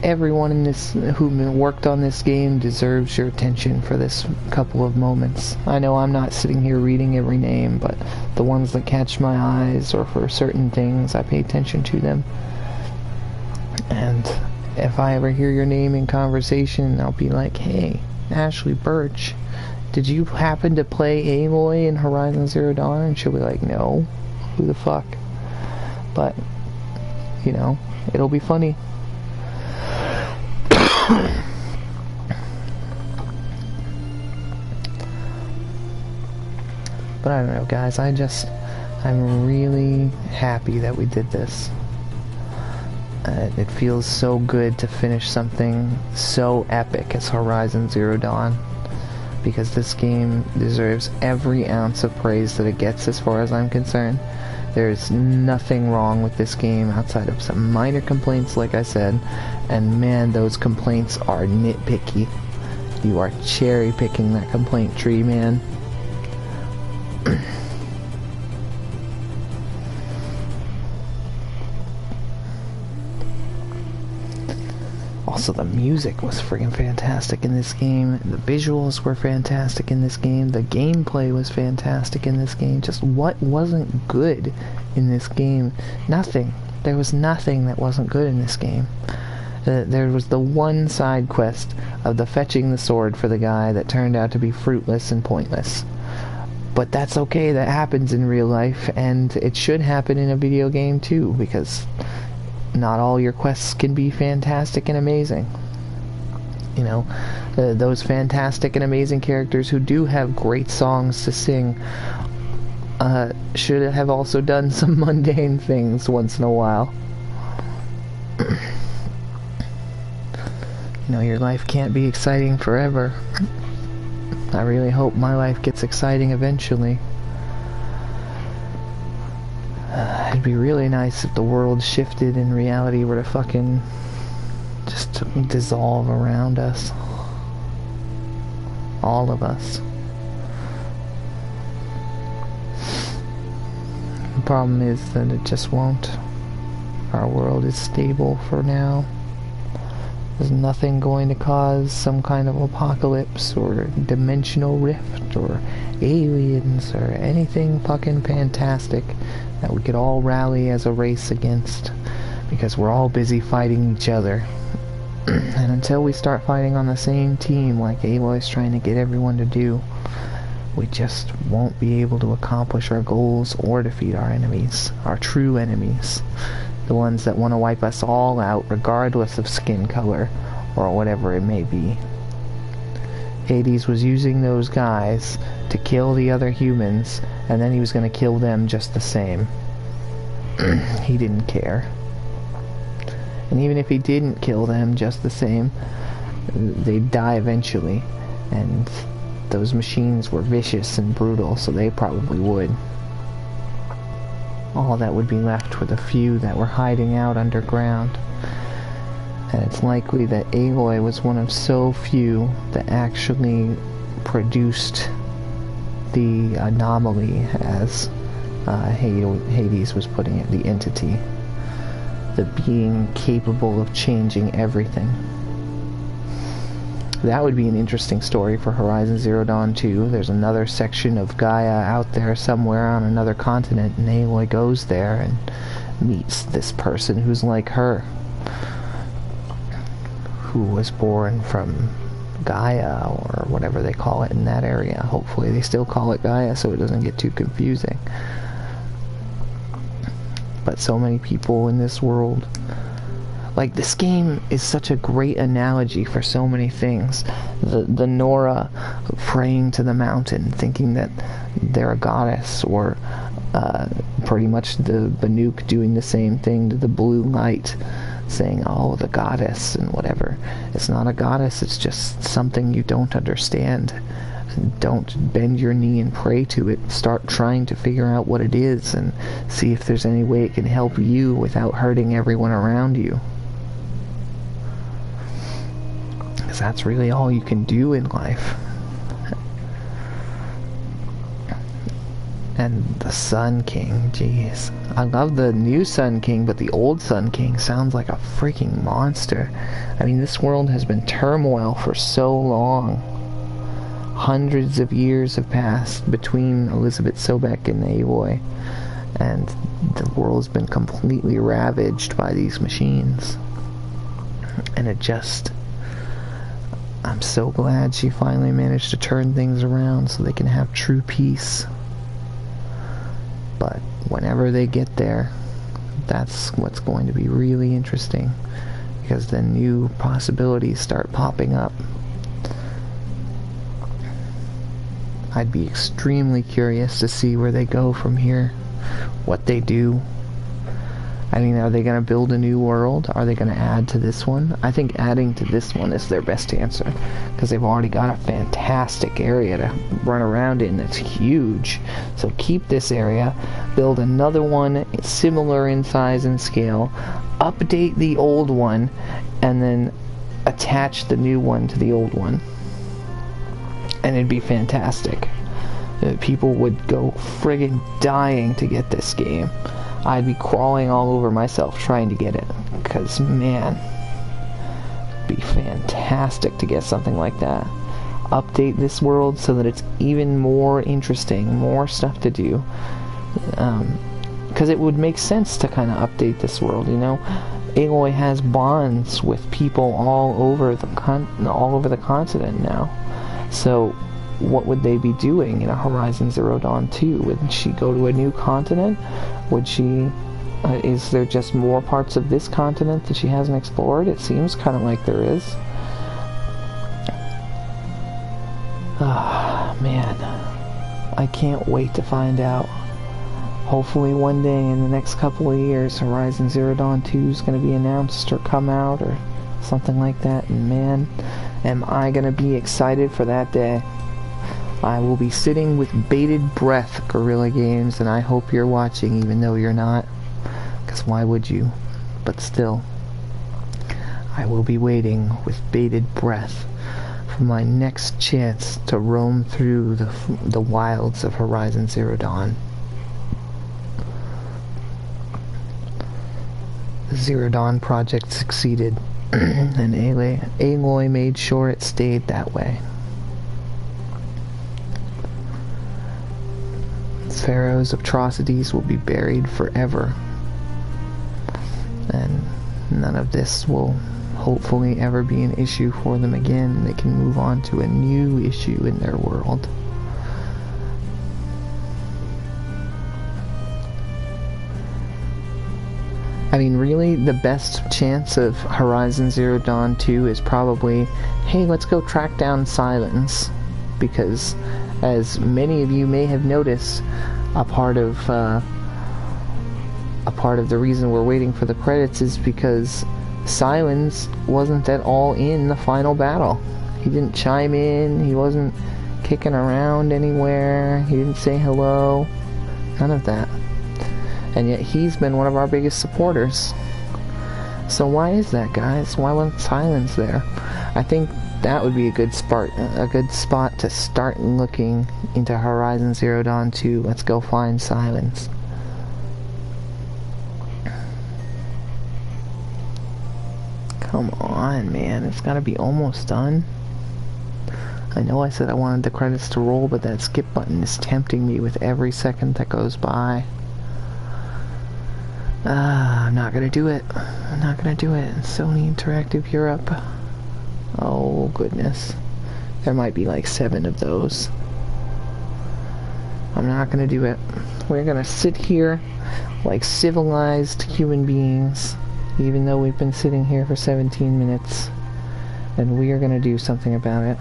everyone in this who worked on this game deserves your attention for this couple of moments. I know I'm not sitting here reading every name, but the ones that catch my eyes or for certain things, I pay attention to them. And if I ever hear your name in conversation, I'll be like, hey, Ashley Birch, did you happen to play Aloy in Horizon Zero Dawn? And she'll be like, no, who the fuck? But, you know, it'll be funny. But I don't know, guys, I'm really happy that we did this. It feels so good to finish something so epic as Horizon Zero Dawn, because this game deserves every ounce of praise that it gets as far as I'm concerned. There's nothing wrong with this game outside of some minor complaints, like I said, and man, those complaints are nitpicky. You are cherry picking that complaint tree, man. Also, the music was friggin' fantastic in this game. The visuals were fantastic in this game. The gameplay was fantastic in this game. Just what wasn't good in this game? Nothing. There was nothing that wasn't good in this game. There was the one side quest of the fetching the sword for the guy that turned out to be fruitless and pointless. But that's okay. That happens in real life, and it should happen in a video game too, because not all your quests can be fantastic and amazing. You know, those fantastic and amazing characters who do have great songs to sing should have also done some mundane things once in a while. You know, your life can't be exciting forever. I really hope my life gets exciting eventually. It'd be really nice if the world shifted and reality were to fucking just dissolve around us. All of us. The problem is that it just won't. Our world is stable for now. There's nothing going to cause some kind of apocalypse or dimensional rift or aliens or anything fucking fantastic that we could all rally as a race against, because we're all busy fighting each other. And until we start fighting on the same team like Aloy's trying to get everyone to do, we just won't be able to accomplish our goals or defeat our enemies, our true enemies. The ones that want to wipe us all out regardless of skin color or whatever it may be. Hades was using those guys to kill the other humans, and then he was going to kill them just the same. He didn't care. And even if he didn't kill them just the same, they'd die eventually. And those machines were vicious and brutal, so they probably would. All that would be left were the few that were hiding out underground. And it's likely that Aloy was one of so few that actually produced the anomaly, as Hades was putting it, the entity. The being capable of changing everything. That would be an interesting story for Horizon Zero Dawn 2. There's another section of Gaia out there somewhere on another continent, and Aloy goes there and meets this person who's like her, who was born from Gaia, or whatever they call it in that area. Hopefully they still call it Gaia so it doesn't get too confusing. But so many people in this world Like, this game is such a great analogy for so many things. The Nora praying to the mountain, thinking that they're a goddess, or pretty much the Banuk doing the same thing to the blue light, saying, oh, the goddess, and whatever. It's not a goddess, it's just something you don't understand. Don't bend your knee and pray to it. Start trying to figure out what it is and see if there's any way it can help you without hurting everyone around you. Because that's really all you can do in life. And the Sun King, jeez. I love the new Sun King, but the old Sun King sounds like a freaking monster. I mean, this world has been turmoil for so long. Hundreds of years have passed between Elizabeth Sobek and Aloy, and the world's been completely ravaged by these machines. And it just... I'm so glad she finally managed to turn things around so they can have true peace. But whenever they get there, that's what's going to be really interesting, because then new possibilities start popping up. I'd be extremely curious to see where they go from here, what they do. I mean, are they going to build a new world? Are they going to add to this one? I think adding to this one is their best answer, because they've already got a fantastic area to run around in that's huge. So keep this area, build another one similar in size and scale, update the old one, and then attach the new one to the old one. And it'd be fantastic. People would go friggin' dying to get this game. I'd be crawling all over myself trying to get it, because, man, it'd be fantastic to get something like that. Update this world so that it's even more interesting, more stuff to do. Because it would make sense to kind of update this world, you know? Aloy has bonds with people all over the continent now. So what would they be doing in a Horizon Zero Dawn 2? Would she go to a new continent? Would she... is there just more parts of this continent that she hasn't explored? It seems kind of like there is. Ah, man. I can't wait to find out. Hopefully one day in the next couple of years, Horizon Zero Dawn 2 is going to be announced or come out or something like that. And man, am I going to be excited for that day. I will be sitting with bated breath, Guerrilla Games, and I hope you're watching even though you're not. Because why would you? But still, I will be waiting with bated breath for my next chance to roam through the wilds of Horizon Zero Dawn. The Zero Dawn project succeeded, and Aloy made sure it stayed that way. Pharaoh's atrocities will be buried forever, and none of this will hopefully ever be an issue for them again. They can move on to a new issue in their world. I mean, really, the best chance of Horizon Zero Dawn 2 is probably, hey, let's go track down Sylens, because as many of you may have noticed, a part of the reason we're waiting for the credits is because Sylens wasn't at all in the final battle. He didn't chime in, he wasn't kicking around anywhere, he didn't say hello, none of that. And yet he's been one of our biggest supporters. So why is that, guys? Why wasn't Sylens there? I think that would be a good spot to start looking into Horizon Zero Dawn 2. Let's go find Sylens. Come on, man. It's gotta be almost done. I know I said I wanted the credits to roll, but that skip button is tempting me with every second that goes by. I'm not gonna do it. I'm not gonna do it. Sony Interactive Europe. Oh, goodness. There might be like 7 of those. I'm not gonna do it. We're gonna sit here like civilized human beings even though we've been sitting here for 17 minutes, and we are going to do something about it.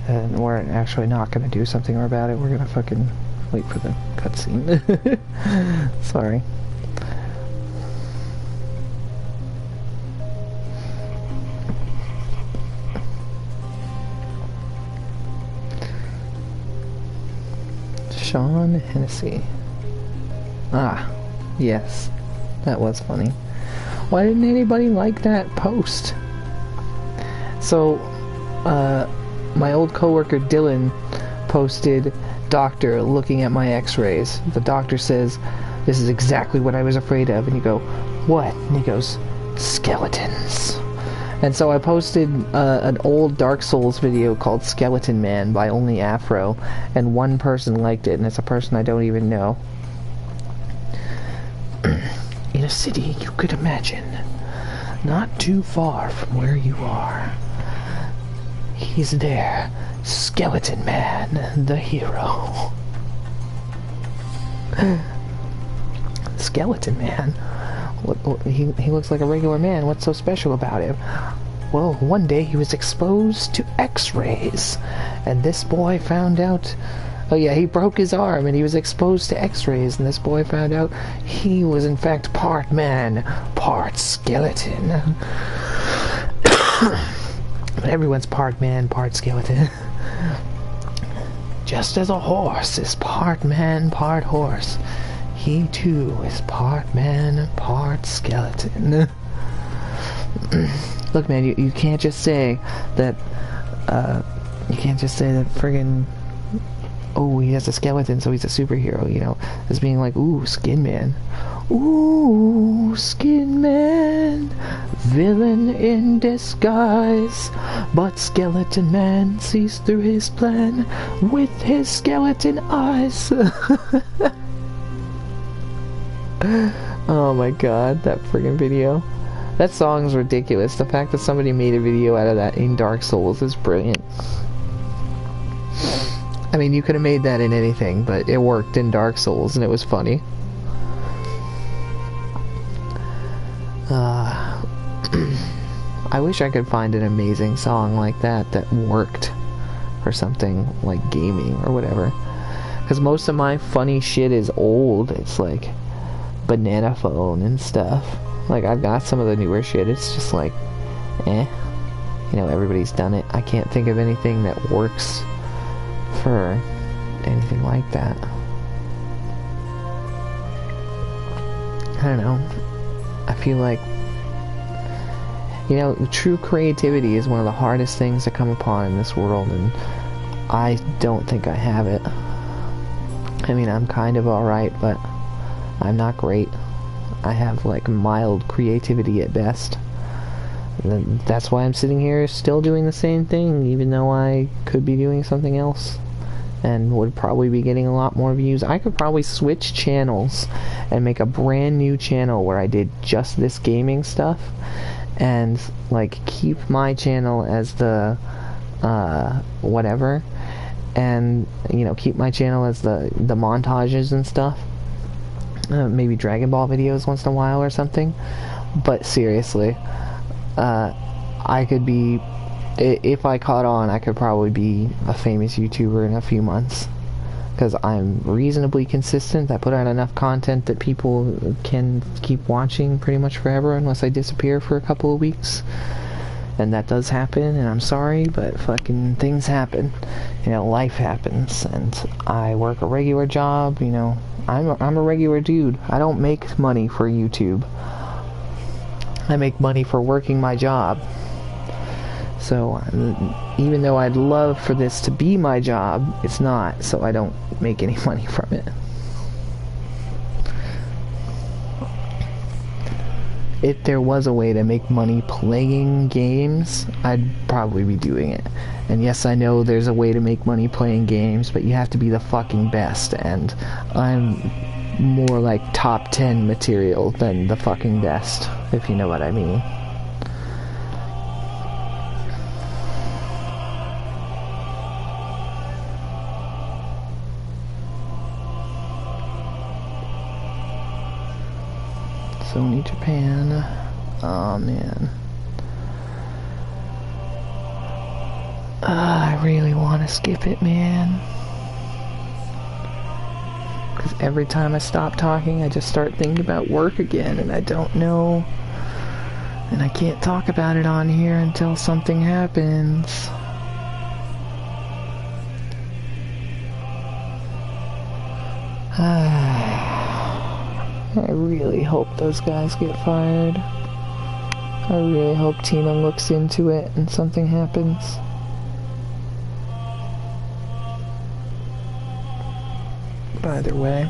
And we're actually not going to do something about it. We're going to fucking wait for the cutscene. Sorry. Sean Hennessy. Ah, yes. That was funny. Why didn't anybody like that post? So, my old coworker Dylan posted, "Doctor looking at my x-rays. The doctor says, this is exactly what I was afraid of." And you go, "What?" And he goes, "Skeletons." And so I posted an old Dark Souls video called Skeleton Man by Only Afro, and one person liked it, and it's a person I don't even know. In a city you could imagine, not too far from where you are, he's there, Skeleton Man, the hero. Skeleton Man? He looks like a regular man. What's so special about him? Well, one day he was exposed to x-rays, and this boy found out... Oh yeah, he broke his arm and he was exposed to x-rays, and this boy found out he was in fact part man, part skeleton. But everyone's part man, part skeleton. Just as a horse is part man, part horse, he too is part man, part skeleton. Look, man, you can't just say that, friggin', oh, he has a skeleton, so he's a superhero, you know, as being like, ooh, Skin Man. Ooh, Skin Man, villain in disguise, but Skeleton Man sees through his plan with his skeleton eyes. Oh my god, that friggin' video. That song's ridiculous. The fact that somebody made a video out of that in Dark Souls is brilliant. I mean, you could have made that in anything, but it worked in Dark Souls and it was funny. I wish I could find an amazing song like that that worked for something like gaming or whatever. Because most of my funny shit is old. It's like Banana Phone and stuff. Like, I've got some of the newer shit. It's just like, eh. You know, everybody's done it. I can't think of anything that works for anything like that. I don't know. I feel like, you know, true creativity is one of the hardest things to come upon in this world, and I don't think I have it. I mean, I'm kind of alright, but I'm not great. I have, like, mild creativity at best. And that's why I'm sitting here still doing the same thing, even though I could be doing something else. And would probably be getting a lot more views. I could probably switch channels and make a brand new channel where I did just this gaming stuff. And, like, keep my channel as the, whatever. And, you know, keep my channel as the montages and stuff. Maybe Dragon Ball videos once in a while or something. But seriously, I could be, if I caught on, I could probably be a famous YouTuber in a few months. Because I'm reasonably consistent. I put out enough content that people can keep watching pretty much forever unless I disappear for a couple of weeks. And that does happen, and I'm sorry, but fucking things happen. You know, life happens, and I work a regular job, you know. I'm a regular dude. I don't make money for YouTube. I make money for working my job. So, even though I'd love for this to be my job, it's not, so I don't make any money from it. If there was a way to make money playing games, I'd probably be doing it. And yes, I know there's a way to make money playing games, but you have to be the fucking best, and I'm more like top 10 material than the fucking best, if you know what I mean. Sony Japan. Oh man. I really want to skip it, man. Because every time I stop talking, I just start thinking about work again, and I don't know. And I can't talk about it on here until something happens. I really hope those guys get fired. I really hope Tina looks into it and something happens. But either way,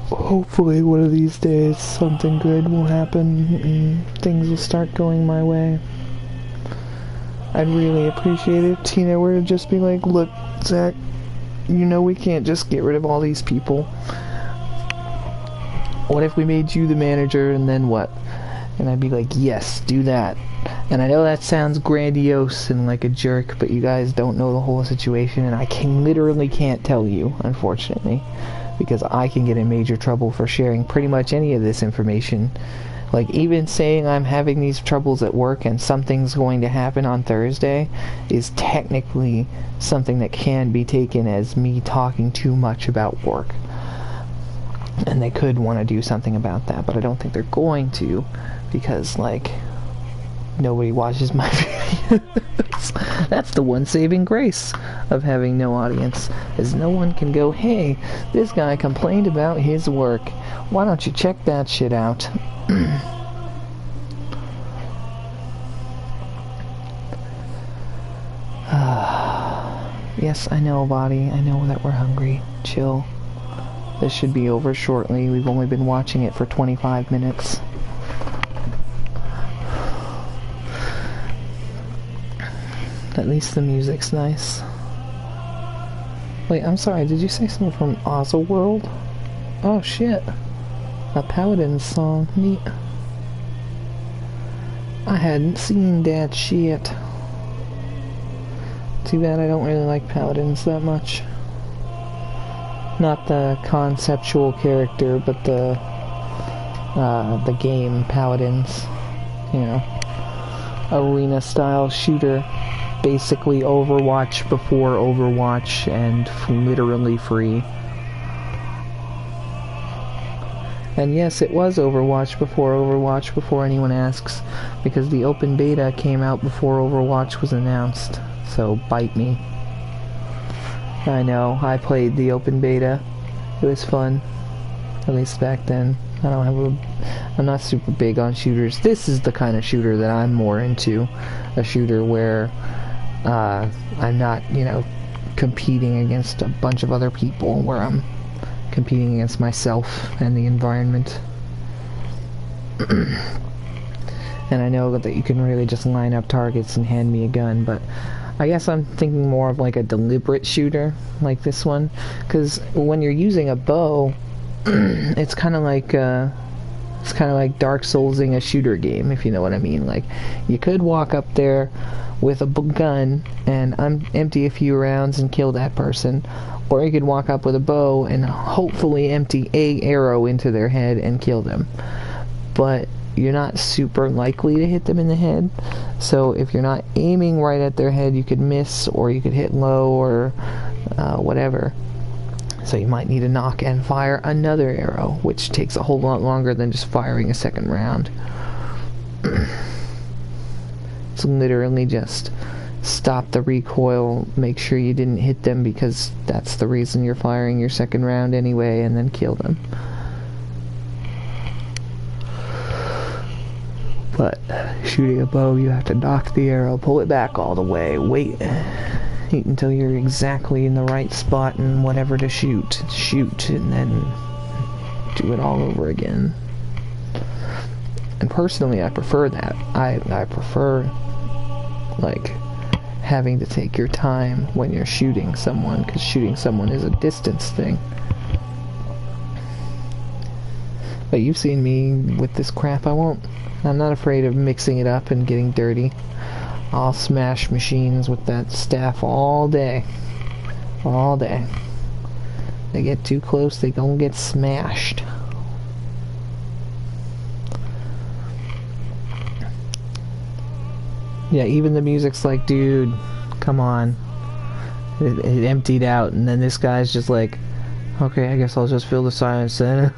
hopefully one of these days something good will happen and things will start going my way. I'd really appreciate it if Tina were to just be like, look, Zach, you know we can't just get rid of all these people. What if we made you the manager and then what? And I'd be like, yes, do that. And I know that sounds grandiose and like a jerk, but you guys don't know the whole situation, and I literally can't tell you, unfortunately, because I can get in major trouble for sharing pretty much any of this information. Like, even saying I'm having these troubles at work and something's going to happen on Thursday is technically something that can be taken as me talking too much about work. And they could want to do something about that, but I don't think they're going to, because, like, nobody watches my videos. That's the one saving grace of having no audience, is no one can go, hey, this guy complained about his work. Why don't you check that shit out? Yes, I know, Body. I know that we're hungry. Chill. This should be over shortly. We've only been watching it for 25 minutes. At least the music's nice. Wait, I'm sorry, did you say something from Ozoworld? Oh shit. A Paladin song. Neat. I hadn't seen that shit. Too bad I don't really like Paladins that much. Not the conceptual character, but the game Paladins. You know, arena style shooter. Basically Overwatch before Overwatch, and literally free. And yes, it was Overwatch before anyone asks, because the open beta came out before Overwatch was announced, so bite me. I know, I played the open beta. It was fun, at least back then. I'm not super big on shooters. This is the kind of shooter that I'm more into. A shooter where I'm not, you know, competing against a bunch of other people, where I'm competing against myself and the environment. And I know that you can really just line up targets and hand me a gun, but I guess I'm thinking more of like a deliberate shooter, like this one, because when you're using a bow, it's kind of like Dark Soulsing a shooter game, if you know what I mean. Like, you could walk up there with a gun and empty a few rounds and kill that person, or you could walk up with a bow and hopefully empty an arrow into their head and kill them. But you're not super likely to hit them in the head, so if you're not aiming right at their head, you could miss, or you could hit low, or whatever. So you might need to knock and fire another arrow, which takes a whole lot longer than just firing a second round. It's literally just stop the recoil, make sure you didn't hit them, because that's the reason you're firing your second round anyway, and then kill them. But shooting a bow, you have to knock the arrow, pull it back all the way, wait until you're exactly in the right spot and whatever to shoot, and then do it all over again. And personally, I prefer that. I prefer, like, having to take your time when you're shooting someone, because shooting someone is a distance thing. But you've seen me with this crap. I'm not afraid of mixing it up and getting dirty. I'll smash machines with that staff all day. All day. They get too close, they gonna get smashed. Yeah, even the music's like, dude, come on. It emptied out, and then this guy's just like, okay, I guess I'll just fill the silence then.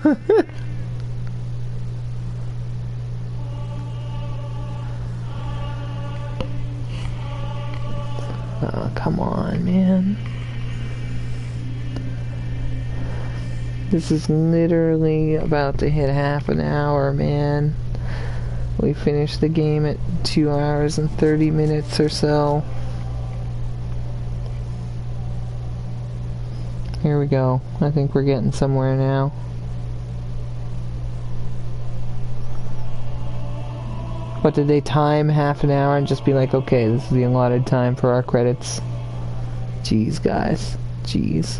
Oh, come on, man. This is literally about to hit half an hour, man. We finished the game at 2 hours and 30 minutes or so. Here we go. I think we're getting somewhere now. What, did they time half an hour and just be like, okay, this is the allotted time for our credits? Jeez, guys. Jeez.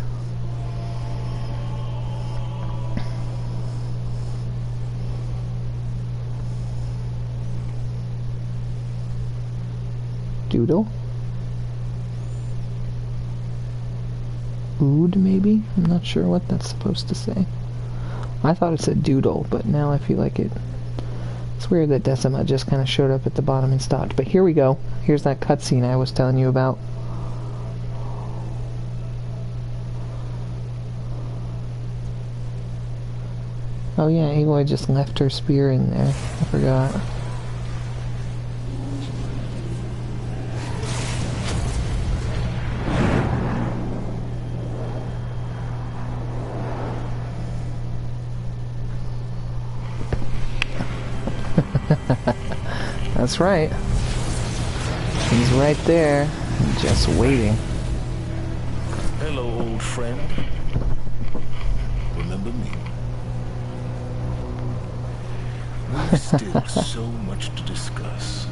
Doodle? Ood, maybe? I'm not sure what that's supposed to say. I thought it said doodle, but now I feel like it's weird that Decima just kind of showed up at the bottom and stopped. But here we go. Here's that cutscene I was telling you about. Oh yeah, Aloy just left her spear in there. I forgot. That's right. He's right there, just waiting. Hello, old friend. Remember me? We've still so much to discuss.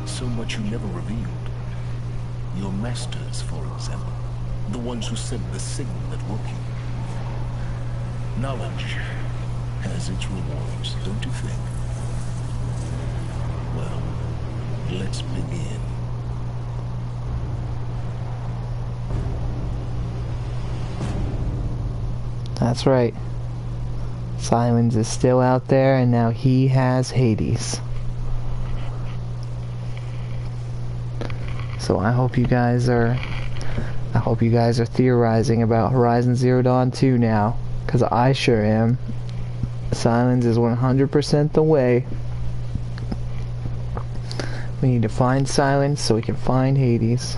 So much you never revealed. Your masters, for example. The ones who sent the signal that woke you. Knowledge has its rewards, don't you think? Well, let's begin. That's right. Sylens is still out there, and now he has Hades. So I hope you guys are theorizing about Horizon Zero Dawn 2 now, because I sure am. Sylens is 100% the way. We need to find Sylens so we can find Hades.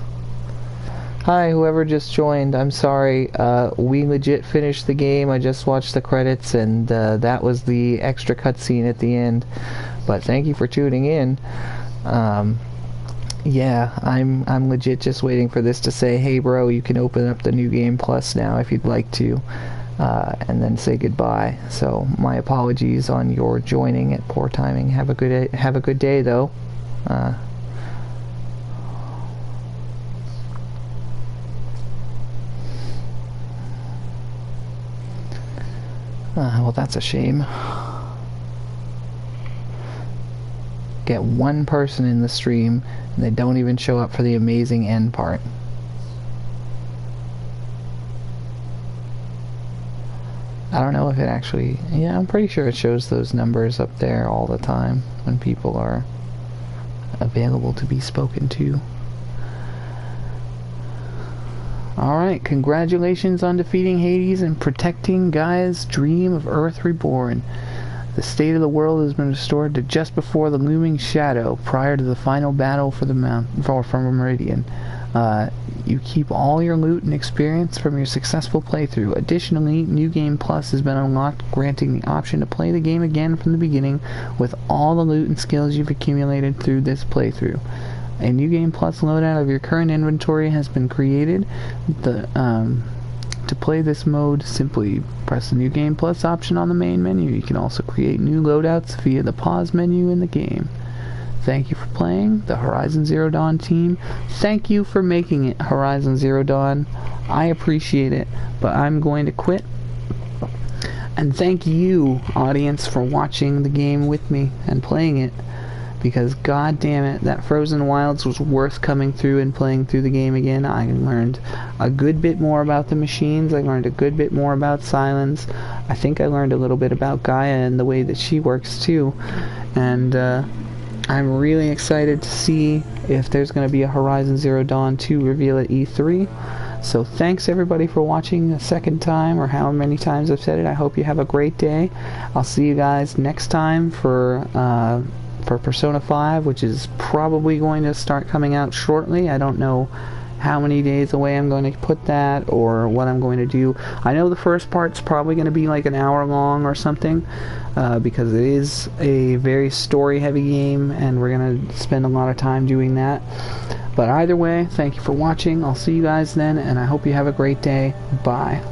Hi, whoever just joined. I'm sorry. We legit finished the game. I just watched the credits, and that was the extra cutscene at the end. But thank you for tuning in. Yeah, I'm legit just waiting for this to say, hey bro, you can open up the New Game Plus now if you'd like to, and then say goodbye. So my apologies on your joining at poor timing. Have a good day though. Well, that's a shame. Get one person in the stream, and they don't even show up for the amazing end part. I don't know if it actually... Yeah, I'm pretty sure it shows those numbers up there all the time when people are available to be spoken to. Alright, congratulations on defeating Hades and protecting Gaia's dream of Earth Reborn. The state of the world has been restored to just before the looming shadow, prior to the final battle for the Meridian. You keep all your loot and experience from your successful playthrough. Additionally, New Game Plus has been unlocked, granting the option to play the game again from the beginning with all the loot and skills you've accumulated through this playthrough. A New Game Plus loadout of your current inventory has been created. To play this mode, simply press the New Game Plus option on the main menu. You can also create new loadouts via the pause menu in the game. Thank you for playing, the Horizon Zero Dawn team. Thank you for making it Horizon Zero Dawn. I appreciate it, but I'm going to quit. And thank you, audience, for watching the game with me and playing it. because god damn it, that Frozen Wilds was worth coming through and playing through the game again. I learned a good bit more about the machines. I learned a good bit more about Sylens. I think I learned a little bit about Gaia and the way that she works too. And I'm really excited to see if there's going to be a Horizon Zero Dawn 2 reveal at E3. So thanks everybody for watching a second time, or how many times I've said it. I hope you have a great day. I'll see you guys next time for Persona 5, which is probably going to start coming out shortly. I don't know how many days away I'm going to put that, or what I'm going to do. I know the first part's probably going to be like an hour long or something, because it is a very story heavy game, and we're going to spend a lot of time doing that. But either way, thank you for watching. I'll see you guys then, and I hope you have a great day. Bye.